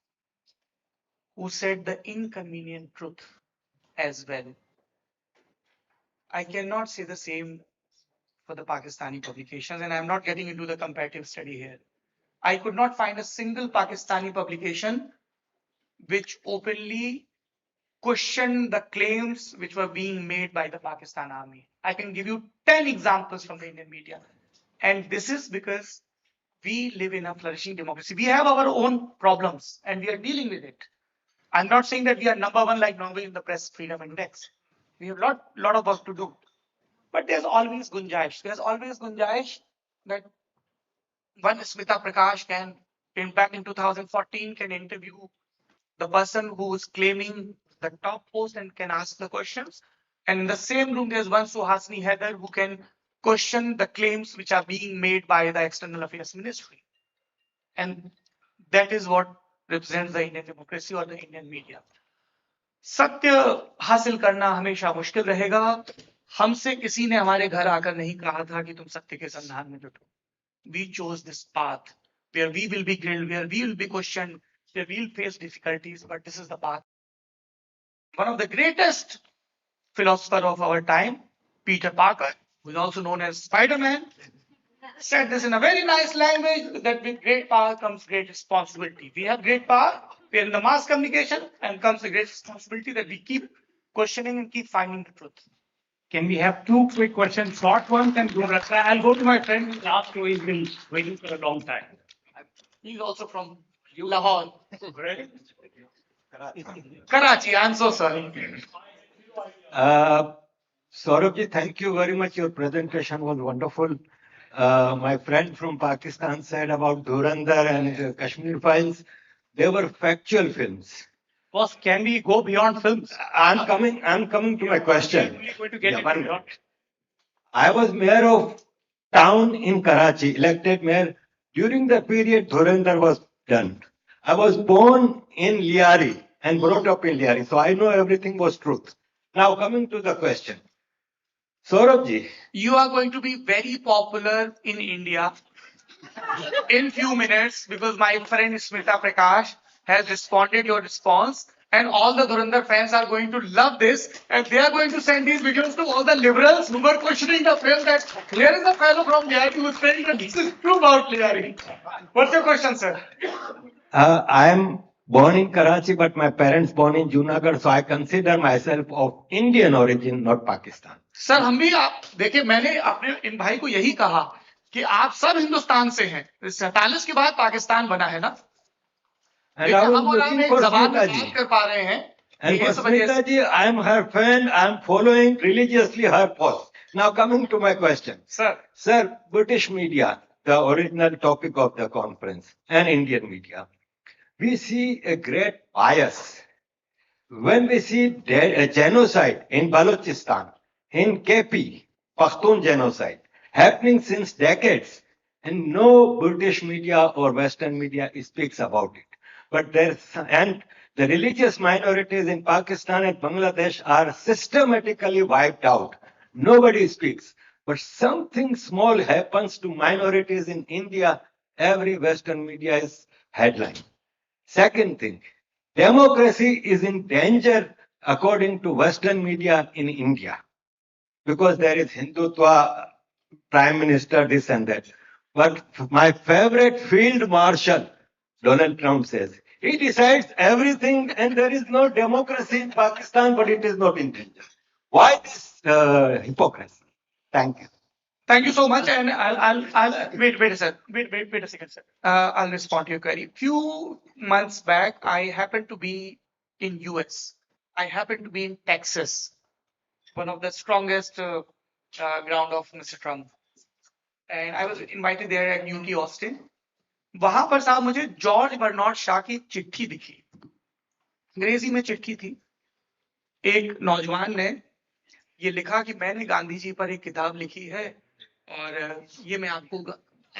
who said the inconvenient truth as well. I cannot say the same for the Pakistani publications, and I'm not getting into the comparative study here. I could not find a single Pakistani publication which openly question the claims which were being made by the Pakistan army. I can give you 10 examples from the Indian media. And this is because we live in a flourishing democracy. We have our own problems and we are dealing with it. I'm not saying that we are number one like Norway in the press freedom index. We have a lot of work to do. But there's always gunjaish. There's always gunjaish that one Smita Prakash can, back in 2014, can interview the person who is claiming the top post and can ask the questions. And in the same room, there's one Suhasini Heather who can question the claims which are being made by the External Affairs Ministry. and that is what represents the Indian democracy or the Indian media. सत्य हासिल करना हमेशा मुश्किल रहेगा. हमसे किसी ने हमारे घर आकर नहीं कहा था कि तुम सत्य के संधान में जुटो. We chose this path where we will be grilled, where we will be questioned, where we will face difficulties, but this is the path. One of the greatest philosopher of our time, Peter Parker, who is also known as Spider-Man, said this in a very nice language that with great power comes great responsibility. We have great power, we are in the mass communication, and comes a great responsibility that we keep questioning and keep finding the truth. Can we have two quick questions, short ones, and go? I'll go to my friend who last who has been waiting for a long time. He's also from Lahore. Karachi, I'm so sorry. Saurabh, thank you very much. Your presentation was wonderful. My friend from Pakistan said about Dhurandhar and Kashmir Files. They were factual films. Boss, can we go beyond films? I'm coming to my question. We're going to get Yeah, into one it. minute. I was mayor of town in Karachi, elected mayor during the period Dhurandhar was done. I was born in Liari and brought up in Liari, so I know everything was truth. Now coming to the question. Saurabh, You are going to be very popular in India in few minutes because my friend Smita Prakash has responded your response, and all the Dhurandhar fans are going to love this, and they are going to send these videos to all the liberals who were questioning the film that here is a fellow from Liari who is saying that this is true about Liari. What's your question, sir? I am born in Karachi, but my parents born in Junagadh, so I consider myself of Indian origin, not Pakistan. Sir हम भी आप देखिए मैंने अपने इन भाई को यही कहा कि आप सब हिंदुस्तान से हैं. 47 के बाद पाकिस्तान बना है ना. And I was हम और आप looking एक for जबान में Smita ji. बात कर पा रहे हैं. And for इस वजह Smita ji, I am her fan. I am following religiously her post. Now coming to my question. Sir, British media, the original topic of the conference, and Indian media, we see a great bias. When we see a genocide in Balochistan, in KP, Pashtun genocide, happening since decades, and no British media or Western media speaks about it. But and the religious minorities in Pakistan and Bangladesh are systematically wiped out. Nobody speaks. But something small happens to minorities in India, every Western media is headline. Second thing, democracy is in danger according to Western media in India because there is Hindutva, Prime Minister, this and that. But my favorite Field Marshal, Donald Trump says, he decides everything and there is no democracy in Pakistan, but it is not in danger. Why this hypocrisy? Thank you. Thank you so much, and I'll wait a second. Wait a second, sir. I'll respond to your query. Few months back, I happened to be in US. I happened to be in Texas, one of the strongest ground of Mr. Trump, and I was invited there at UT Austin. वहां पर साहब मुझे George Bernard Shaw की चिट्ठी दिखी. अंग्रेजी में चिट्ठी थी. एक नौजवान ने ये लिखा कि मैंने गांधी जी पर एक किताब लिखी है और ये मैं आपको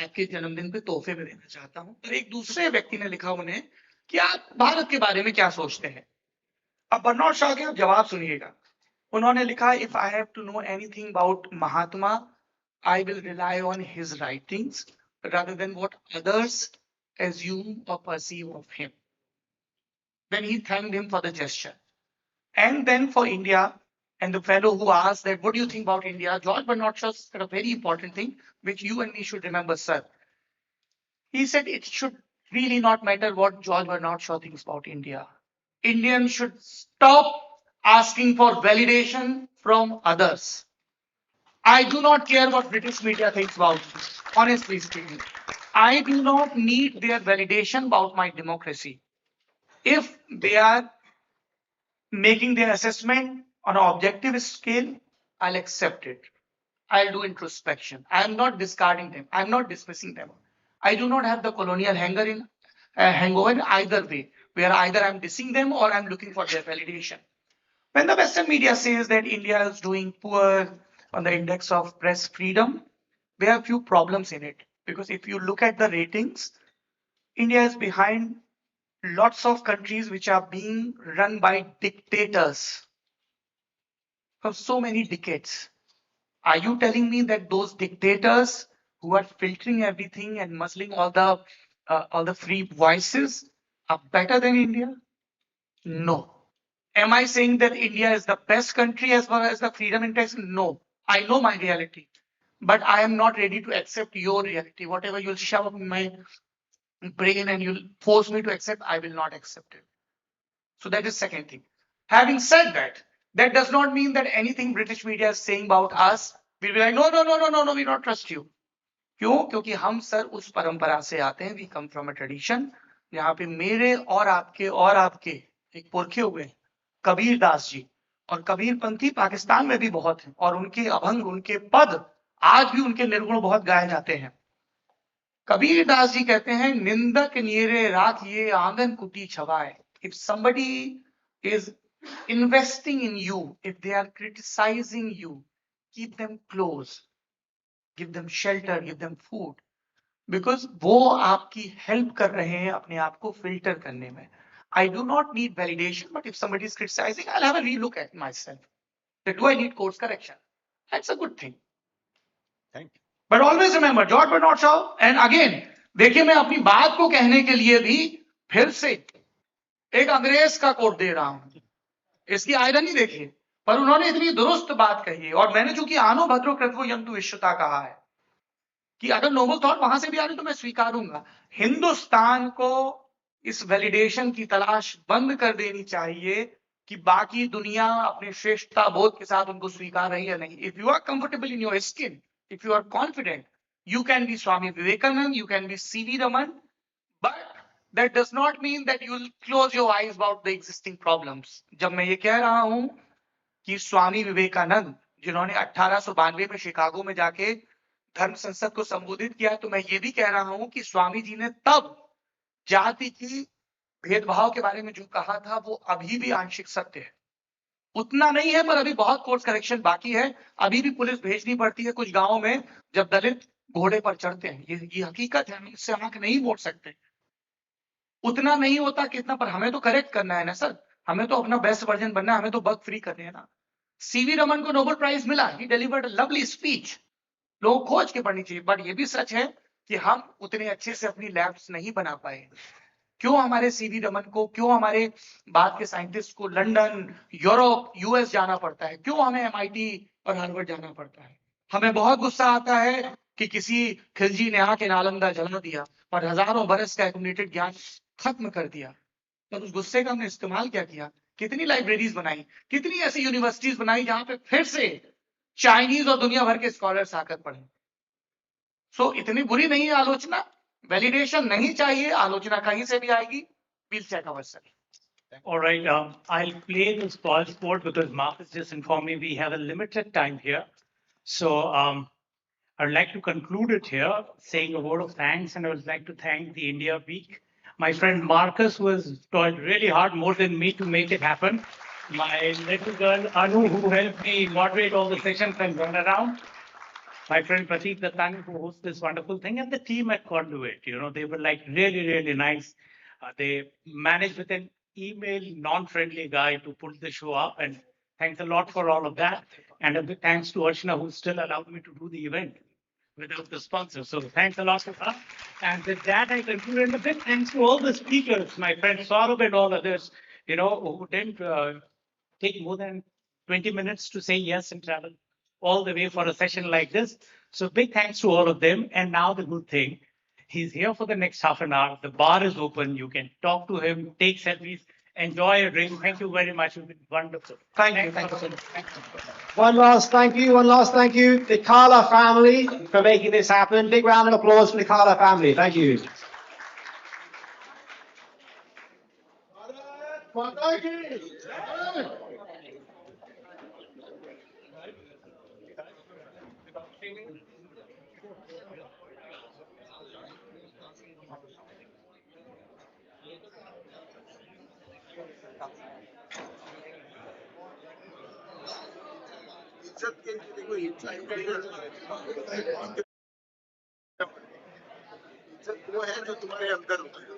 आपके जन्मदिन पे तोहफे में देना चाहता हूं. और एक दूसरे व्यक्ति ने लिखा उन्हें कि आप भारत के बारे में क्या सोचते हैं. अब बर्नार्ड शॉ के जवाब सुनिएगा. उन्होंने लिखा, if I have to know anything about Mahatma, I will rely on his writings rather than what others assume or perceive of him. Then he thanked him for the gesture. And then for India, and the fellow who asked that, what do you think about India? George Bernard Shaw said a very important thing, which you and me should remember, sir. He said it should really not matter what George Bernard Shaw thinks about India. Indians should stop asking for validation from others. I do not care what British media thinks about me, honestly speaking. I do not need their validation about my democracy. If they are making their assessment on an objective scale, I'll accept it. I'll do introspection. I'm not discarding them. I'm not dismissing them. I do not have the colonial hangover in either way, where either I'm dissing them or I'm looking for their validation. When the Western media says that India is doing poor on the index of press freedom, there are a few problems in it. Because if you look at the ratings, India is behind lots of countries which are being run by dictators for so many decades. Are you telling me that those dictators who are filtering everything and muzzling all the free voices are better than India? No. Am I saying that India is the best country as far as the freedom index? No. I know my reality, but I am not ready to accept your reality. Whatever you'll shove up in my brain and you'll force me to accept, I will not accept it. So that is second thing. Having said that, that does not mean that anything British media is saying about us, we'll be like, no, no, no, no, no, no, we don't trust you. क्यों? क्योंकि हम sir उस परंपरा से आते हैं, we come from a tradition, यहाँ पे मेरे और आपके एक पुरखे हुए हैं, कबीर दास जी, और कबीर पंथी पाकिस्तान में भी बहुत हैं, और उनके अभंग, उनके पद आज भी उनके निर्गुण बहुत गाए जाते हैं। कबीर दास जी कहते हैं, निंदक नीरे राखिए आंगन कुटी छवाए। If somebody is investing in you, if they are criticizing you, keep them close, give them shelter, give them food, because वो आपकी help कर रहे हैं अपने आप को filter करने में. I do not need validation, but if somebody is criticizing, I'll have a relook at myself. That do I need course correction? That's a good thing. Thank you. But always remember, George Bernard Shaw, and again, देखिए मैं अपनी बात को कहने के लिए भी फिर से एक अंग्रेज का कोट दे रहा हूं, इसकी आयरनी देखिए, पर उन्होंने इतनी दुरुस्त बात कही है, और मैंने चूंकि आनो भद्रो कृत्वो यंतु विश्वता कहा है कि अगर नोबल थॉट वहां से भी आ रही तो मैं स्वीकारूंगा। हिंदुस्तान को इस वैलिडेशन की तलाश बंद कर देनी चाहिए कि बाकी दुनिया अपने श्रेष्ठता बोध के साथ उनको स्वीकार रही है नहीं। If you are comfortable in your skin, if you are confident, you can be Swami Vivekanand, you can be C.V. Raman, but that does not mean that you will close your eyes about the existing problems. जब मैं ये कह रहा हूं कि स्वामी विवेकानंद जिन्होंने 1892 में Chicago में जाके धर्म संसद को संबोधित किया, तो मैं ये भी कह रहा हूं कि स्वामी जी ने तब जाति की भेदभाव के बारे में जो कहा था वो अभी भी आंशिक सत्य है। उतना नहीं है, पर अभी बहुत कोर्स करेक्शन बाकी है। अभी भी पुलिस भेजनी पड़ती है कुछ गांवों में जब दलित घोड़े पर चढ़ते हैं। ये हकीकत है, हम इससे आंख नहीं मोड़ सकते। उतना नहीं होता कितना, पर हमें तो करेक्ट करना है ना सर, हमें तो अपना बेस्ट वर्जन बनना है, हमें तो बग फ्री करने हैं ना। सीवी रमन को नोबेल प्राइज मिला, ही डिलीवर्ड अ लवली स्पीच, लोग खोज के पढ़नी चाहिए। बट ये भी सच है कि हम उतने अच्छे से अपनी लैब्स नहीं बना पाए। क्यों हमारे सीवी रमन को, क्यों हमारे बाद के साइंटिस्ट को लंदन, यूरोप, यूएस जाना पड़ता है? क्यों हमें एमआईटी और हार्वर्ड जाना पड़ता है? हमें बहुत गुस्सा आता है कि किसी खिलजी ने आके नालंदा जला दिया और हजारों बरस का एक्यूमुलेटेड ज्ञान खत्म कर दिया। पर उस गुस्से का हमने इस्तेमाल क्या किया? कितनी लाइब्रेरीज बनाई, कितनी ऐसी यूनिवर्सिटीज बनाई जहां पे फिर से चाइनीज और दुनिया भर के स्कॉलर्स आकर पढ़े। सो इतनी बुरी नहीं है आलोचना, वैलिडेशन नहीं चाहिए, आलोचना कहीं से भी आएगी। We'll check ourselves. All right, I'll play the spoil sport because Mark has just informed me we have a limited time here. So I'd like to conclude it here saying a word of thanks, and I would like to thank the India Week. My friend Marcus was toiled really hard, more than me, to make it happen. My little girl Anu, who helped me moderate all the sessions and run around. My friend Pratik Dattani, who hosts this wonderful thing, and the team at Conduit. You know, they were like really, really nice. They managed with an email, non-friendly guy to put the show up, and thanks a lot for all of that. And a big thanks to Archana, who still allowed me to do the event without the sponsor. So thanks a lot to her. And with that, I conclude. And a big thanks to all the speakers, my friend Saurabh and all others, you know, who didn't take more than 20 minutes to say yes and travel all the way for a session like this. So big thanks to all of them. And now the good thing, he's here for the next half an hour. The bar is open. You can talk to him, take selfies, enjoy a drink. Thank you very much. It's been wonderful. Thank you. One last thank you, the Carla family, for making this happen. Big round of applause for the Carla family. Thank you. Go ahead. जो तुम्हारे अंदर होता है